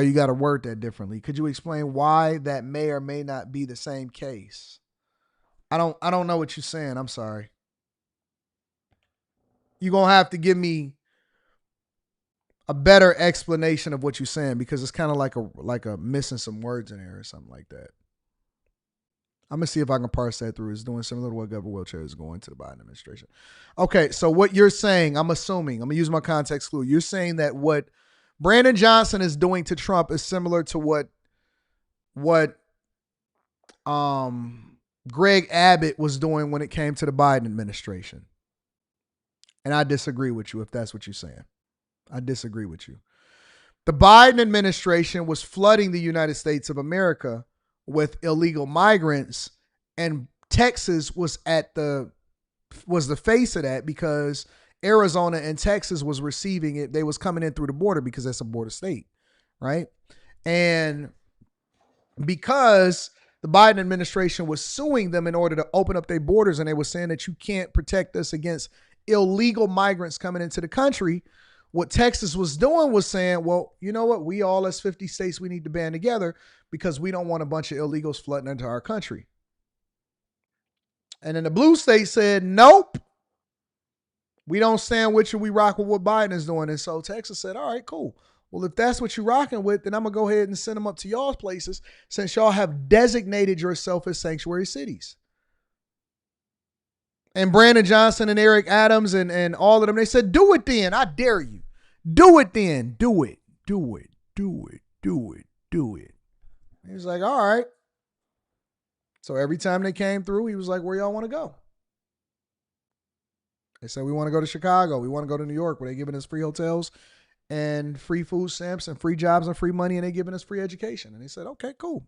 You got to word that differently. Could you explain why that may or may not be the same case? I don't know what you're saying. I'm sorry. You're going to have to give me a better explanation of what you're saying because it's kind of like a missing some words in there or something like that. I'm going to see if I can parse that through. It's doing similar to what government wheelchair is going to the Biden administration. Okay, so what you're saying, I'm assuming, I'm going to use my context clue. You're saying that what Brandon Johnson is doing to Trump is similar to what Greg Abbott was doing when it came to the Biden administration. And I disagree with you if that's what you're saying. I disagree with you. The Biden administration was flooding the United States of America with illegal migrants, and Texas was the face of that because Arizona and Texas was receiving it. They was coming in through the border because that's a border state, right? And because the Biden administration was suing them in order to open up their borders, and they were saying that you can't protect us against illegal migrants coming into the country, what Texas was doing was saying, well, you know what? We all as 50 states, we need to band together because we don't want a bunch of illegals flooding into our country. And then the blue state said, nope, we don't stand with you. We rock with what Biden is doing. And so Texas said, all right, cool. Well, if that's what you're rocking with, then I'm going to go ahead and send them up to y'all's places since y'all have designated yourself as sanctuary cities. And Brandon Johnson and Eric Adams and all of them, they said, do it then. I dare you. Do it then. Do it. Do it. Do it. Do it. Do it. He was like, all right. So every time they came through, he was like, where y'all want to go? They said, we want to go to Chicago. We want to go to New York, where they're giving us free hotels and free food stamps and free jobs and free money, and they're giving us free education. And they said, okay, cool.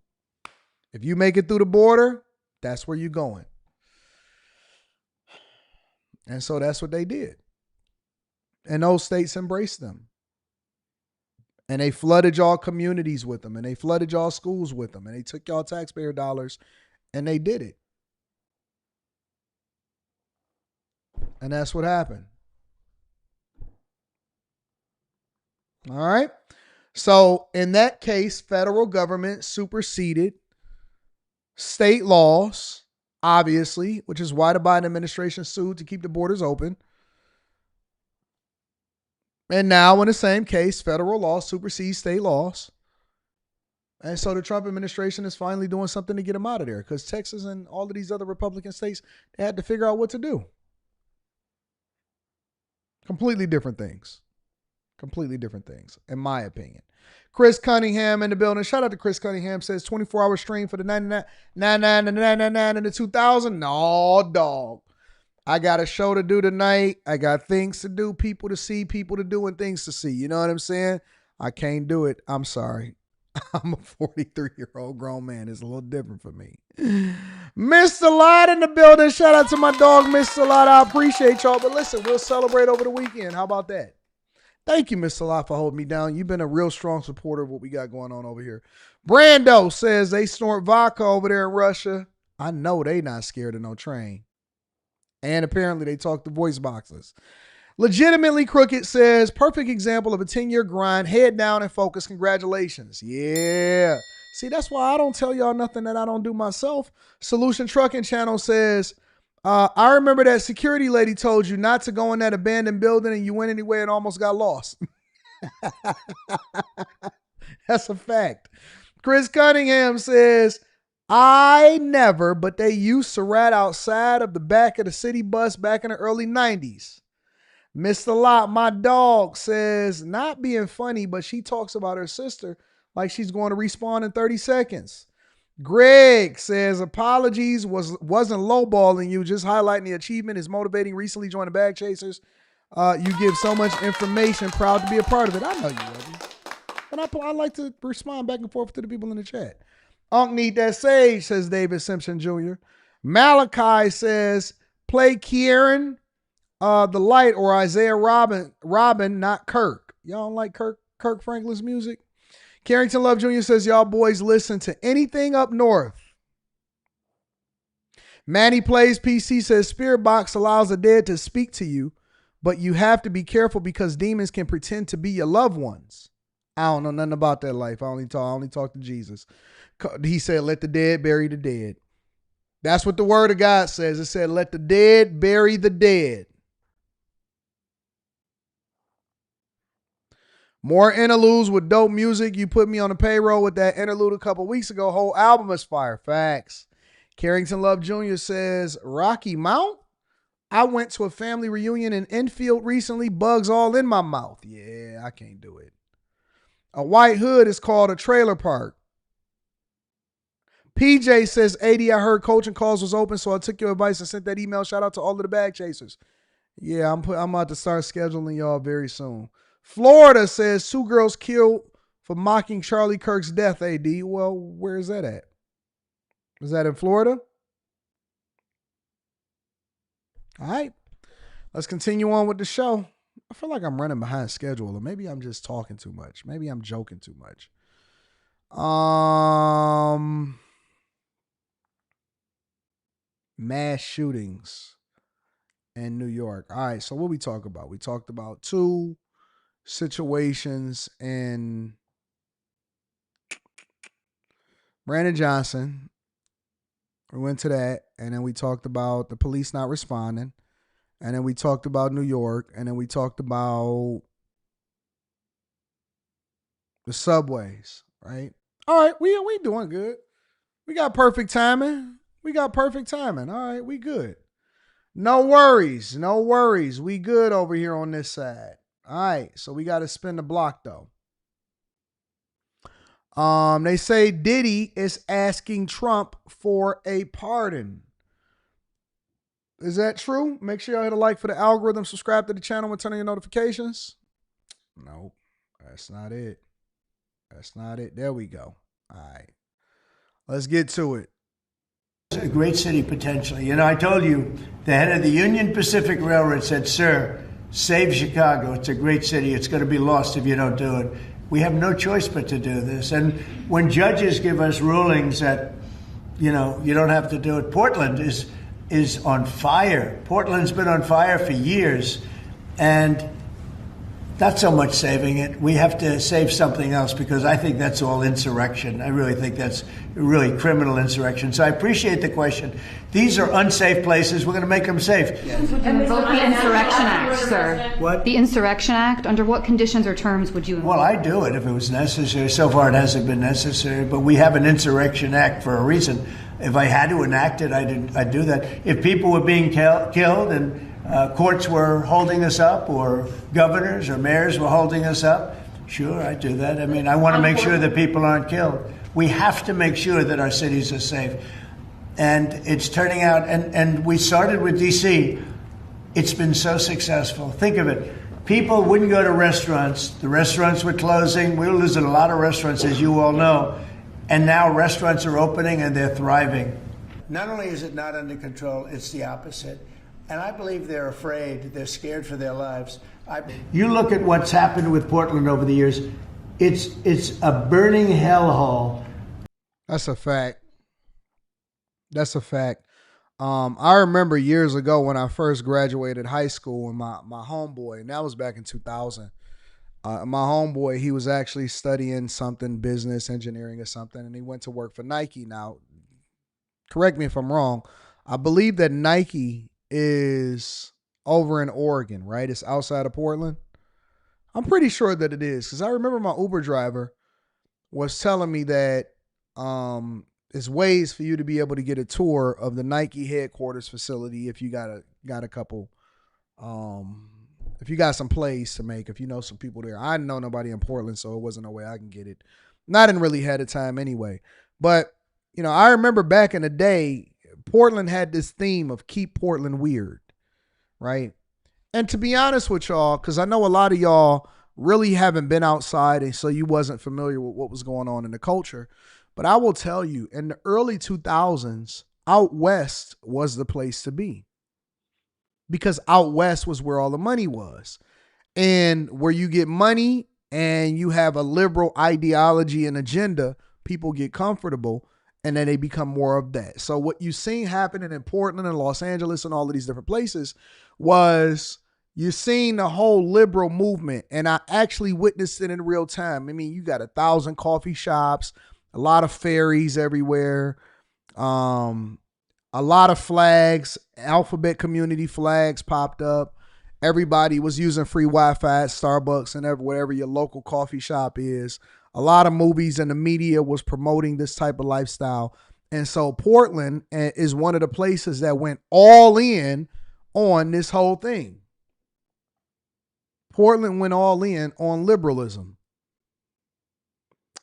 If you make it through the border, that's where you're going. And so that's what they did. And those states embraced them. And they flooded y'all communities with them. And they flooded y'all schools with them. And they took y'all taxpayer dollars and they did it. And that's what happened. All right. So in that case, federal government superseded state laws, obviously, which is why the Biden administration sued to keep the borders open. And now in the same case, federal law supersedes state laws. And so the Trump administration is finally doing something to get them out of there because Texas and all of these other Republican states, they had to figure out what to do. Completely different things. Completely different things, in my opinion. Chris Cunningham in the building. Shout out to Chris Cunningham. Says 24-hour stream for the 99, 99, and the 999 and the 2000. No, dog. I got a show to do tonight. I got things to do, people to see, people to do, and things to see. You know what I'm saying? I can't do it. I'm sorry. I'm a 43-year-old grown man. It's a little different for me. Mr. Lott in the building. Shout out to my dog, Mr. Lott. I appreciate y'all. But listen, we'll celebrate over the weekend. How about that? Thank you, Mr. Lott, for holding me down. You've been a real strong supporter of what we got going on over here. Brando says they snort vodka over there in Russia. I know they not scared of no train. And apparently they talk to voice boxes. Legitimately Crooked says, perfect example of a 10-year grind. Head down and focus. Congratulations. Yeah. See, that's why I don't tell y'all nothing that I don't do myself. Solution Trucking Channel says, I remember that security lady told you not to go in that abandoned building and you went anyway and almost got lost. That's a fact. Chris Cunningham says, I never, but they used to rat outside of the back of the city bus back in the early 90s. Mr. Lott, my dog, says, not being funny, but she talks about her sister like she's going to respawn in 30 seconds. Greg says, apologies, wasn't lowballing you, just highlighting the achievement is motivating. Recently joined the Bag Chasers. You give so much information, proud to be a part of it. I know you, Reggie. But I like to respond back and forth to the people in the chat. Unc need that sage, says David Simpson Jr. Malachi says, play Kieran the Light or Isaiah Robin, not Kirk. Y'all don't like Kirk Franklin's music? Carrington Love Jr. says, y'all boys listen to anything up north. Manny Plays PC says, Spirit Box allows the dead to speak to you, but you have to be careful because demons can pretend to be your loved ones. I don't know nothing about that life. I only talk to Jesus. He said, let the dead bury the dead. That's what the word of God says. It said, let the dead bury the dead. More interludes with dope music. You put me on the payroll with that interlude a couple weeks ago. Whole album is fire. Facts. Carrington Love Jr. says, Rocky Mount? I went to a family reunion in Enfield recently. Bugs all in my mouth. Yeah, I can't do it. A White Hood is called a trailer park. PJ says, 80, I heard coaching calls was open, so I took your advice and sent that email. Shout out to all of the bag chasers. Yeah, I'm about to start scheduling y'all very soon. Florida says 2 girls killed for mocking Charlie Kirk's death, AD. Well, where is that at? Is that in Florida? All right. Let's continue on with the show. I feel like I'm running behind schedule, or maybe I'm just talking too much. Maybe I'm joking too much. Mass shootings in New York. All right, so what we talk about? We talked about 2 situations in Brandon Johnson. We went to that, and then we talked about the police not responding, and then we talked about New York, and then we talked about the subways, right? All right, we doing good. We got perfect timing. All right, we good. No worries. We good over here on this side. All right, so we got to spin the block, though. They say Diddy is asking Trump for a pardon. Is that true? Make sure y'all hit a like for the algorithm, subscribe to the channel, and turn on your notifications. Nope, that's not it. There we go. All right, let's get to it. It's a great city potentially. You know, I told you, the head of the Union Pacific Railroad said, sir, save Chicago. It's a great city. It's going to be lost if you don't do it. We have no choice but to do this. And when judges give us rulings that, you know, you don't have to do it, Portland is on fire. Portland's been on fire for years. And not so much saving it. We have to save something else, because I think that's all insurrection. I really think that's really criminal insurrection. So I appreciate the question. These are unsafe places. We're going to make them safe. Would you invoke the Insurrection Act, sir? What? The Insurrection Act? Under what conditions or terms would you invoke? Well, I'd do it if it was necessary. So far, it hasn't been necessary. But we have an Insurrection Act for a reason. If I had to enact it, I'd do that. If people were being killed and courts were holding us up, or governors or mayors were holding us up, sure, I'd do that. I mean, I want to make sure that people aren't killed. We have to make sure that our cities are safe. And it's turning out, and we started with D.C. It's been so successful. Think of it. People wouldn't go to restaurants. The restaurants were closing. We were losing a lot of restaurants, as you all know. And now restaurants are opening and they're thriving. Not only is it not under control, it's the opposite. And I believe they're afraid. They're scared for their lives. You look at what's happened with Portland over the years. It's a burning hellhole. That's a fact. I remember years ago when I first graduated high school, and my homeboy, and that was back in 2000. My homeboy, he was actually studying something, business, engineering or something, and he went to work for Nike. Now, correct me if I'm wrong. I believe that Nike is over in Oregon, right? It's outside of Portland. I'm pretty sure that it is, because I remember my Uber driver was telling me that there's ways for you to be able to get a tour of the Nike headquarters facility if you got a couple, if you got some plays to make, if you know some people there. I didn't know nobody in Portland, so it wasn't no way I can get it. Not in really ahead of time anyway. But, you know, I remember back in the day, Portland had this theme of keep Portland weird, right? And to be honest with y'all, because I know a lot of y'all really haven't been outside, and so you wasn't familiar with what was going on in the culture. But I will tell you, in the early 2000s, out west was the place to be, because out west was where all the money was. And where you get money and you have a liberal ideology and agenda, people get comfortable, and then they become more of that. So what you seen happening in Portland and Los Angeles and all of these different places was you seen the whole liberal movement. And I actually witnessed it in real time. I mean, you got 1,000 coffee shops, a lot of ferries everywhere, a lot of flags, alphabet community flags popped up. Everybody was using free Wi-Fi at Starbucks and whatever your local coffee shop is. A lot of movies and the media was promoting this type of lifestyle. And so Portland is one of the places that went all in on this whole thing. Portland went all in on liberalism.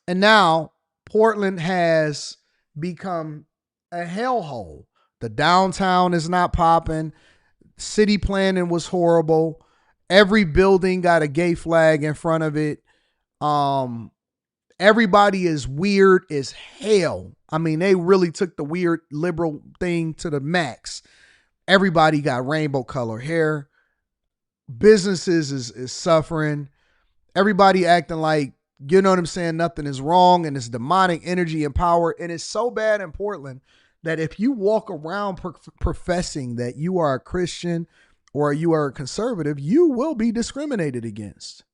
And now Portland has become a hellhole. The downtown is not popping. City planning was horrible. Every building got a gay flag in front of it. Everybody is weird as hell. I mean, they really took the weird liberal thing to the max. Everybody got rainbow color hair. Businesses is suffering. Everybody acting like, you know what I'm saying, nothing is wrong, and it's demonic energy and power. And it's so bad in Portland that if you walk around professing that you are a Christian or you are a conservative, you will be discriminated against.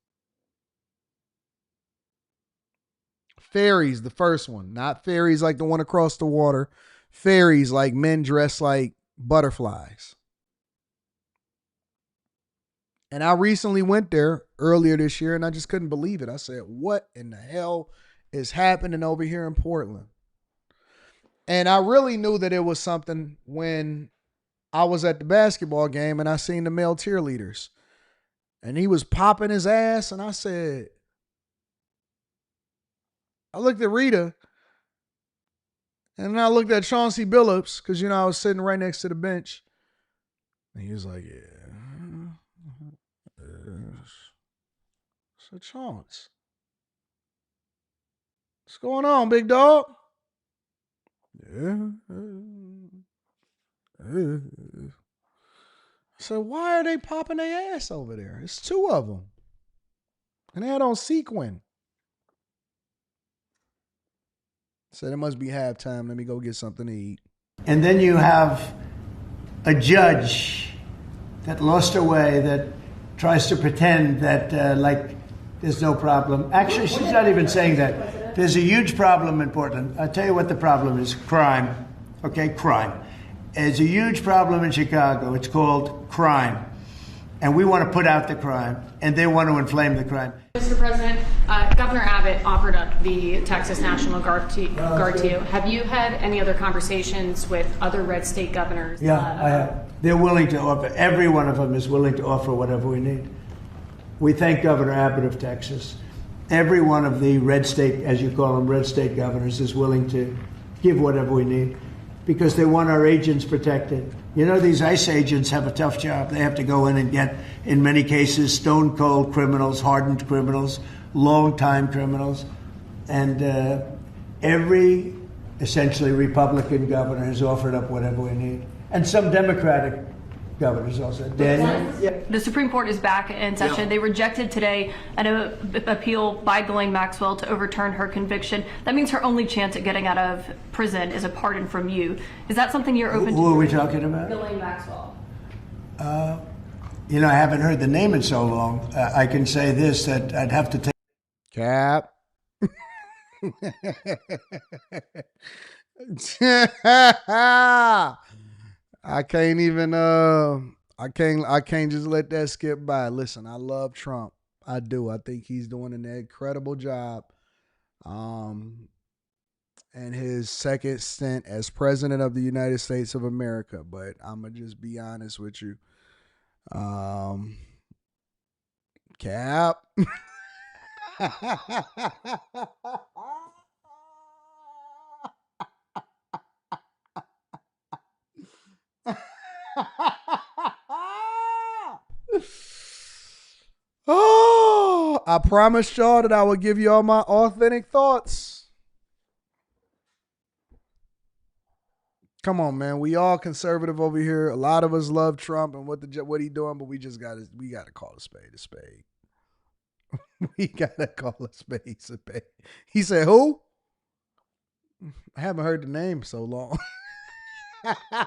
Fairies, the first one, not fairies like the one across the water. Fairies like men dressed like butterflies. And I recently went there earlier this year and I just couldn't believe it. I said, what in the hell is happening over here in Portland? And I really knew that it was something when I was at the basketball game and I seen the male cheerleaders. And he was popping his ass and I said, I looked at Rita and then I looked at Chauncey Billups because, you know, I was sitting right next to the bench. And he was like, yeah. So Chance, what's going on, big dog? Yeah. So why are they popping their ass over there? It's two of them. And they had on sequin. Said it must be halftime. Let me go get something to eat. And then you have a judge that lost her way that tries to pretend that like there's no problem. Actually, she's not even saying that. There's a huge problem in Portland. I'll tell you what the problem is. Crime. Okay, crime. There's a huge problem in Chicago. It's called crime. And we want to put out the crime, and they want to inflame the crime. Mr. President, Governor Abbott offered up the Texas National Guard to you. Have you had any other conversations with other red state governors? Yeah, I have. They're willing to offer. Every one of them is willing to offer whatever we need. We thank Governor Abbott of Texas. Every one of the red state, as you call them, red state governors is willing to give whatever we need because they want our agents protected. You know, these ICE agents have a tough job. They have to go in and get, in many cases, stone cold criminals, hardened criminals, long-time criminals. And every, essentially, Republican governor has offered up whatever we need. And some Democratic governors also. Daniel? Yeah. The Supreme Court is back in session. Yeah. They rejected today an appeal by Ghislaine Maxwell to overturn her conviction. That means her only chance at getting out of prison is a pardon from you. Is that something you're open to? Who are we talking about? Ghislaine Maxwell. You know, I haven't heard the name in so long. I can say this, that I'd have to take... Cap. I can't even I can't just let that skip by. Listen, I love Trump. I do. I think he's doing an incredible job. And his second stint as president of the United States of America. But I'm gonna just be honest with you. Cap. Oh, I promised y'all that I would give y'all my authentic thoughts. Come on, man. We all conservative over here. A lot of us love Trump and what he doing, but we gotta call a spade a spade. We gotta call a spade a spade. He said, who? I haven't heard the name so long. I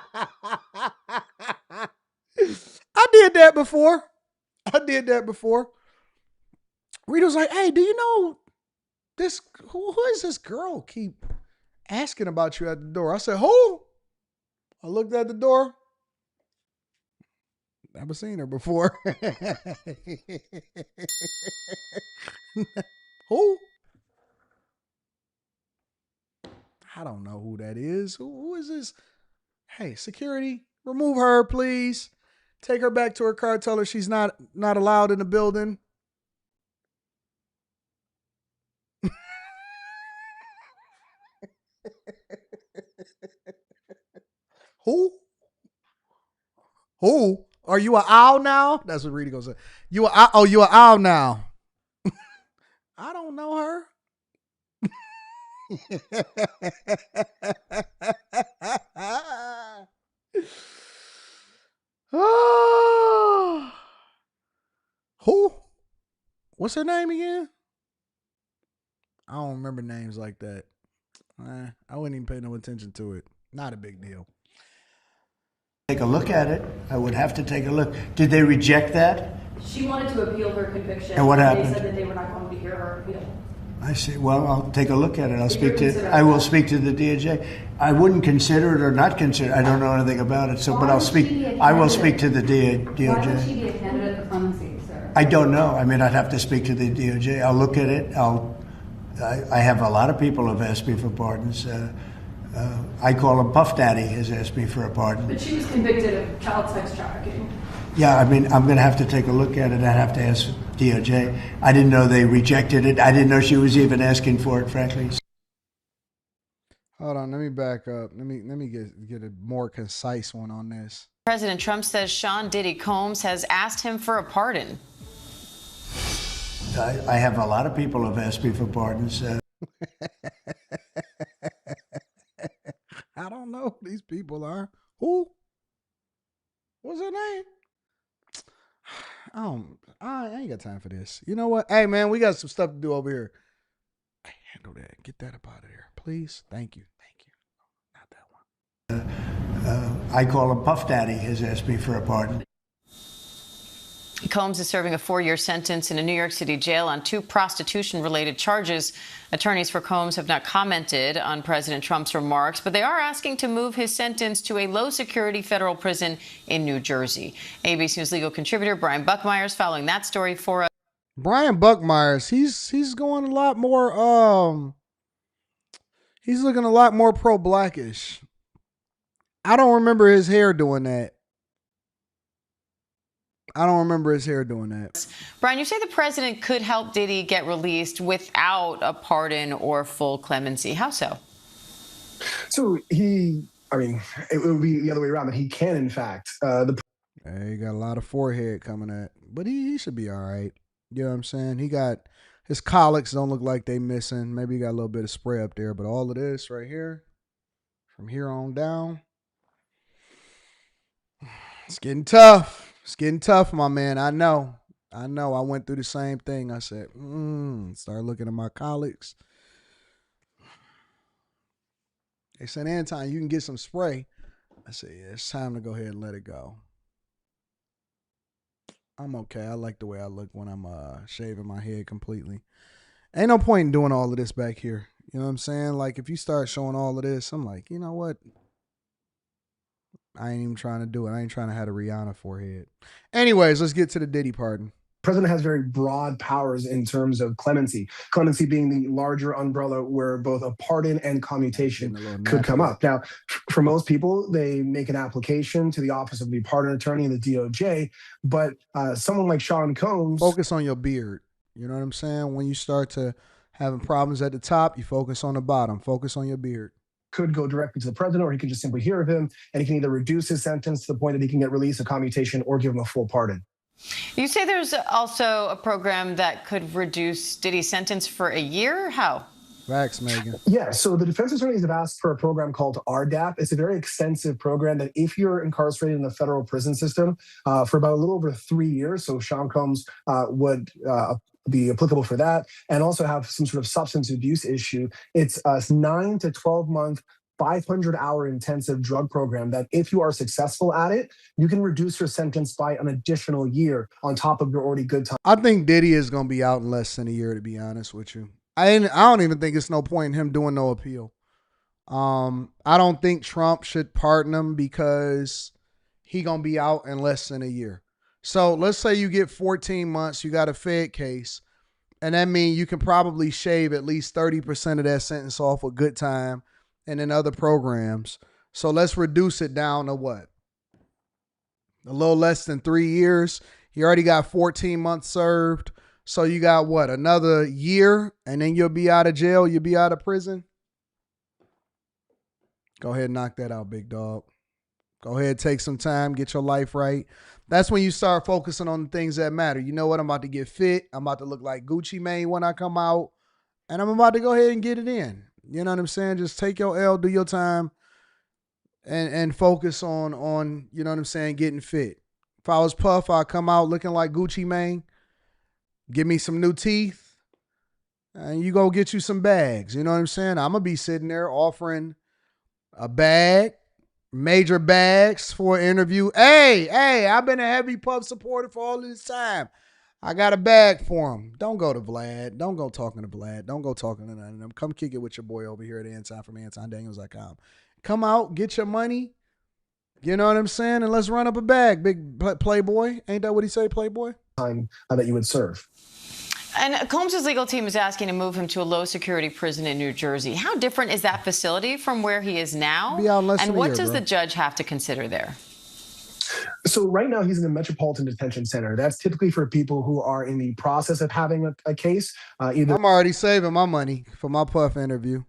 did that before. Rita was like, hey, do you know this? Who is this girl keep asking about you at the door? I said, who? I looked at the door. Never seen her before. Who? I don't know. know who that is. Who is this? Hey, security, remove her, please. Take her back to her car. Tell her she's not allowed in the building. Who? Who? Are you an owl now? That's what Reedy goes. You a oh, you an owl now? I don't know her. Oh. Who? What's her name again? I don't remember names like that. I wouldn't even pay no attention to it. Not a big deal. Take a look at it. I would have to take a look. Did they reject that? She wanted to appeal her conviction. And what happened? They said that they were not going to hear her appeal. I see. Well, I'll take a look at it. I will speak to the DOJ. I wouldn't consider it or not consider it. I don't know anything about it. So, but I'll speak. I will speak to the DOJ. Why would she be a candidate for clemency, sir? I don't know. I mean, I'd have to speak to the DOJ. I'll look at it. I have a lot of people who have asked me for pardons. I call him Puff Daddy has asked me for a pardon. But she was convicted of child sex trafficking. Yeah, I mean, I'm going to have to take a look at it. I'd have to ask DOJ. I didn't know they rejected it. I didn't know she was even asking for it, frankly. Hold on, let me back up. Let me get a more concise one on this. President Trump says Sean Diddy Combs has asked him for a pardon. I have a lot of people who have asked me for pardons. I don't know who these people are. Who? What's her name? I ain't got time for this. You know what? Hey, man, we got some stuff to do over here. Hey, handle that. Get that up out of there, please. Thank you. Not that one. I call him Puff Daddy has asked me for a pardon. Combs is serving a 4-year sentence in a New York City jail on 2 prostitution-related charges. Attorneys for Combs have not commented on President Trump's remarks, but they are asking to move his sentence to a low-security federal prison in New Jersey. ABC News legal contributor Brian Buckmeyer's following that story for us. Brian Buckmeyer's, he's going a lot more, he's looking a lot more pro-blackish. I don't remember his hair doing that. Brian, you say the president could help Diddy get released without a pardon or full clemency. How so? So it would be the other way around, that he can, in fact. He got a lot of forehead coming at, but he should be all right. You know what I'm saying? He got, his colics don't look like they missing. Maybe he got a little bit of spray up there, but all of this right here, from here on down, it's getting tough. It's getting tough, my man. I know. I went through the same thing. I said, start looking at my colleagues. They said, Anton, you can get some spray. I said, yeah, it's time to go ahead and let it go. I'm okay. I like the way I look when I'm shaving my head completely. Ain't no point in doing all of this back here. You know what I'm saying? Like, if you start showing all of this, I'm like, you know what? I ain't even trying to do it. I ain't trying to have a Rihanna forehead. Anyways, let's get to the Diddy pardon. President has very broad powers in terms of clemency. Clemency being the larger umbrella where both a pardon and commutation could come up. Now, for most people, they make an application to the Office of the Pardon Attorney in the DOJ, but someone like Sean Combs... Focus on your beard. You know what I'm saying? When you start to having problems at the top, you focus on the bottom. Focus on your beard. Could go directly to the president, or he can just simply hear of him, and he can either reduce his sentence to the point that he can get released, a commutation, or give him a full pardon. You say there's also a program that could reduce Diddy's sentence for a year? How? Facts, Megan. Yeah, so the defense attorneys have asked for a program called RDAP. It's a very extensive program that if you're incarcerated in the federal prison system for about a little over 3 years, so Sean Combs would be applicable for that, and also have some sort of substance abuse issue. It's a 9 to 12 month, 500-hour intensive drug program that if you are successful at it, you can reduce your sentence by an additional year on top of your already good time. I think Diddy is going to be out in less than a year, to be honest with you. I don't even think it's no point in him doing no appeal. I don't think Trump should pardon him because he going to be out in less than a year. So let's say you get 14 months, you got a Fed case, and that means you can probably shave at least 30% of that sentence off a good time and in other programs. So let's reduce it down to what? A little less than 3 years. He already got 14 months served. So you got what? Another year, and then you'll be out of jail. You'll be out of prison. Go ahead and knock that out, big dog. Go ahead, take some time, get your life right. That's when you start focusing on the things that matter. You know what? I'm about to get fit. I'm about to look like Gucci Mane when I come out. And I'm about to go ahead and get it in. You know what I'm saying? Just take your L, do your time, and focus on, you know what I'm saying, getting fit. If I was Puff, I'd come out looking like Gucci Mane. Give me some new teeth. And you go get you some bags. You know what I'm saying? I'm going to be sitting there offering a bag, major bags for an interview. Hey, I've been a heavy Puff supporter for all this time. I got a bag for him. Don't go to Vlad. Don't go talking to Vlad. Don't go talking to none of them. Come kick it with your boy over here at Anton from AntonDaniels.com. Come out, get your money. You know what I'm saying? And let's run up a bag, big playboy. Ain't that what he say, playboy? Time that you would serve. And Combs' legal team is asking to move him to a low-security prison in New Jersey. How different is that facility from where he is now? Be out in less than And a what year, does bro. the judge have to consider there? So right now he's in the Metropolitan Detention Center. That's typically for people who are in the process of having a case. Either I'm already saving my money for my Puff interview.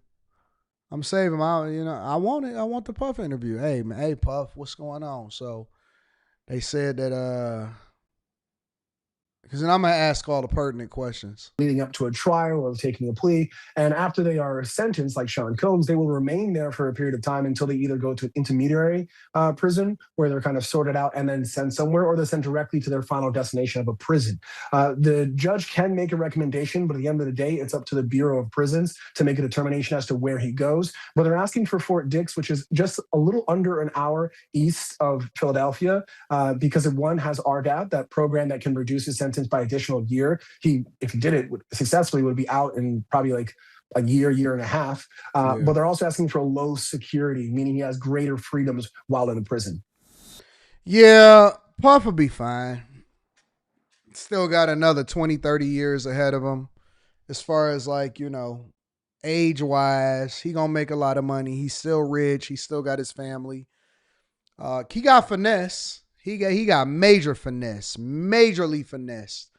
I'm saving my, I want it. I want the Puff interview. Hey, man, hey, Puff, what's going on? So they said that, because then I'm going to ask all the pertinent questions. leading up to a trial or taking a plea. And after they are sentenced, like Sean Combs, they will remain there for a period of time until they either go to an intermediary prison where they're kind of sorted out and then sent somewhere, or they're sent directly to their final destination of a prison. The judge can make a recommendation, but at the end of the day, it's up to the Bureau of Prisons to make a determination as to where he goes. But they're asking for Fort Dix, which is just a little under an hour east of Philadelphia, because one has RDAP, that program that can reduce his sentence by additional year. If he did it successfully, would be out in probably like a year and a half. But they're also asking for low security, meaning he has greater freedoms while in the prison. Yeah, Puff will be fine. Still got another 20, 30 years ahead of him. As far as age-wise, he going to make a lot of money. He's still rich. He still got his family. He got finesse. He got major finesse, majorly finessed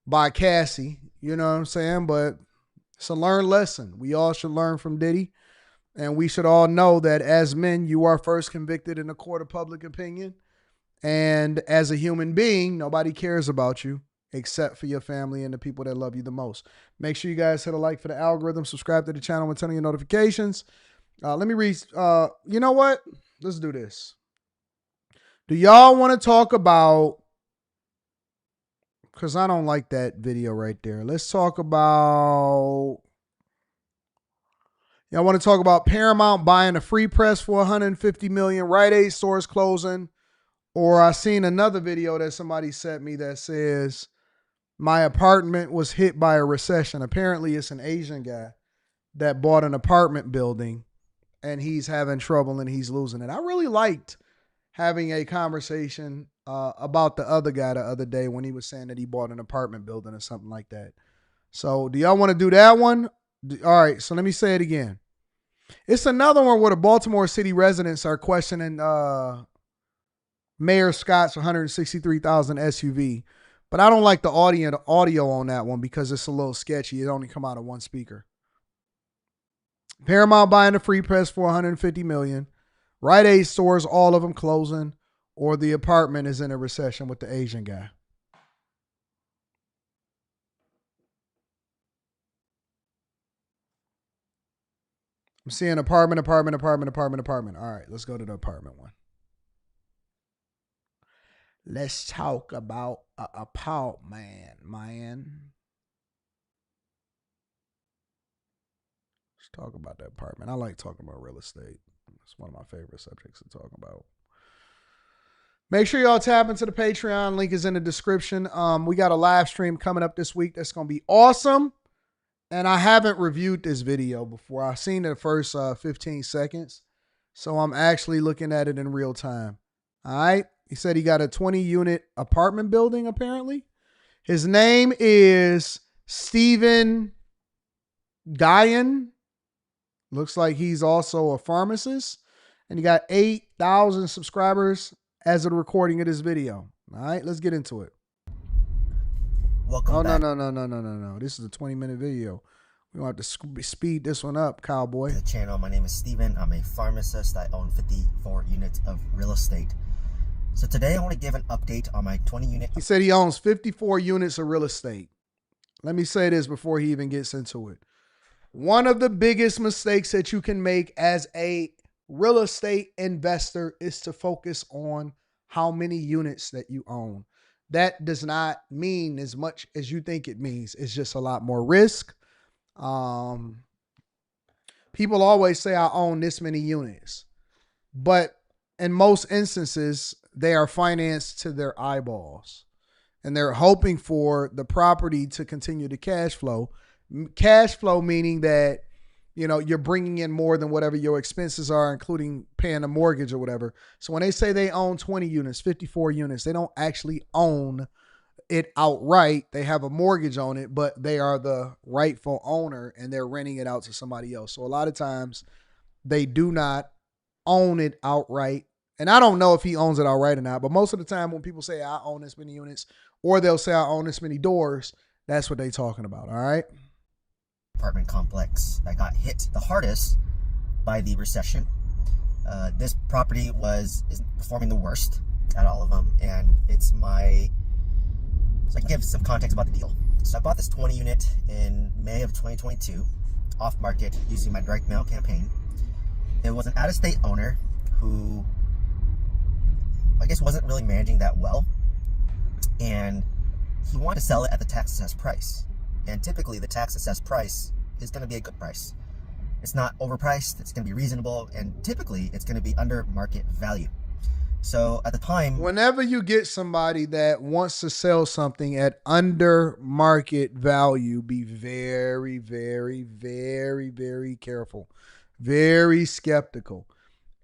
by Cassie. You know what I'm saying? But it's a learned lesson. We all should learn from Diddy. And we should all know that as men, you are first convicted in a court of public opinion. And as a human being, nobody cares about you except for your family and the people that love you the most. Make sure you guys hit a like for the algorithm, subscribe to the channel and turn on your notifications. Let me read. You know what? Let's do this. Do y'all want to talk about, because I don't like that video right there. Let's talk about, y'all want to talk about Paramount buying a free press for $150 million, Rite Aid stores closing, or I seen another video that somebody sent me that says my apartment was hit by a recession. Apparently it's an Asian guy that bought an apartment building and he's having trouble and he's losing it. I really liked having a conversation about the other guy the other day when he was saying that he bought an apartment building or something like that. So do y'all want to do that one? All right, so let me say it again. It's another one where the Baltimore City residents are questioning Mayor Scott's $163,000 SUV. But I don't like the audio on that one because it's a little sketchy. It only come out of one speaker. Paramount buying a free press for $150 million. Rite Aid stores, all of them closing, or the apartment is in a recession with the Asian guy. I'm seeing apartment. All right, let's go to the apartment one. Let's talk about apartment, man. Let's talk about that apartment. I like talking about real estate. It's one of my favorite subjects to talk about. Make sure y'all tap into the Patreon. Link is in the description. We got a live stream coming up this week that's going to be awesome. And I haven't reviewed this video before. I've seen the first 15 seconds. So I'm actually looking at it in real time. All right. He said he got a 20-unit apartment building, apparently. His name is Stephen Guyan. Looks like he's also a pharmacist, and he got 8,000 subscribers as of the recording of this video. All right, let's get into it. Welcome back. No. This is a 20-minute video. We don't have to speed this one up, cowboy. To the channel. My name is Steven. I'm a pharmacist. I own 54 units of real estate. So today I want to give an update on my 20-unit. He said he owns 54 units of real estate. Let me say this before he even gets into it. One of the biggest mistakes that you can make as a real estate investor is to focus on how many units that you own. That does not mean as much as you think it means. It's just a lot more risk. People always say I own this many units, but in most instances, they are financed to their eyeballs and they're hoping for the property to continue to cash flow. Cash flow meaning that, you know, you're bringing in more than whatever your expenses are, including paying a mortgage or whatever. So when they say they own 20 units, 54 units, they don't actually own it outright. They have a mortgage on it, but they are the rightful owner and they're renting it out to somebody else. So a lot of times they do not own it outright. And I don't know if he owns it outright or not, but most of the time when people say I own this many units, or they'll say I own this many doors, that's what they're talking about. All right. Apartment complex that got hit the hardest by the recession. This property is performing the worst out of all of them, and so I can give some context about the deal. So I bought this 20 unit in May of 2022, off market, using my direct mail campaign. It was an out-of-state owner who I guess wasn't really managing that well, and he wanted to sell it at the tax assessed price. And typically the tax assessed price is going to be a good price. It's not overpriced, it's going to be reasonable, and typically it's going to be under market value. So at the time, whenever you get somebody that wants to sell something at under market value, be very, very, very, very careful, very skeptical.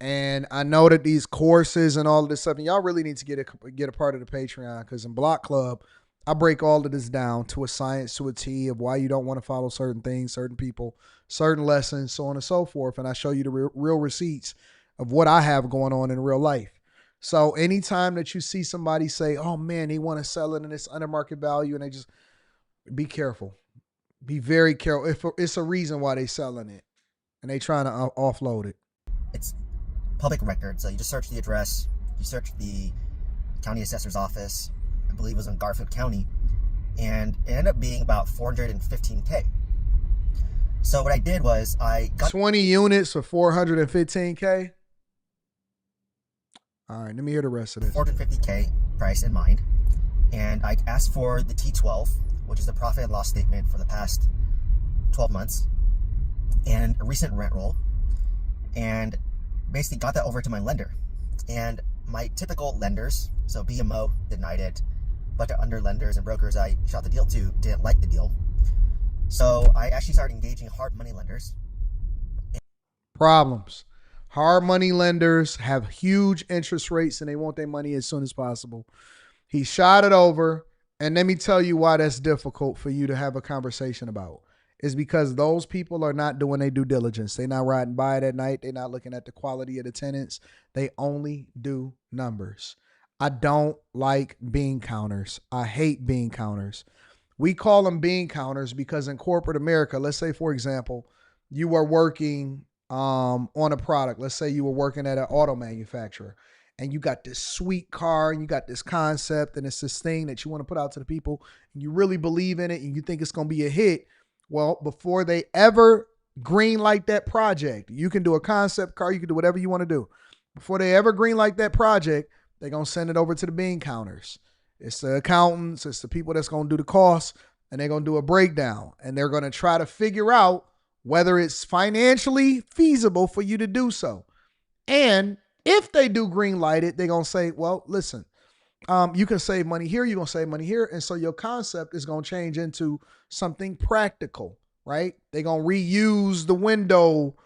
And I know that these courses and all of this stuff, and y'all really need to get a part of the Patreon, because in Block Club, I break all of this down to a science, to a T of why you don't want to follow certain things, certain people, certain lessons, so on and so forth. And I show you the real receipts of what I have going on in real life. So anytime that you see somebody say, oh man, they want to sell it and it's under market value, and they just be careful, be very careful. If it's a reason why they selling it and they trying to offload it. It's public record. So you just search the address, you search the county assessor's office, I believe it was in Garfield County, and it ended up being about $415K. So what I did was I got 20 units for $415K. All right, let me hear the rest of this. $450K price in mind, and I asked for the T12, which is the profit and loss statement for the past 12 months, and a recent rent roll, and basically got that over to my lender. And my typical lenders, so BMO denied it, but the under lenders and brokers I shot the deal to didn't like the deal. So I actually started engaging hard money lenders. Problems. Hard money lenders have huge interest rates and they want their money as soon as possible. He shot it over, and let me tell you why that's difficult for you to have a conversation about. Is because those people are not doing their due diligence. They're not riding by it at night. They're not looking at the quality of the tenants. They only do numbers. I don't like bean counters. I hate bean counters. We call them bean counters because in corporate America, let's say, for example, you were working on a product. Let's say you were working at an auto manufacturer and you got this sweet car and you got this concept and it's this thing that you want to put out to the people and you really believe in it and you think it's going to be a hit. Well, before they ever green light that project, you can do a concept car, you can do whatever you want to do. Before they ever green light that project, they're going to send it over to the bean counters. It's the accountants, it's the people that's going to do the costs, and they're going to do a breakdown. And they're going to try to figure out whether it's financially feasible for you to do so. And if they do green light it, they're going to say, well, listen, you can save money here, you're going to save money here. And so your concept is going to change into something practical, right? They're going to reuse the window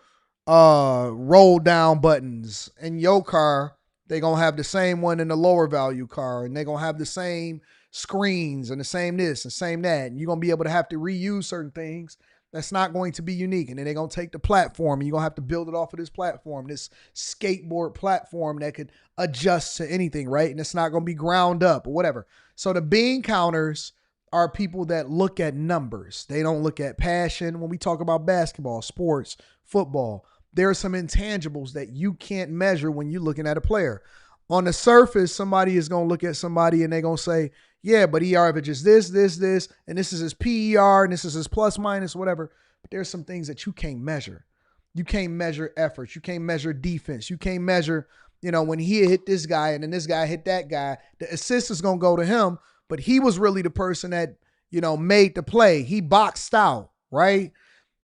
roll down buttons. In your car, they're going to have the same one in the lower value car, and they're going to have the same screens and the same this and same that. And you're going to be able to have to reuse certain things that's not going to be unique. And then they're going to take the platform and you're going to have to build it off of this platform, this skateboard platform that could adjust to anything, right? And it's not going to be ground up or whatever. So the bean counters are people that look at numbers. They don't look at passion. When we talk about basketball, sports, football, there are some intangibles that you can't measure when you're looking at a player. On the surface, somebody is going to look at somebody and they're going to say, yeah, but he averages this, and this is his PER, and this is his plus minus, whatever. But there's some things that you can't measure. You can't measure efforts. You can't measure defense. You can't measure, when he hit this guy and then this guy hit that guy, the assist is going to go to him, but he was really the person that, made the play. He boxed out, right?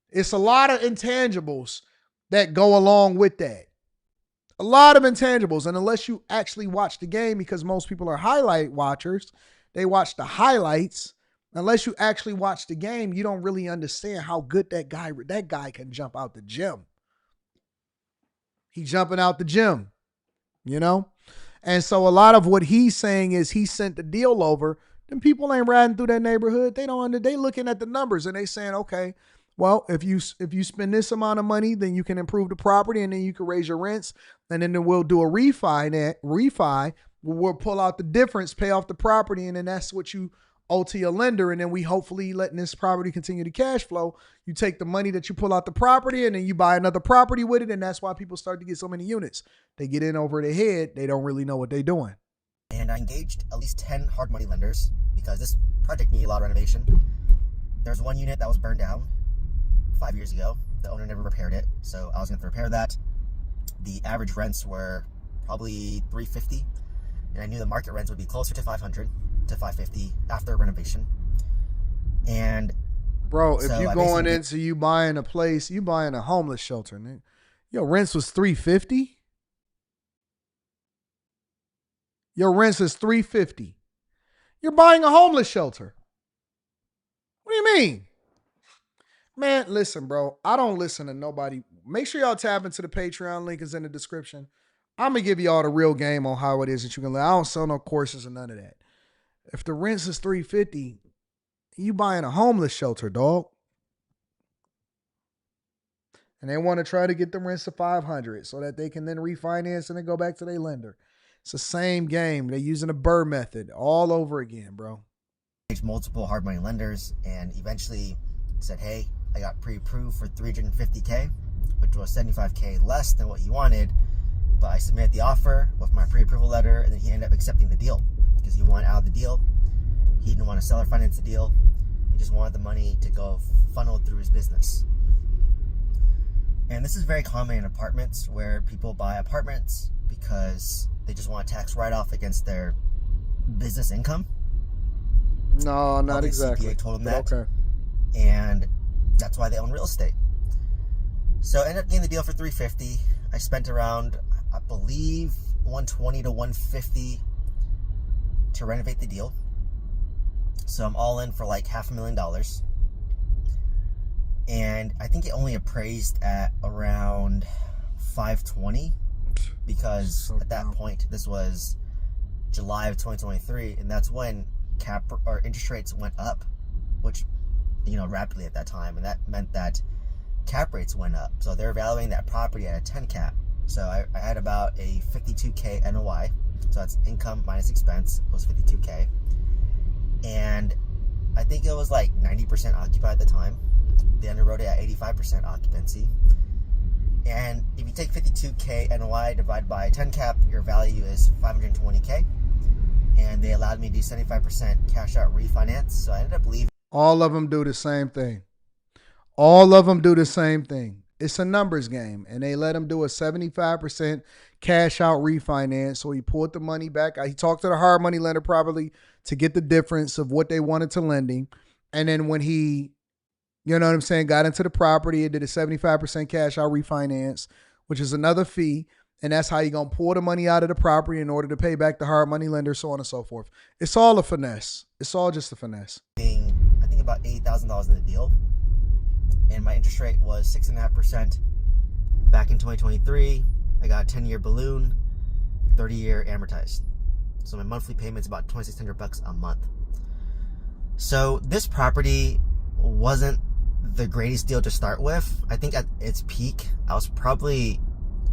It's a lot of intangibles that go along with that. A lot of intangibles. And unless you actually watch the game, because most people are highlight watchers, they watch the highlights. Unless you actually watch the game, you don't really understand how good that guy can jump out the gym. He jumping out the gym, And so a lot of what he's saying is he sent the deal over. Then people ain't riding through that neighborhood. They looking at the numbers and they saying, okay, well, if you spend this amount of money, then you can improve the property and then you can raise your rents. And then we'll do a refi. We'll pull out the difference, pay off the property, and then that's what you owe to your lender. And then we hopefully letting this property continue to cash flow. You take the money that you pull out the property and then you buy another property with it. And that's why people start to get so many units. They get in over their head. They don't really know what they're doing. And I engaged at least 10 hard money lenders because this project needed a lot of renovation. There's one unit that was burned down 5 years ago. The owner never repaired it, so I was going to repair that. The average rents were probably $350, and I knew the market rents would be closer to $500 to $550 after renovation. And bro, if you going into you buying a place, you buying a homeless shelter, man. Your rents was $350. Your rents is $350. You're buying a homeless shelter. What do you mean? Man, listen, bro. I don't listen to nobody. Make sure y'all tap into the Patreon. Link is in the description. I'm going to give y'all the real game on how it is that you can live. I don't sell no courses or none of that. If the rent is $350, you buying a homeless shelter, dog. And they want to try to get the rents to $500 so that they can then refinance and then go back to their lender. It's the same game. They're using a Burr method all over again, bro. Multiple hard money lenders and eventually said, hey, I got pre-approved for $350K, which was $75K less than what he wanted, but I submitted the offer with my pre-approval letter, and then he ended up accepting the deal because he wanted out of the deal. He didn't want to seller finance the deal. He just wanted the money to go funneled through his business. And this is very common in apartments where people buy apartments because they just want a tax write-off against their business income. No, not exactly. CPA told them that. Okay. And that's why they own real estate. So I ended up getting the deal for $350. I spent around, I believe, $120 to $150 to renovate the deal. So I'm all in for like $500,000. And I think it only appraised at around $520 because at that point, this was July of 2023, and that's when interest rates went up, which, rapidly at that time, and that meant that cap rates went up. So they're valuing that property at a 10 cap. So I had about a $52K NOI. So that's income minus expense was $52K. And I think it was like 90% occupied at the time. They underwrote it at 85% occupancy. And if you take 52K NOI divided by 10 cap, your value is $520K. And they allowed me to do 75% cash out refinance. So I ended up leaving. All of them do the same thing. All of them do the same thing. It's a numbers game. And they let him do a 75% cash out refinance. So he pulled the money back. He talked to the hard money lender probably to get the difference of what they wanted to lend him. And then when he, got into the property, it did a 75% cash out refinance, which is another fee. And that's how you're going to pull the money out of the property in order to pay back the hard money lender, so on and so forth. It's all a finesse. It's all just a finesse. I think about $80,000 in the deal. And my interest rate was 6.5% back in 2023. I got a 10-year balloon, 30-year amortized. So my monthly payment's about $2,600 a month. So this property wasn't the greatest deal to start with. I think at its peak, I was probably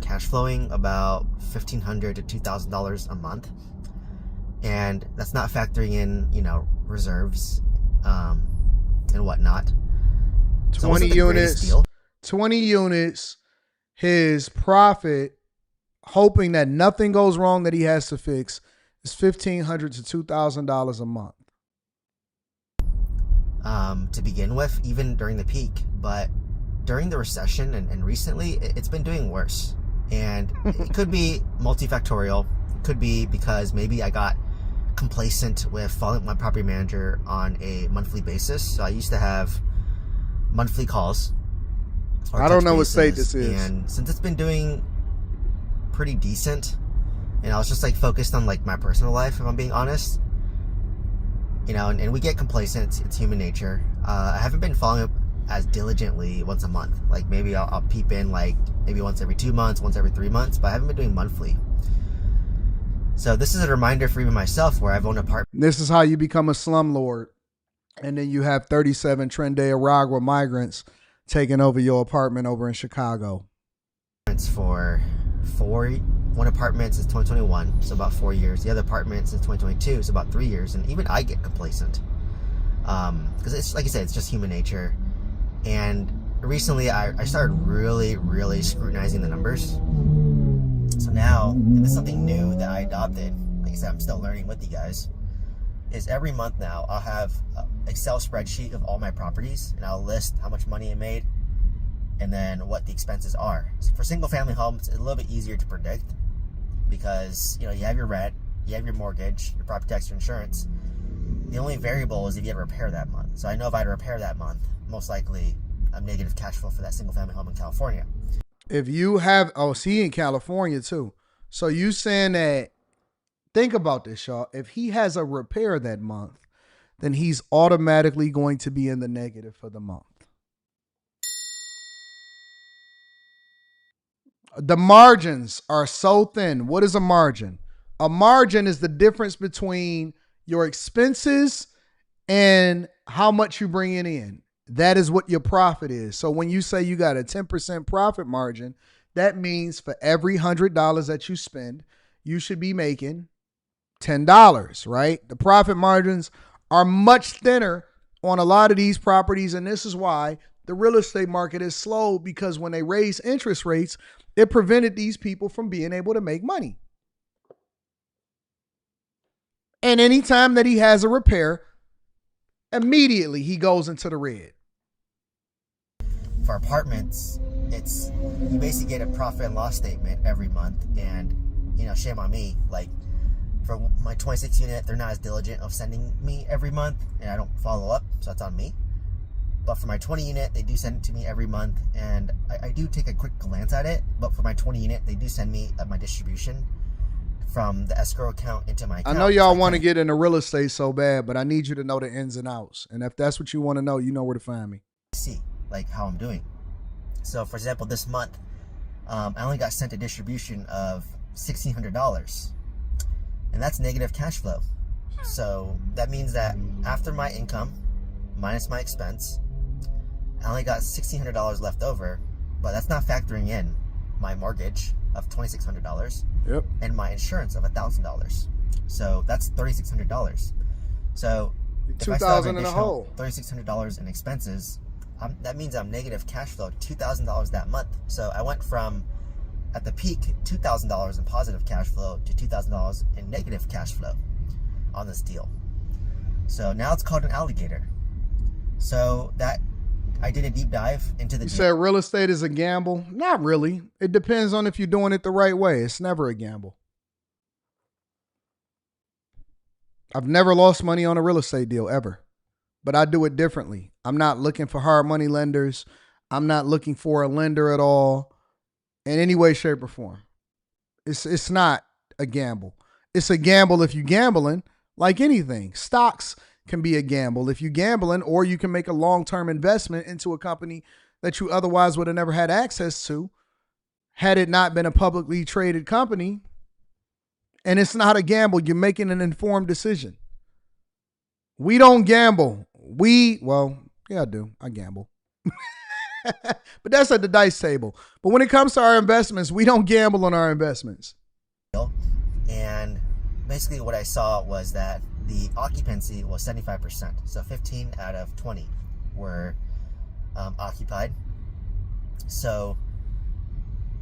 cash flowing about $1,500 to $2,000 a month. And that's not factoring in, reserves and whatnot. 20 units, 20 units, his profit, hoping that nothing goes wrong that he has to fix, is $1,500 to $2,000 a month. To begin with, even during the peak. But during the recession and recently, it's been doing worse. And it could be multifactorial. It could be because maybe I got complacent with following my property manager on a monthly basis. So I used to have monthly calls. I don't know what state this is. And since it's been doing pretty decent, and I was just like focused on like my personal life, if I'm being honest, and we get complacent. It's human nature. I haven't been following up as diligently once a month. Like maybe I'll peep in like maybe once every 2 months, once every 3 months, but I haven't been doing monthly. So this is a reminder for even myself where I've owned an apartment. This is how you become a slumlord. And then you have 37 Trinidad migrants taking over your apartment over in Chicago. For one apartment since 2021, so about 4 years. The other apartment since 2022, so about 3 years. And even I get complacent. Because it's, like I said, it's just human nature. And recently I started really, really scrutinizing the numbers. So now, and this is something new that I adopted, like I said, I'm still learning with you guys, is every month now I'll have an Excel spreadsheet of all my properties, and I'll list how much money I made and then what the expenses are. So for single family homes, it's a little bit easier to predict because, you have your rent, you have your mortgage, your property tax, your insurance. The only variable is if you have a repair that month. So I know if I had a repair that month, most likely I'm negative cash flow for that single family home in California. If you have, in California too. So you saying that, think about this, y'all. If he has a repair that month, then he's automatically going to be in the negative for the month. The margins are so thin. What is a margin? A margin is the difference between your expenses and how much you bring in. That is what your profit is. So when you say you got a 10% profit margin, that means for every $100 that you spend, you should be making $10, right? The profit margins are much thinner on a lot of these properties, and this is why the real estate market is slow, because when they raise interest rates, it prevented these people from being able to make money. And anytime that he has a repair, immediately he goes into the red. For apartments, you basically get a profit and loss statement every month, and shame on me. Like for my 26 unit, they're not as diligent of sending me every month, and I don't follow up, so that's on me. But for my 20 unit, they do send it to me every month, and I do take a quick glance at it. But for my 20 unit, they do send me my distribution from the escrow account into my account. I know y'all want to get into real estate so bad, but I need you to know the ins and outs. And if that's what you want to know, you know where to find me. See, like how I'm doing. So, for example, this month, I only got sent a distribution of $1,600, and that's negative cash flow. So that means that after my income minus my expense, I only got $1,600 left over, but that's not factoring in my mortgage of $2,600 and my insurance of $1,000. So that's $3,600. So if I still have an additional $3,600 in expenses, that means I'm negative cash flow $2,000 that month. So I went from, at the peak, $2,000 in positive cash flow to $2,000 in negative cash flow on this deal. So now it's called an alligator. So that I did a deep dive into the. You said real estate is a gamble? Not really. It depends on if you're doing it the right way. It's never a gamble. I've never lost money on a real estate deal ever, but I do it differently. I'm not looking for hard money lenders. I'm not looking for a lender at all in any way, shape, or form. It's not a gamble. It's a gamble if you're gambling, like anything. Stocks can be a gamble if you're gambling, or you can make a long-term investment into a company that you otherwise would have never had access to had it not been a publicly traded company. And it's not a gamble. You're making an informed decision. We don't gamble. Well, yeah, I do. I gamble. But that's at the dice table. But when it comes to our investments, we don't gamble on our investments. And basically what I saw was that the occupancy was 75%. So 15 out of 20 were occupied. So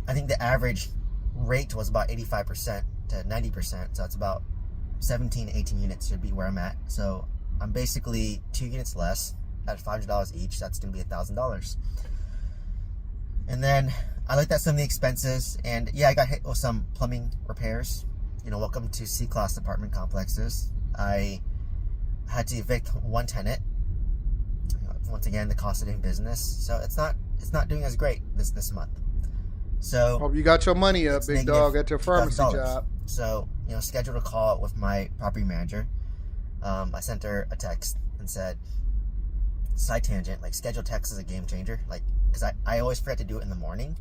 I think the average rate was about 85% to 90%. So it's about 17, 18 units should be where I'm at. So I'm basically 2 units less at $500 each. That's going to be $1,000. And then I looked at some of the expenses, and yeah, I got hit with some plumbing repairs. You know, welcome to C-class apartment complexes. I had to evict one tenant. Once again, the cost of doing business. So it's not doing as great this month. So hope you got your money up, big dog, at your pharmacy job. So, you know, scheduled a call with my property manager. I sent her a text and said, side tangent, like scheduled text is a game changer. Like, because I always forget to do it in the morning,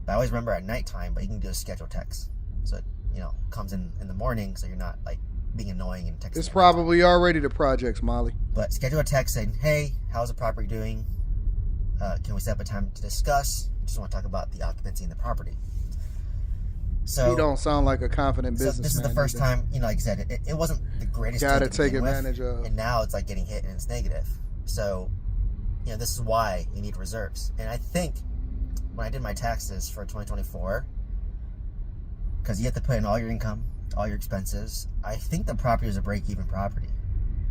but I always remember at nighttime, but you can do a scheduled text. So it, you know, comes in the morning, so you're not like being annoying and texting. It's probably already the projects, Molly. But schedule a text saying, hey, how's the property doing? Can we set up a time to discuss? Just want to talk about the occupancy in the property. So he don't sound like a confident businessman. This is the first time, you know, like I said, it wasn't the greatest. Got to take advantage of. And now it's like getting hit and it's negative. So, you know, this is why you need reserves. And I think when I did my taxes for 2024, because you have to put in all your income, all your expenses, I think the property was a break-even property.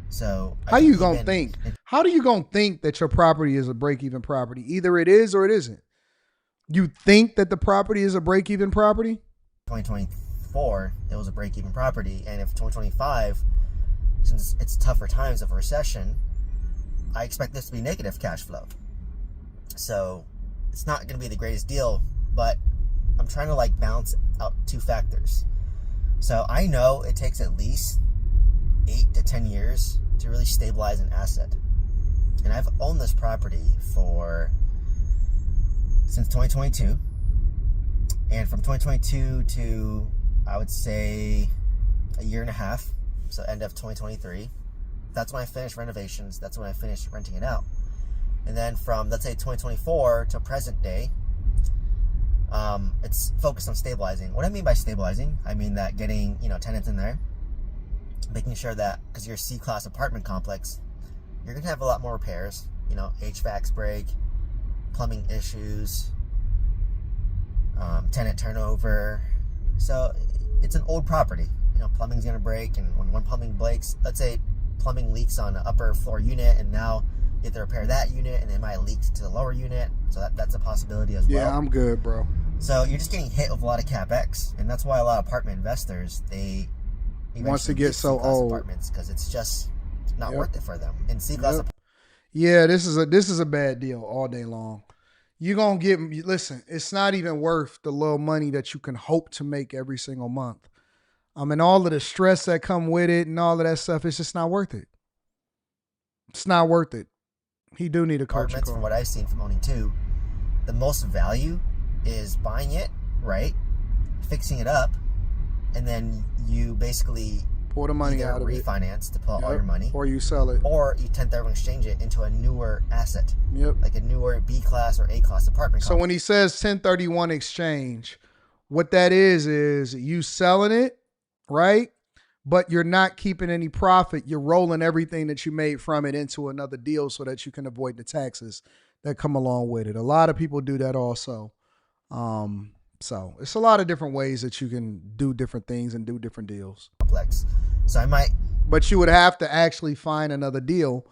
So how you gonna think? How do you gonna think that your property is a break-even property? Either it is or it isn't. You think that the property is a break-even property? 2024, it was a break-even property, and if 2025, since it's tougher times of recession, I expect this to be negative cash flow. So it's not going to be the greatest deal, but I'm trying to like balance out two factors. So I know it takes at least 8 to 10 years to really stabilize an asset, and I've owned this property since 2022. And from 2022 to, I would say, a year and a half, so end of 2023, that's when I finished renovations. That's when I finished renting it out. And then from, let's say, 2024 to present day, it's focused on stabilizing. What I mean by stabilizing, I mean that getting, you know, tenants in there, making sure that, because you're a C-class apartment complex, you're going to have a lot more repairs, you know, HVACs break, plumbing issues, tenant turnover. So it's an old property. You know, plumbing's gonna break, and when plumbing breaks, let's say plumbing leaks on an upper floor unit, and now you have to repair that unit, and it might leak to the lower unit. So that's a possibility as well. Yeah, I'm good, bro. So you're just getting hit with a lot of capex, and that's why a lot of apartment investors, they wants to get so old apartments because it's just not worth it for them. In C-class yeah, this is a bad deal all day long. You're going to listen, it's not even worth the little money that you can hope to make every single month. And all of the stress that come with it and all of that stuff, it's just not worth it. It's not worth it. He do need a coaching call. From what I've seen from owning two, the most value is buying it, right? Fixing it up, and then you basically pull the money out of refinance to pull all your money, or you sell it, or you 1031 exchange it into a newer asset. Yep, like a newer B-class or A-class apartment. So when he says 1031 exchange, what that is you selling it, right? But you're not keeping any profit. You're rolling everything that you made from it into another deal so that you can avoid the taxes that come along with it. A lot of people do that also. So it's a lot of different ways that you can do different things and do different deals. Complex. So I might. But you would have to actually find another deal,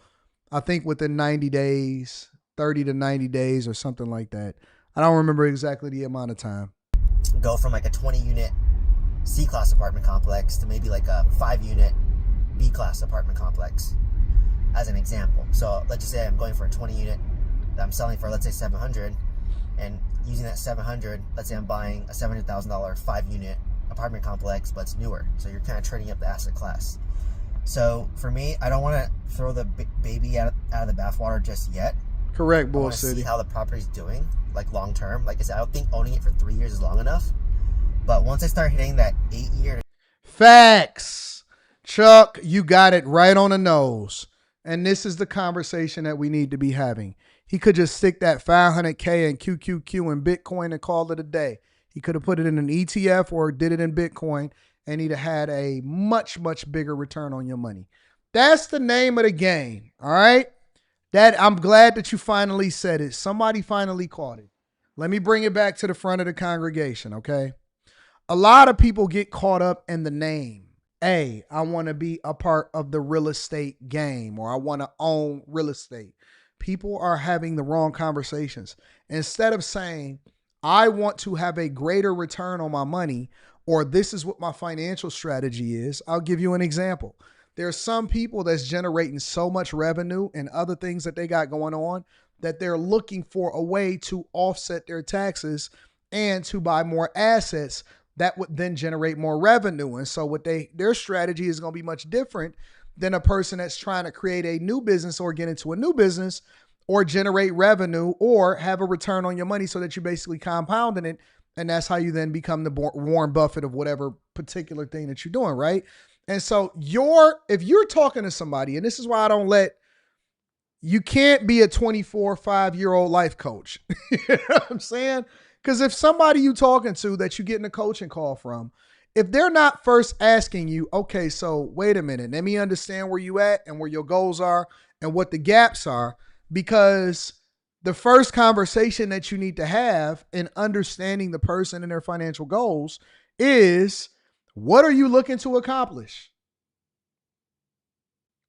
I think within 90 days, 30 to 90 days or something like that. I don't remember exactly the amount of time. Go from like a 20-unit C-class apartment complex to maybe like a 5-unit B-class apartment complex, as an example. So let's just say I'm going for a 20-unit that I'm selling for, let's say, $700, and using that $700, let's say I'm buying a $700,000 5-unit apartment complex, but it's newer. So you're kind of trading up the asset class. So for me, I don't want to throw the baby out of the bathwater just yet. Correct, Bull I want to City. see how the property's doing, like long term. Like I said, I don't think owning it for 3 years is long enough. But once I start hitting that 8-year, facts, Chuck, you got it right on the nose. And this is the conversation that we need to be having. He could just stick that 500K in QQQ and Bitcoin and call it a day. He could have put it in an ETF or did it in Bitcoin, and he'd have had a much, much bigger return on your money. That's the name of the game, all right? That I'm glad that you finally said it. Somebody finally caught it. Let me bring it back to the front of the congregation, okay? A lot of people get caught up in the name. Hey, I want to be a part of the real estate game, or I want to own real estate. People are having the wrong conversations. Instead of saying, I want to have a greater return on my money, or this is what my financial strategy is, I'll give you an example. There are some people that's generating so much revenue and other things that they got going on that they're looking for a way to offset their taxes and to buy more assets that would then generate more revenue. And so their strategy is going to be much different than a person that's trying to create a new business or get into a new business or generate revenue or have a return on your money so that you're basically compounding it. And that's how you then become the Warren Buffett of whatever particular thing that you're doing, right? And so if you're talking to somebody, and this is why you can't be a 5-year-old life coach. You know what I'm saying? Because if somebody you talking to that you're getting a coaching call from, if they're not first asking you, okay, so wait a minute, let me understand where you at and where your goals are and what the gaps are, because the first conversation that you need to have in understanding the person and their financial goals is, what are you looking to accomplish?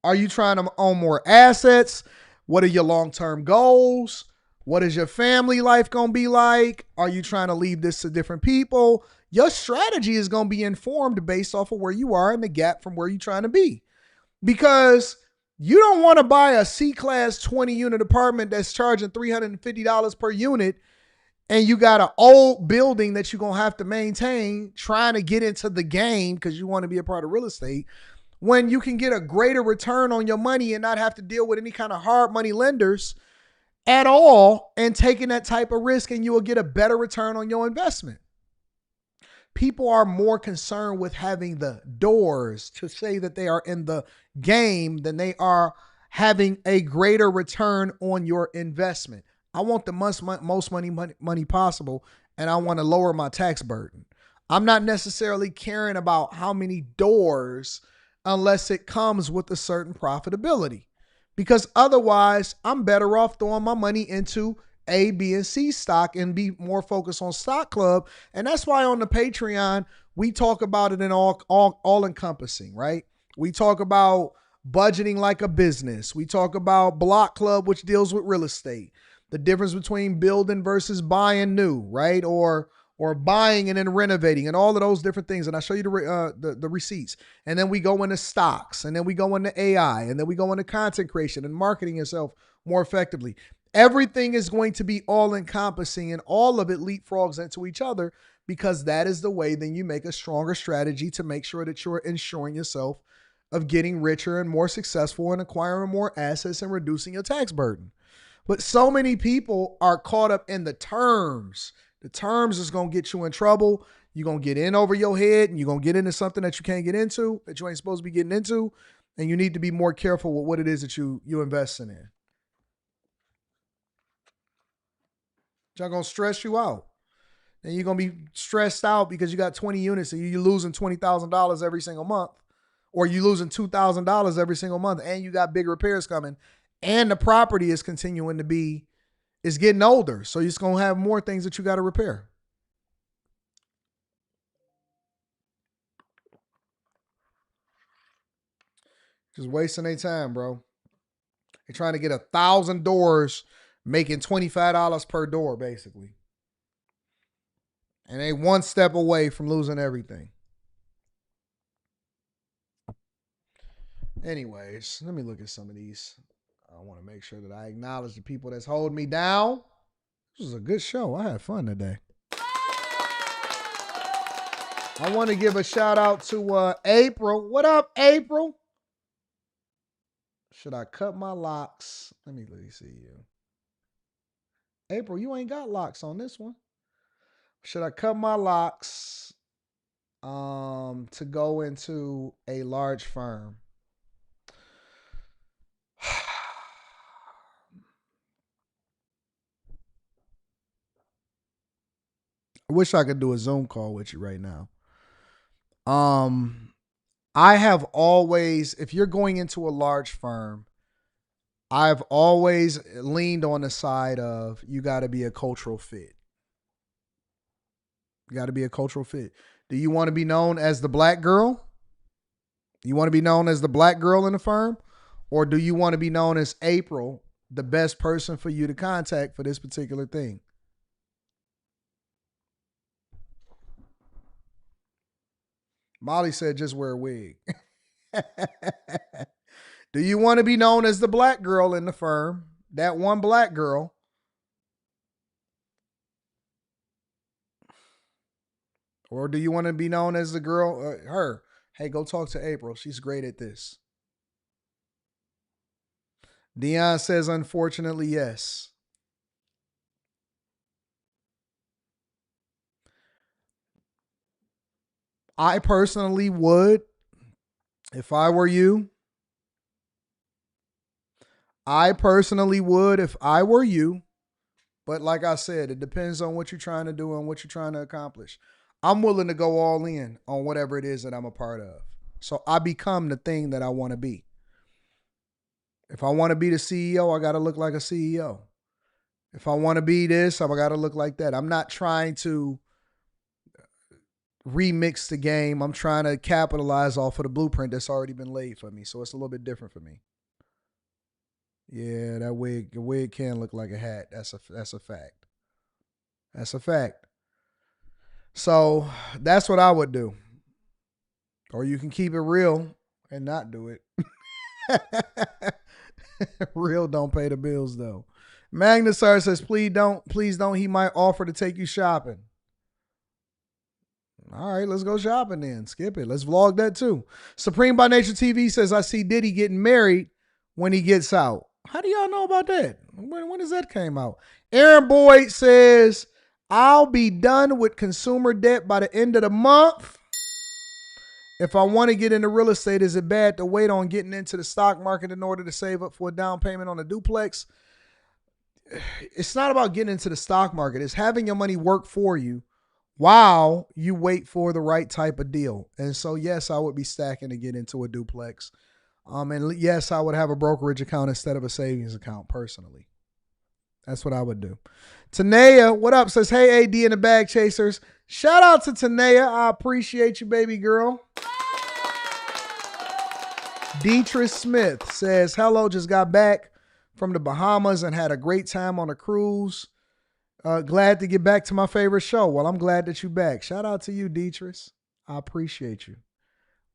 Are you trying to own more assets? What are your long-term goals? What is your family life going to be like? Are you trying to leave this to different people? Your strategy is going to be informed based off of where you are and the gap from where you're trying to be. Because you don't want to buy a C-class 20-unit apartment that's charging $350 per unit and you got an old building that you're going to have to maintain trying to get into the game because you want to be a part of real estate, when you can get a greater return on your money and not have to deal with any kind of hard money lenders at all and taking that type of risk, and you will get a better return on your investment. People are more concerned with having the doors to say that they are in the game than they are having a greater return on your investment. I want the most money possible, and I want to lower my tax burden. I'm not necessarily caring about how many doors unless it comes with a certain profitability. Because otherwise, I'm better off throwing my money into A, B, and C stock and be more focused on Stock Club. And that's why on the Patreon, we talk about it in all encompassing, right? We talk about budgeting like a business. We talk about Block Club, which deals with real estate. The difference between building versus buying new, right? Or buying and then renovating and all of those different things. And I'll show you the receipts. And then we go into stocks, and then we go into AI, and then we go into content creation and marketing yourself more effectively. Everything is going to be all encompassing, and all of it leapfrogs into each other, because that is the way then you make a stronger strategy to make sure that you're ensuring yourself of getting richer and more successful and acquiring more assets and reducing your tax burden. But so many people are caught up in the terms. The terms is going to get you in trouble. You're going to get in over your head, and you're going to get into something that you can't get into, that you ain't supposed to be getting into. And you need to be more careful with what it is that you're investing in. It's going to stress you out. And you're going to be stressed out because you got 20 units and you're losing $20,000 every single month. Or you're losing $2,000 every single month, and you got big repairs coming. And the property is continuing to be, it's getting older. So you're just going to have more things that you got to repair. Just wasting their time, bro. They're trying to get 1,000 doors, making $25 per door, basically. And they one step away from losing everything. Anyways, let me look at some of these. I want to make sure that I acknowledge the people that's holding me down. This was a good show. I had fun today. I want to give a shout out to April. What up, April? Should I cut my locks? Let me see you. April, you ain't got locks on this one. Should I cut my locks to go into a large firm? I wish I could do a Zoom call with you right now. I have always, if you're going into a large firm, I've always leaned on the side of you got to be a cultural fit. You got to be a cultural fit. Do you want to be known as the black girl? You want to be known as the black girl in the firm? Or do you want to be known as April, the best person for you to contact for this particular thing? Molly said just wear a wig. Do you want to be known as the black girl in the firm? That one black girl? Or do you want to be known as the girl, her? Hey, go talk to April. She's great at this. Dion says, unfortunately, yes. I personally would, if I were you. I personally would if I were you. But like I said, it depends on what you're trying to do and what you're trying to accomplish. I'm willing to go all in on whatever it is that I'm a part of. So I become the thing that I want to be. If I want to be the CEO, I got to look like a CEO. If I want to be this, I got to look like that. I'm not trying to remix the game. I'm trying to capitalize off of the blueprint that's already been laid for me. So it's a little bit different for me. Yeah, that wig can look like a hat. That's a fact. That's a fact. So that's what I would do. Or you can keep it real and not do it. Real don't pay the bills though. Magnus Sir says, please don't. He might offer to take you shopping. All right, let's go shopping then. Skip it. Let's vlog that too. Supreme by Nature TV says, I see Diddy getting married when he gets out. How do y'all know about that? When does that came out? Aaron Boyd says, I'll be done with consumer debt by the end of the month. If I want to get into real estate, is it bad to wait on getting into the stock market in order to save up for a down payment on a duplex? It's not about getting into the stock market. It's having your money work for you while you wait for the right type of deal. And so, yes, I would be stacking to get into a duplex. And yes, I would have a brokerage account instead of a savings account personally. That's what I would do. Tanea, what up? Says, hey, AD and the Bag Chasers. Shout out to Tanea. I appreciate you, baby girl. Deetrice Smith says, hello, just got back from the Bahamas and had a great time on a cruise. Glad to get back to my favorite show. Well, I'm glad that you're back. Shout out to you, Deetrice. I appreciate you.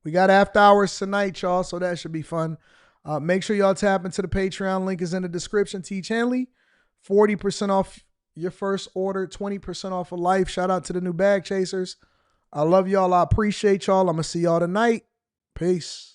We got after hours tonight, y'all, so that should be fun. Make sure y'all tap into the Patreon. Link is in the description. Teach Henley, 40% off your first order, 20% off of life. Shout out to the new Bag Chasers. I love y'all. I appreciate y'all. I'm going to see y'all tonight. Peace.